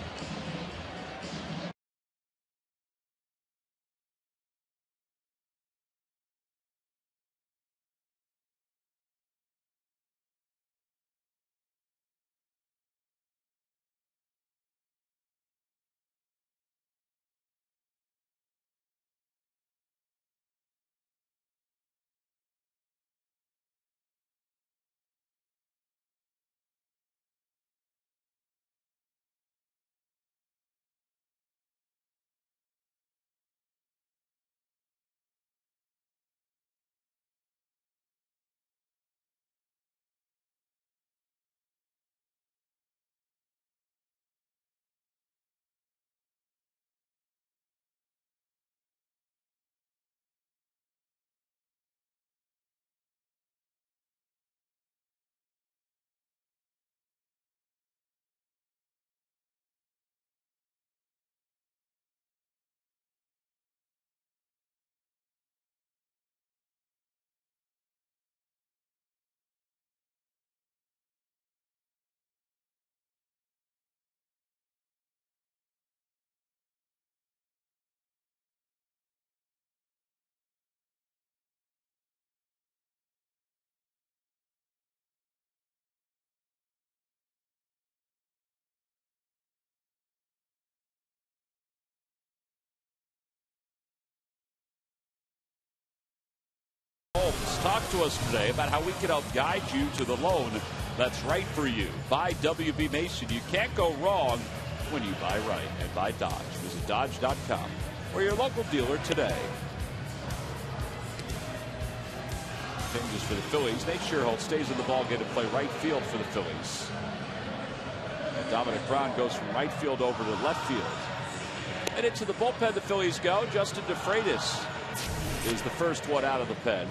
Talk to us today about how we can help guide you to the loan that's right for you. Buy WB Mason. You can't go wrong when you buy right. And buy Dodge. Visit Dodge.com or your local dealer today. Changes for the Phillies. Nate Scherholtz stays in the ballgame to play right field for the Phillies. And Dominic Brown goes from right field over to left field. And into the bullpen the Phillies go. Justin DeFreitas is the first one out of the pen.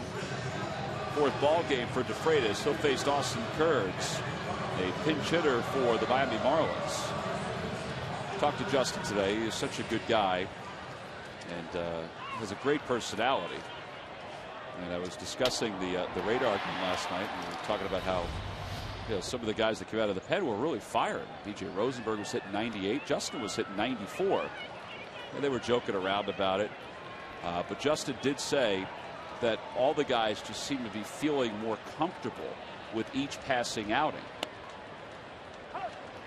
4th ball game for DeFreitas. He'll face Austin Kurtz, a pinch hitter for the Miami Marlins. Talked to Justin today. He is such a good guy and has a great personality. And I was discussing the radar game last night. And we were talking about how, you know, some of the guys that came out of the pen were really firing. B.J. Rosenberg was hitting 98. Justin was hitting 94. And they were joking around about it. But Justin did say that all the guys just seem to be feeling more comfortable with each passing outing.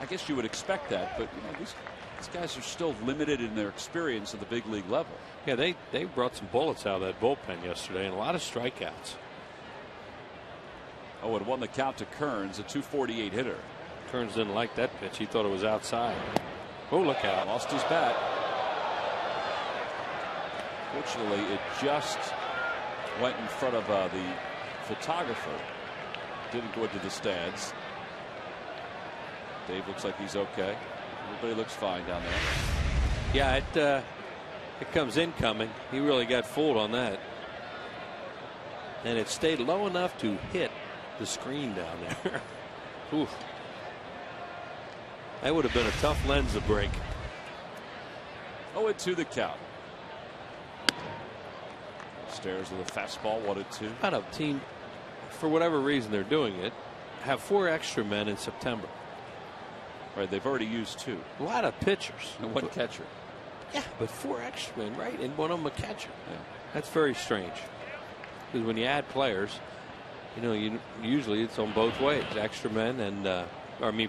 I guess you would expect that, but you know, these guys are still limited in their experience at the big league level. Yeah, they brought some bullets out of that bullpen yesterday and a lot of strikeouts. Oh, it won the count to Kearns, a 248 hitter. Kearns didn't like that pitch. He thought it was outside. Oh, look out. Lost his bat. Fortunately, it just went in front of the photographer. Didn't go into the stands. Dave looks like he's okay. Everybody looks fine down there. Yeah, it comes incoming. He really got fooled on that. And it stayed low enough to hit the screen down there. Oof. That would have been a tough lens to break. 0-2 the count. Stairs with a fastball, 1-2. Kind of team, for whatever reason they're doing it, have 4 extra men in September. Right, they've already used 2. A lot of pitchers. And 1 catcher. Yeah, but 4 extra men, right? And one of them a catcher. Yeah. That's very strange. Because when you add players, usually it's on both ways. Extra men and,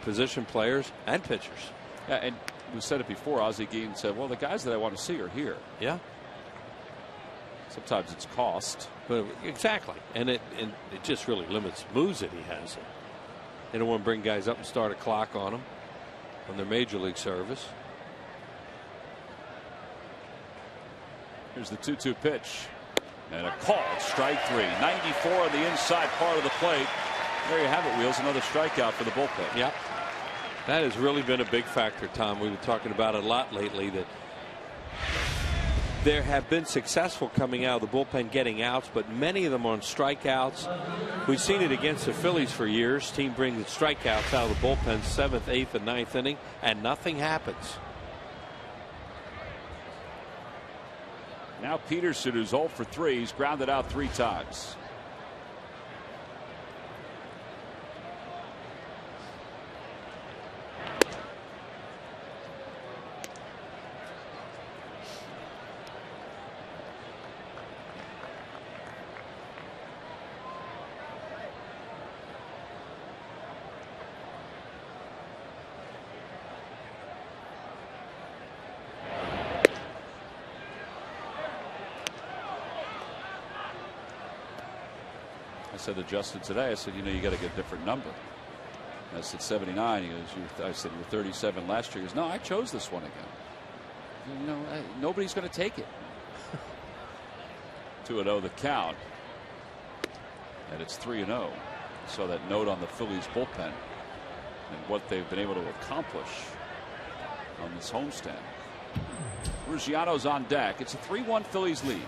position players and pitchers. Yeah, and we said it before. Ozzie Guillen said, well, the guys that I want to see are here. Yeah. Sometimes it's cost. But exactly. And it just really limits moves that he has. They don't want to bring guys up and start a clock on them on their major league service. Here's the 2-2 pitch. And a call. Strike 3. 94 on the inside part of the plate. There you have it, Wheels. Another strikeout for the bullpen. Yep. That has really been a big factor, Tom. We've been talking about it a lot lately, that there have been successful coming out of the bullpen getting outs, but many of them on strikeouts. We've seen it against the Phillies for years. Team brings strikeouts out of the bullpen 7th, 8th, and 9th inning, and nothing happens. Now Peterson, who's 0 for 3. He's grounded out 3 times. I said to Justin today, I said, you got to get a different number. I said 79. He goes, I said, you were 37 last year. He goes, no, I chose this one again. Nobody's going to take it. 2-0 the count. And it's 3-0. Saw that note on the Phillies bullpen and what they've been able to accomplish on this homestand. Ruggiano's on deck. It's a 3-1 Phillies lead.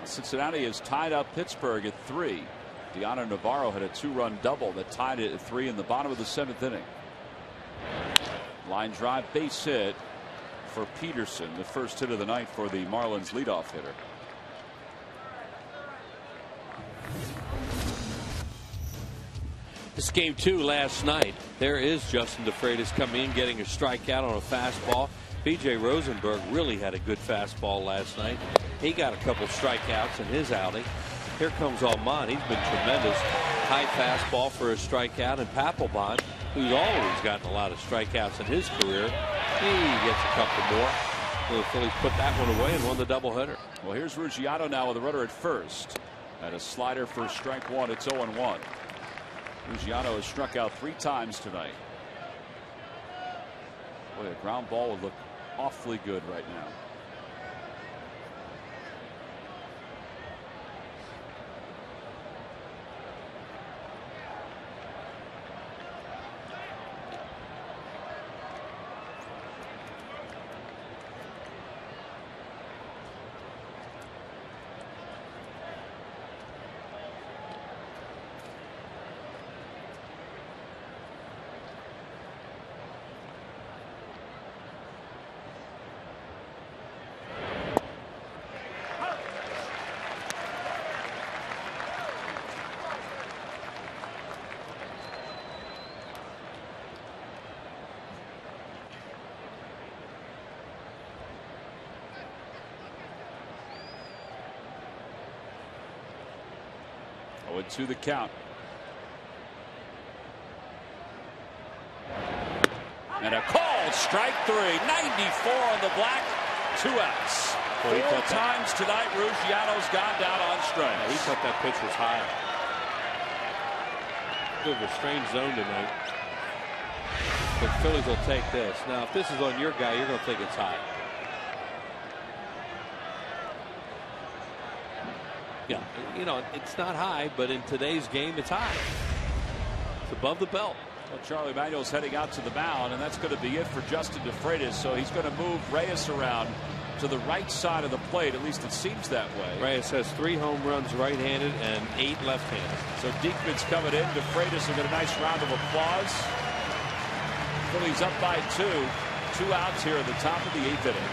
Cincinnati has tied up Pittsburgh at 3. Deanna Navarro had a 2-run double that tied it at 3 in the bottom of the 7th inning. Line drive base hit for Peterson, the first hit of the night for the Marlins leadoff hitter. This game 2 last night. There is Justin DeFreitas coming in, getting a strikeout on a fastball. B.J. Rosenberg really had a good fastball last night. He got a couple strikeouts in his outing. Here comes Almond. He's been tremendous. High fastball for a strikeout. And Papelbon, who's always gotten a lot of strikeouts in his career, he gets a couple more. Well, the Phillies put that one away and won the doubleheader. Well, here's Ruggiano now with a runner at first. And a slider for strike 1. It's 0-1. Ruggiano has struck out 3 times tonight. Boy, a ground ball would look awfully good right now. To the count. And a call. called. Strike three. 94 on the black. 2 outs. Well, 4 times tonight, Ruggiano's gone down on strikes. Yeah, he thought that pitch was high. Bit of a strange zone tonight. But Phillies will take this. Now, if this is on your guy, you're going to think it's high. Yeah, you know, it's not high, but in today's game, it's high. It's above the belt. Well, Charlie Manuel's heading out to the mound, and that's going to be it for Justin DeFreitas. So he's going to move Reyes around to the right side of the plate. At least it seems that way. Reyes has 3 home runs right-handed and 8 left-handed. So Diekman's coming in. DeFreitas will get a nice round of applause. Phillies up by 2. 2 outs here at the top of the 8th inning.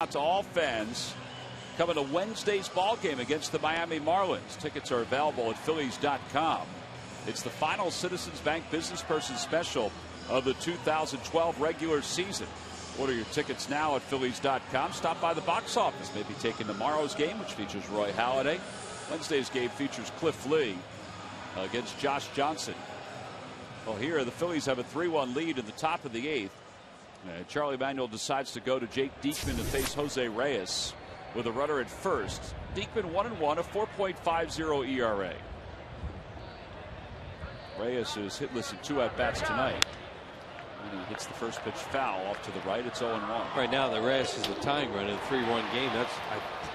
To all fans coming to Wednesday's ball game against the Miami Marlins. Tickets are available at Phillies.com. It's the final Citizens Bank Business Person Special of the 2012 regular season. Order your tickets now at Phillies.com. Stop by the box office. Maybe taking tomorrow's game, which features Roy Halladay. Wednesday's game features Cliff Lee against Josh Johnson. Well, here the Phillies have a 3-1 lead in the top of the 8th. Charlie Manuel decides to go to Jake Diekman to face Jose Reyes with a runner at first. Diekman 1-1, a 4.50 ERA. Reyes is hitless in 2 at-bats tonight. And he hits the first pitch foul off to the right. It's 0-1. Right now, the Reyes is the tying run in a 3-1 game. That's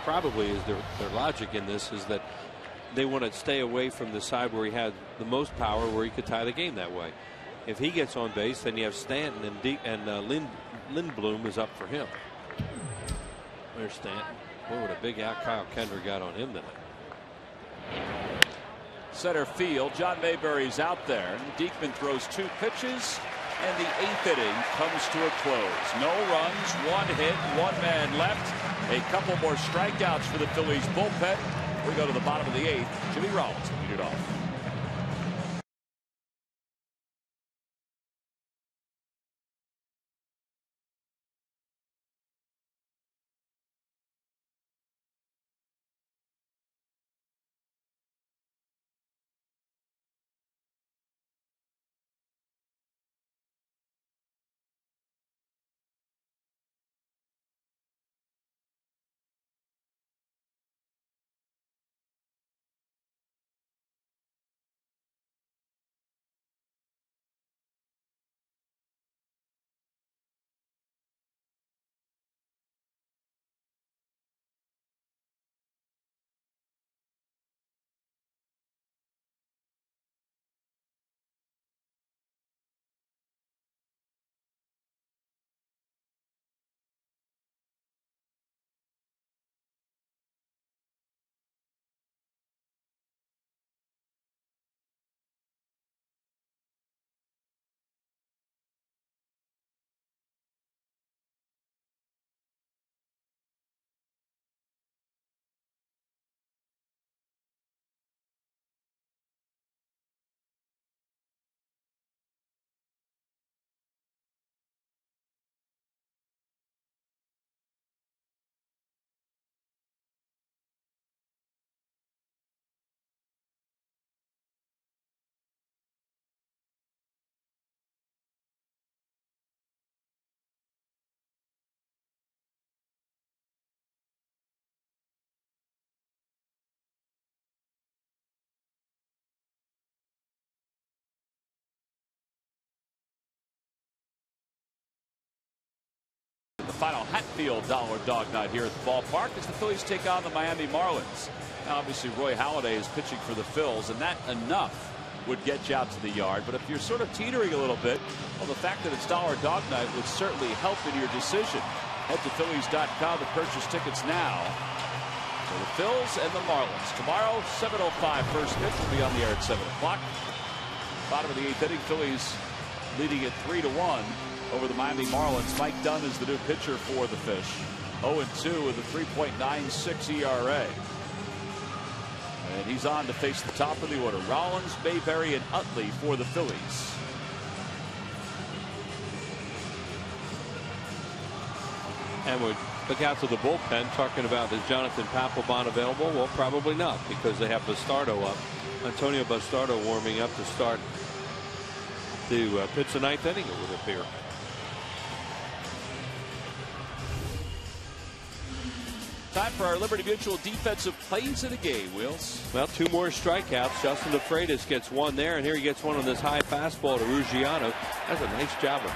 probably is their logic in this is that they want to stay away from the side where he had the most power, where he could tie the game that way. If he gets on base, then you have Stanton and Lindblom is up for him. There's Stanton. Boy, what a big out Kyle Kendrick got on him tonight. Center field. John Mayberry's out there. Diekman throws 2 pitches, and the 8th inning comes to a close. No runs, 1 hit, 1 man left. A couple more strikeouts for the Phillies bullpen. We go to the bottom of the 8th. Jimmy Rollins will lead it off. final Hatfield Dollar Dog Night here at the ballpark as the Phillies take on the Miami Marlins. Now, obviously, Roy Halladay is pitching for the Phils, and that enough would get you out to the yard. But if you're sort of teetering a little bit, well, the fact that it's Dollar Dog Night would certainly help in your decision. Head to Phillies.com to purchase tickets now for the Phils and the Marlins. Tomorrow, 7:05 first pitch will be on the air at 7 o'clock. Bottom of the 8th inning, Phillies leading it 3-1 over the Miami Marlins. Mike Dunn is the new pitcher for the Fish. 0-2 with a 3.96 ERA. And he's on to face the top of the order. Rollins, Mayberry, and Utley for the Phillies. And we look out to the bullpen, talking about is Jonathan Papelbon available? Well, probably not, because they have Bastardo up. Antonio Bastardo warming up to start to pitch the 9th inning, it would appear. Time for our Liberty Mutual defensive plays in a game, Wheels. Well, 2 more strikeouts. Justin DeFreitas gets one there, and here he gets one on this high fastball to Ruggiano. That's a nice job of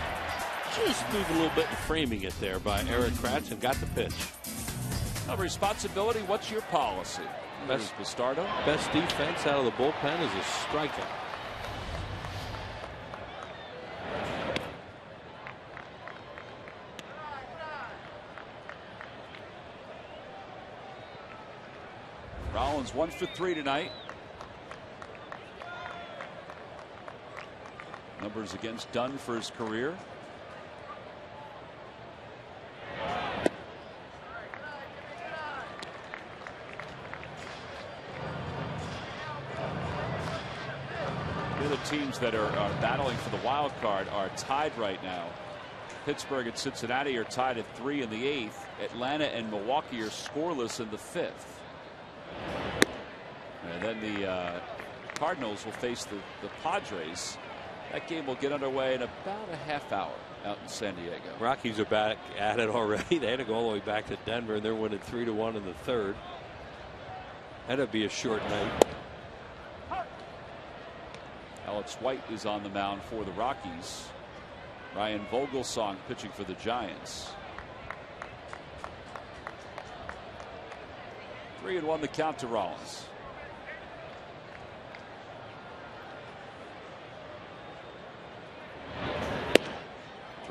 just moving a little bit and framing it there by Eric Kratz, and got the pitch. Responsibility, what's your policy? Best Bastardo. Best defense out of the bullpen is a strikeout. Rollins 1 for 3 tonight. Numbers against Dunn for his career. The other teams that are battling for the wild card are tied right now. Pittsburgh and Cincinnati are tied at 3 in the 8th. Atlanta and Milwaukee are scoreless in the 5th. And then the Cardinals will face the Padres. That game will get underway in about a half hour out in San Diego. Rockies are back at it already. They had to go all the way back to Denver, and they're winning 3-1 in the 3rd. That'd be a short night. Alex White is on the mound for the Rockies. Ryan Vogelsong pitching for the Giants. 3-1 the count to Rollins.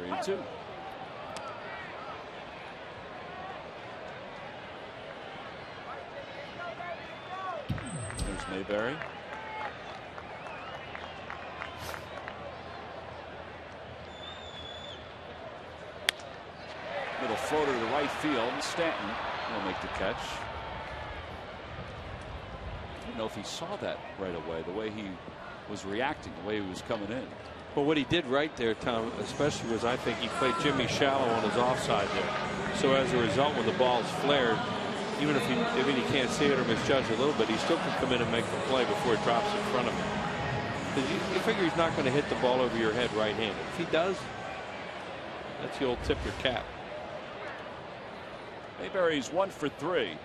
And 2. There's Mayberry. Little floater to the right field. Stanton will make the catch. I don't know if he saw that right away, the way he was reacting, the way he was coming in. Well, what he did right there, Tom, especially was I think he played Jimmy shallow on his offside there. So as a result, when the ball's flared, even if he can't see it or misjudge a little bit, he still can come in and make the play before it drops in front of him. Because you figure he's not going to hit the ball over your head right-handed. If he does, that's the old tip your cap. Mayberry's 1 for 3.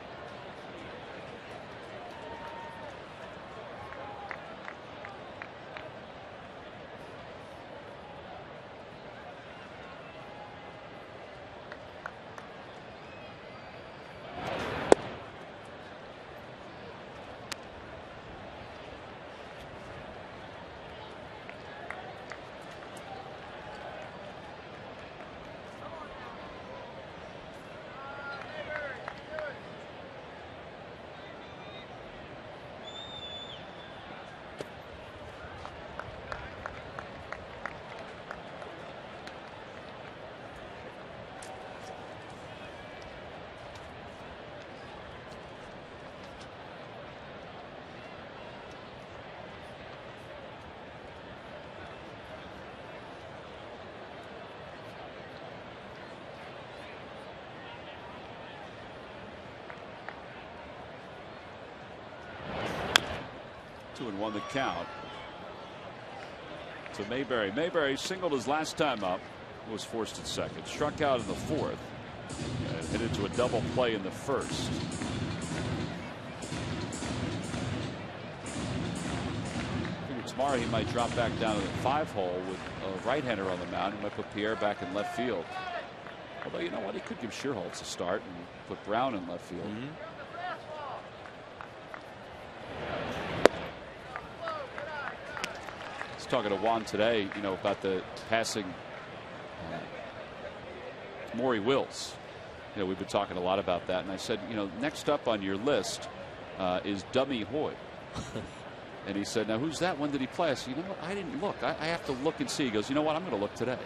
Two and 1 the count to Mayberry. Mayberry singled his last time up, was forced at second, struck out in the 4th, and hit into a double play in the 1st. Tomorrow he might drop back down to the 5 hole with a right-hander on the mound. He might put Pierre back in left field. Although, you know what? He could give Shearholtz a start and put Brown in left field. I was talking to Juan today, you know, about the passing Maury Wills. You know, we've been talking a lot about that. And I said, you know, next up on your list is Dummy Hoy. And he said, now who's that? When did he play? I said, you know what? I didn't look. I have to look and see. He goes, you know what? I'm going to look today.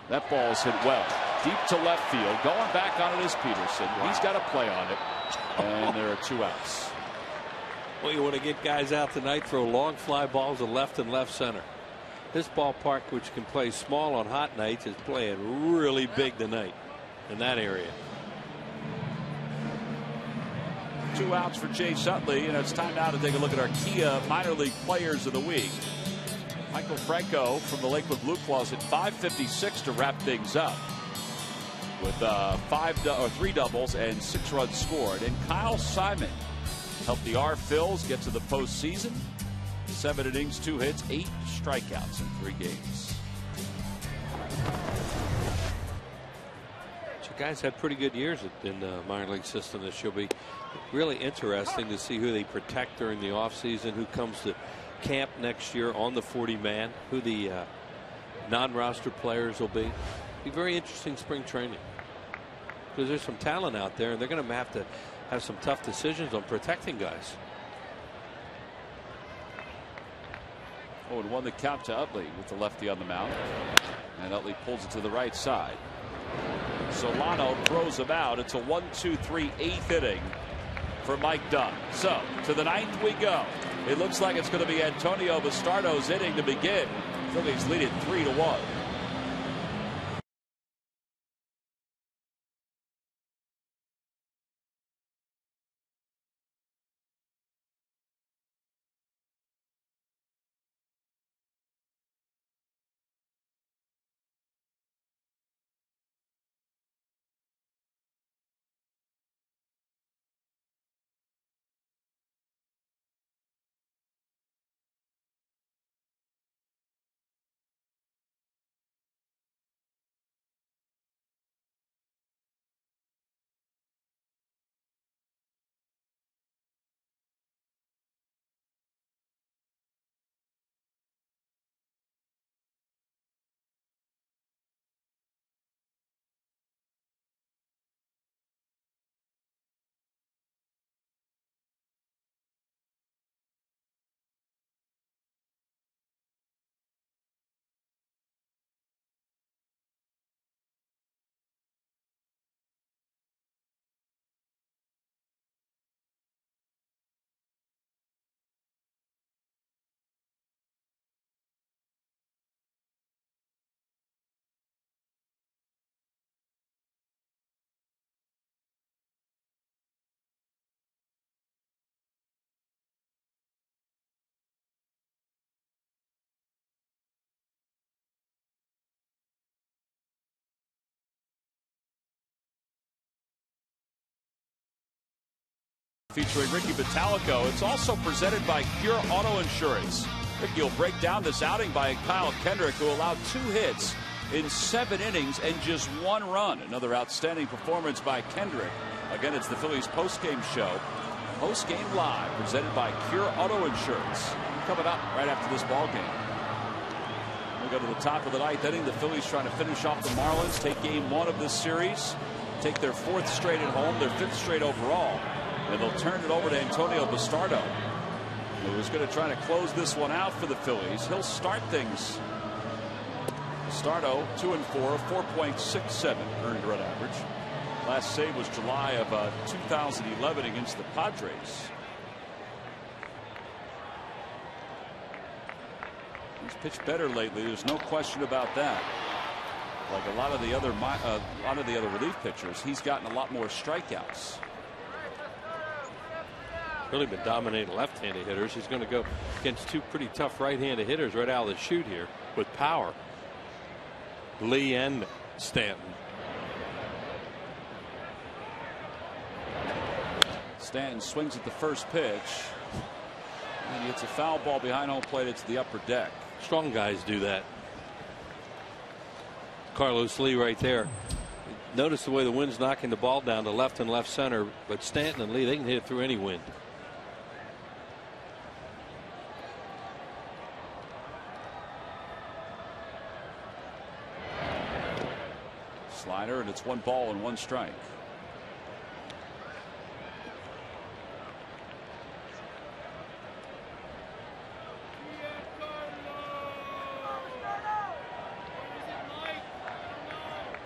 That ball is hit well. Deep to left field. Going back on it is Peterson. Wow. He's got a play on it. And there are 2 outs. Well, you want to get guys out tonight, throw long fly balls to left and left center. This ballpark, which can play small on hot nights, is playing really big tonight in that area. 2 outs for Chase Utley, and it's time now to take a look at our Kia minor league players of the week. Michael Franco from the Lakewood Blue Claws at 556 to wrap things up with 3 doubles and 6 runs scored. And Kyle Simon helped the R-Phils get to the postseason. 7 innings, 2 hits, 8 strikeouts in 3 games. So guys had pretty good years in the minor league system. This will be really interesting to see who they protect during the offseason, who comes to camp next year on the 40-man, who the non-roster players will be. Be very interesting spring training because there's some talent out there, and they're going to have some tough decisions on protecting guys. 0-1 the count to Utley with the lefty on the mound, and Utley pulls it to the right side. Solano throws him out. It's a 1-2-3 8th inning for Mike Dunn. So to the 9th we go. It looks like it's going to be Antonio Bastardo's inning to begin. Phillies lead it 3-1. Featuring Ricky Vitalico. It's also presented by Cure Auto Insurance. Ricky will break down this outing by Kyle Kendrick, who allowed 2 hits in 7 innings and just 1 run. Another outstanding performance by Kendrick. Again, it's the Phillies postgame show. Postgame live, presented by Cure Auto Insurance. Coming up right after this ball game. We go to the top of the 9th inning. The Phillies trying to finish off the Marlins, take game 1 of this series, take their 4th straight at home, their 5th straight overall. And they'll turn it over to Antonio Bastardo, who is going to try to close this one out for the Phillies. He'll start things. Bastardo 2-4, 4.67 earned run average. Last save was July of 2011 against the Padres. He's pitched better lately. There's no question about that. Like a lot of the other relief pitchers, he's gotten a lot more strikeouts. Really been dominating left-handed hitters. He's going to go against 2 pretty tough right-handed hitters right out of the chute here with power. Lee and Stanton. Stanton swings at the first pitch, and he hits a foul ball behind home plate. It's the upper deck. Strong guys do that. Carlos Lee right there. Notice the way the wind's knocking the ball down to left and left center, but Stanton and Lee, they can hit it through any wind. Slider, and it's 1 ball and 1 strike.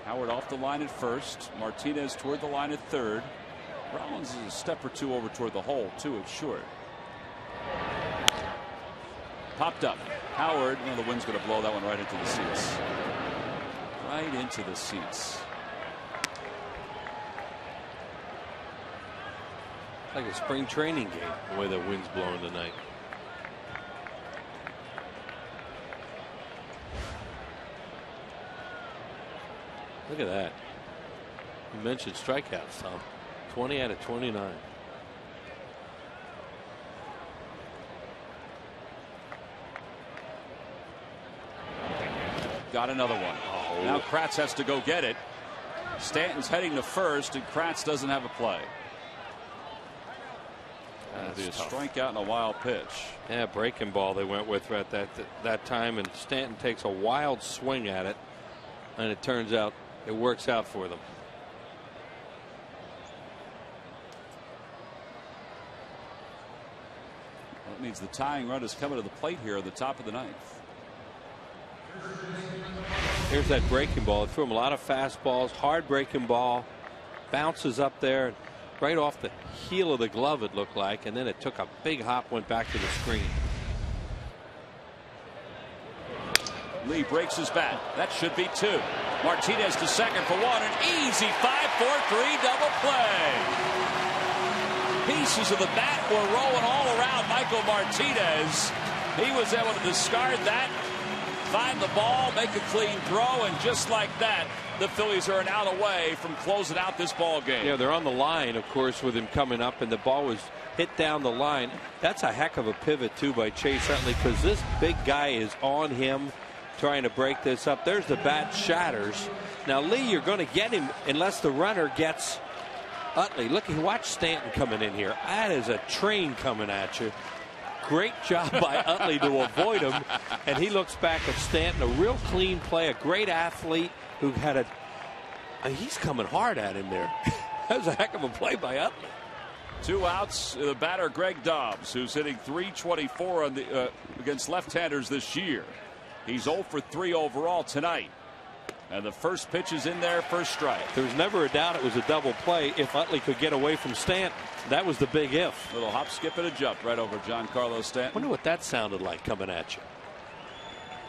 Howard off the line at first. Martinez toward the line at third. Rollins is a step or 2 over toward the hole, too, at short. Popped up. Howard, the wind's going to blow that one right into the seats. Right into the seats. Like a spring training game, the way the wind's blowing tonight. Look at that. You mentioned strikeouts, Tom. 20 out of 29. Got another one. Oh. Now Kratz has to go get it. Stanton's heading to first, and Kratz doesn't have a play. That's a strikeout and a wild pitch. Yeah, breaking ball they went with at that time, and Stanton takes a wild swing at it, and it turns out it works out for them. That means the tying run is coming to the plate here at the top of the 9th. Here's that breaking ball. It threw him a lot of fastballs, hard breaking ball, bounces up there right off the heel of the glove, it looked like, and then it took a big hop, went back to the screen. Lee breaks his bat. That should be 2. Martinez to second for 1. An easy 5-4-3 double play. Pieces of the bat were rolling all around Michael Martinez. He was able to discard that, find the ball, make a clean throw, and just like that, the Phillies are an out away from closing out this ball game. Yeah, they're on the line, of course, with him coming up, and the ball was hit down the line. That's a heck of a pivot, too, by Chase Utley, because this big guy is on him trying to break this up. There's the bat, shatters. Now, Lee, you're going to get him unless the runner gets Utley. Look, watch Stanton coming in here. That is a train coming at you. Great job by Utley to avoid him, and he looks back at Stanton. A real clean play, a great athlete who had he's coming hard at him there. That was a heck of a play by Utley. 2 outs. The batter Greg Dobbs, who's hitting .324 on the against left-handers this year. He's 0 for 3 overall tonight. And the first pitch is in there, first strike. There's never a doubt it was a double play if Utley could get away from Stanton. That was the big if. Little hop, skip, and a jump right over Giancarlo Stanton. Wonder what that sounded like coming at you.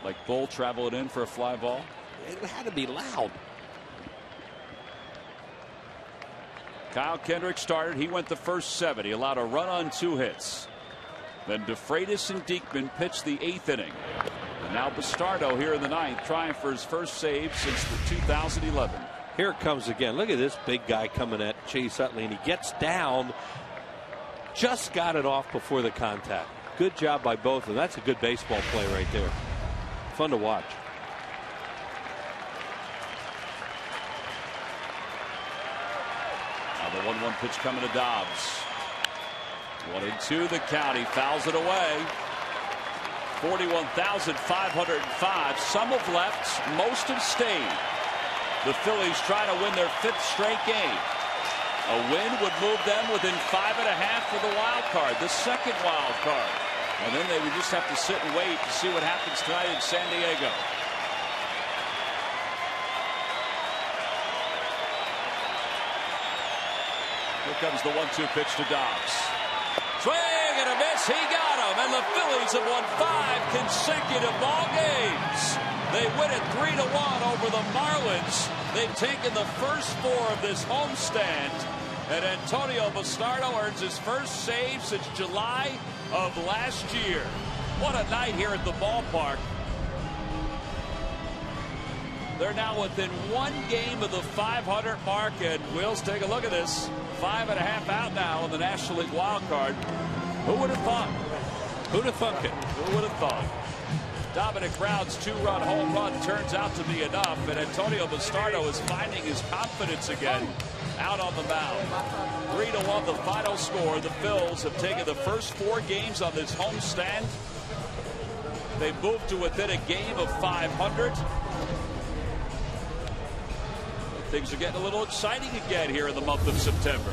Like Bull traveling in for a fly ball. It had to be loud. Kyle Kendrick started. He went the first 7. He allowed a run on 2 hits. Then DeFreitas and Diekman pitched the 8th inning. And now Bastardo here in the 9th, trying for his first save since the 2011. Here it comes again. Look at this big guy coming at Chase Utley, and he gets down. Just got it off before the contact. Good job by both of them. That's a good baseball play right there. Fun to watch. Now the 1-1 pitch coming to Dobbs. 1-2 the count. He fouls it away. 41,505. Some have left, most have stayed. The Phillies try to win their 5th straight game. A win would move them within 5.5 for the wild card, the 2nd wild card. And then they would just have to sit and wait to see what happens tonight in San Diego. Here comes the 1-2 pitch to Dobbs. Swing and a miss. He got him. And the Phillies have won 5 consecutive ball games. They win it 3-1 over the Marlins. They've taken the first 4 of this homestand. And Antonio Bastardo earns his first save since July of last year. What a night here at the ballpark. They're now within 1 game of the 500 mark, and Wills, take a look at this. 5.5 out now in the National League wild card. Who would have thought? Who'd have thunk it? Who would have thought? Dominic Brown's 2-run home run turns out to be enough, and Antonio Bastardo is finding his confidence again out on the mound. 3-1 the final score. The Phils have taken the first 4 games on this homestand. They've moved to within a game of 500. Things are getting a little exciting again here in the month of September.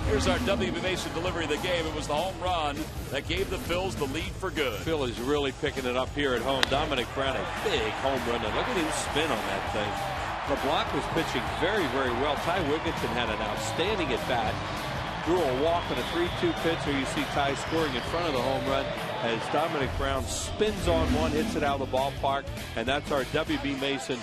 Here's our W.B. Mason delivery of the game. It was the home run that gave the Phils the lead for good. Phil is really picking it up here at home. Dominic Brown, a big home run. And look at him spin on that thing. LeBlanc was pitching very, very well. Ty Wigginton had an outstanding at bat. Drew a walk on a 3-2 pitch. Here you see Ty scoring in front of the home run as Dominic Brown spins on one, hits it out of the ballpark. And that's our W.B. Mason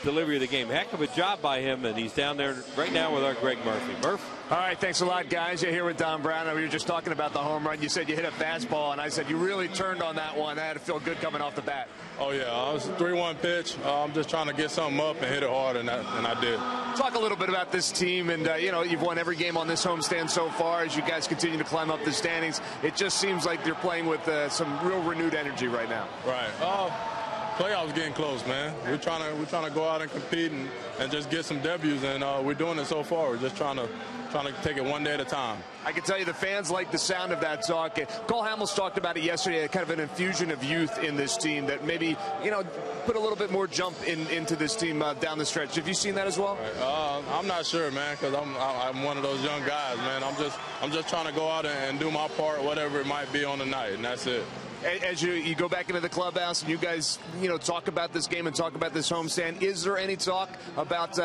delivery of the game. Heck of a job by him, and he's down there right now with our Greg Murphy. Murph? All right, thanks a lot, guys. You're here with Don Brown. We were just talking about the home run. You said you hit a fastball, and I said you really turned on that one. That had to feel good coming off the bat. Oh, yeah. It was a 3-1 pitch. I'm just trying to get something up and hit it hard, and I did. Talk a little bit about this team, and, you know, you've won every game on this homestand so far. As you guys continue to climb up the standings, it just seems like you're playing with some real renewed energy right now. Right. Playoffs getting close, man. We're trying to go out and compete and just get some W's, and we're doing it so far. We're just trying to take it one day at a time. I can tell you the fans like the sound of that talk. Cole Hamels talked about it yesterday, kind of an infusion of youth in this team that maybe, you know, put a little bit more jump into this team down the stretch. Have you seen that as well? I'm not sure, man, because I'm one of those young guys, man. I'm just trying to go out and do my part, whatever it might be on the night, and that's it. As you go back into the clubhouse and you guys, you know, talk about this game and talk about this homestand, is there any talk about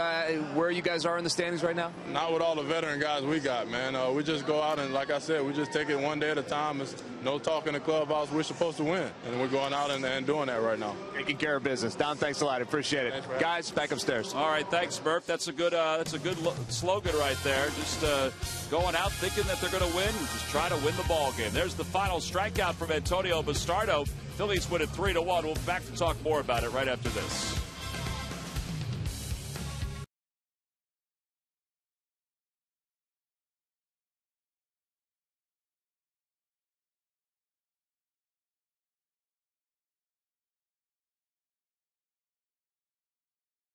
where you guys are in the standings right now? Not with all the veteran guys we got, man. We just go out and, like I said, we just take it one day at a time. It's no talk in the clubhouse. We're supposed to win, and we're going out and doing that right now. Taking care of business. Don, thanks a lot. I appreciate it. Thanks, guys, back upstairs. All right, thanks, Murph. That's a good slogan right there. Just going out thinking that they're going to win and just try to win the ball game. There's the final strikeout from Antonio Bastardo. Phillies win it 3-1. We'll be back to talk more about it right after this.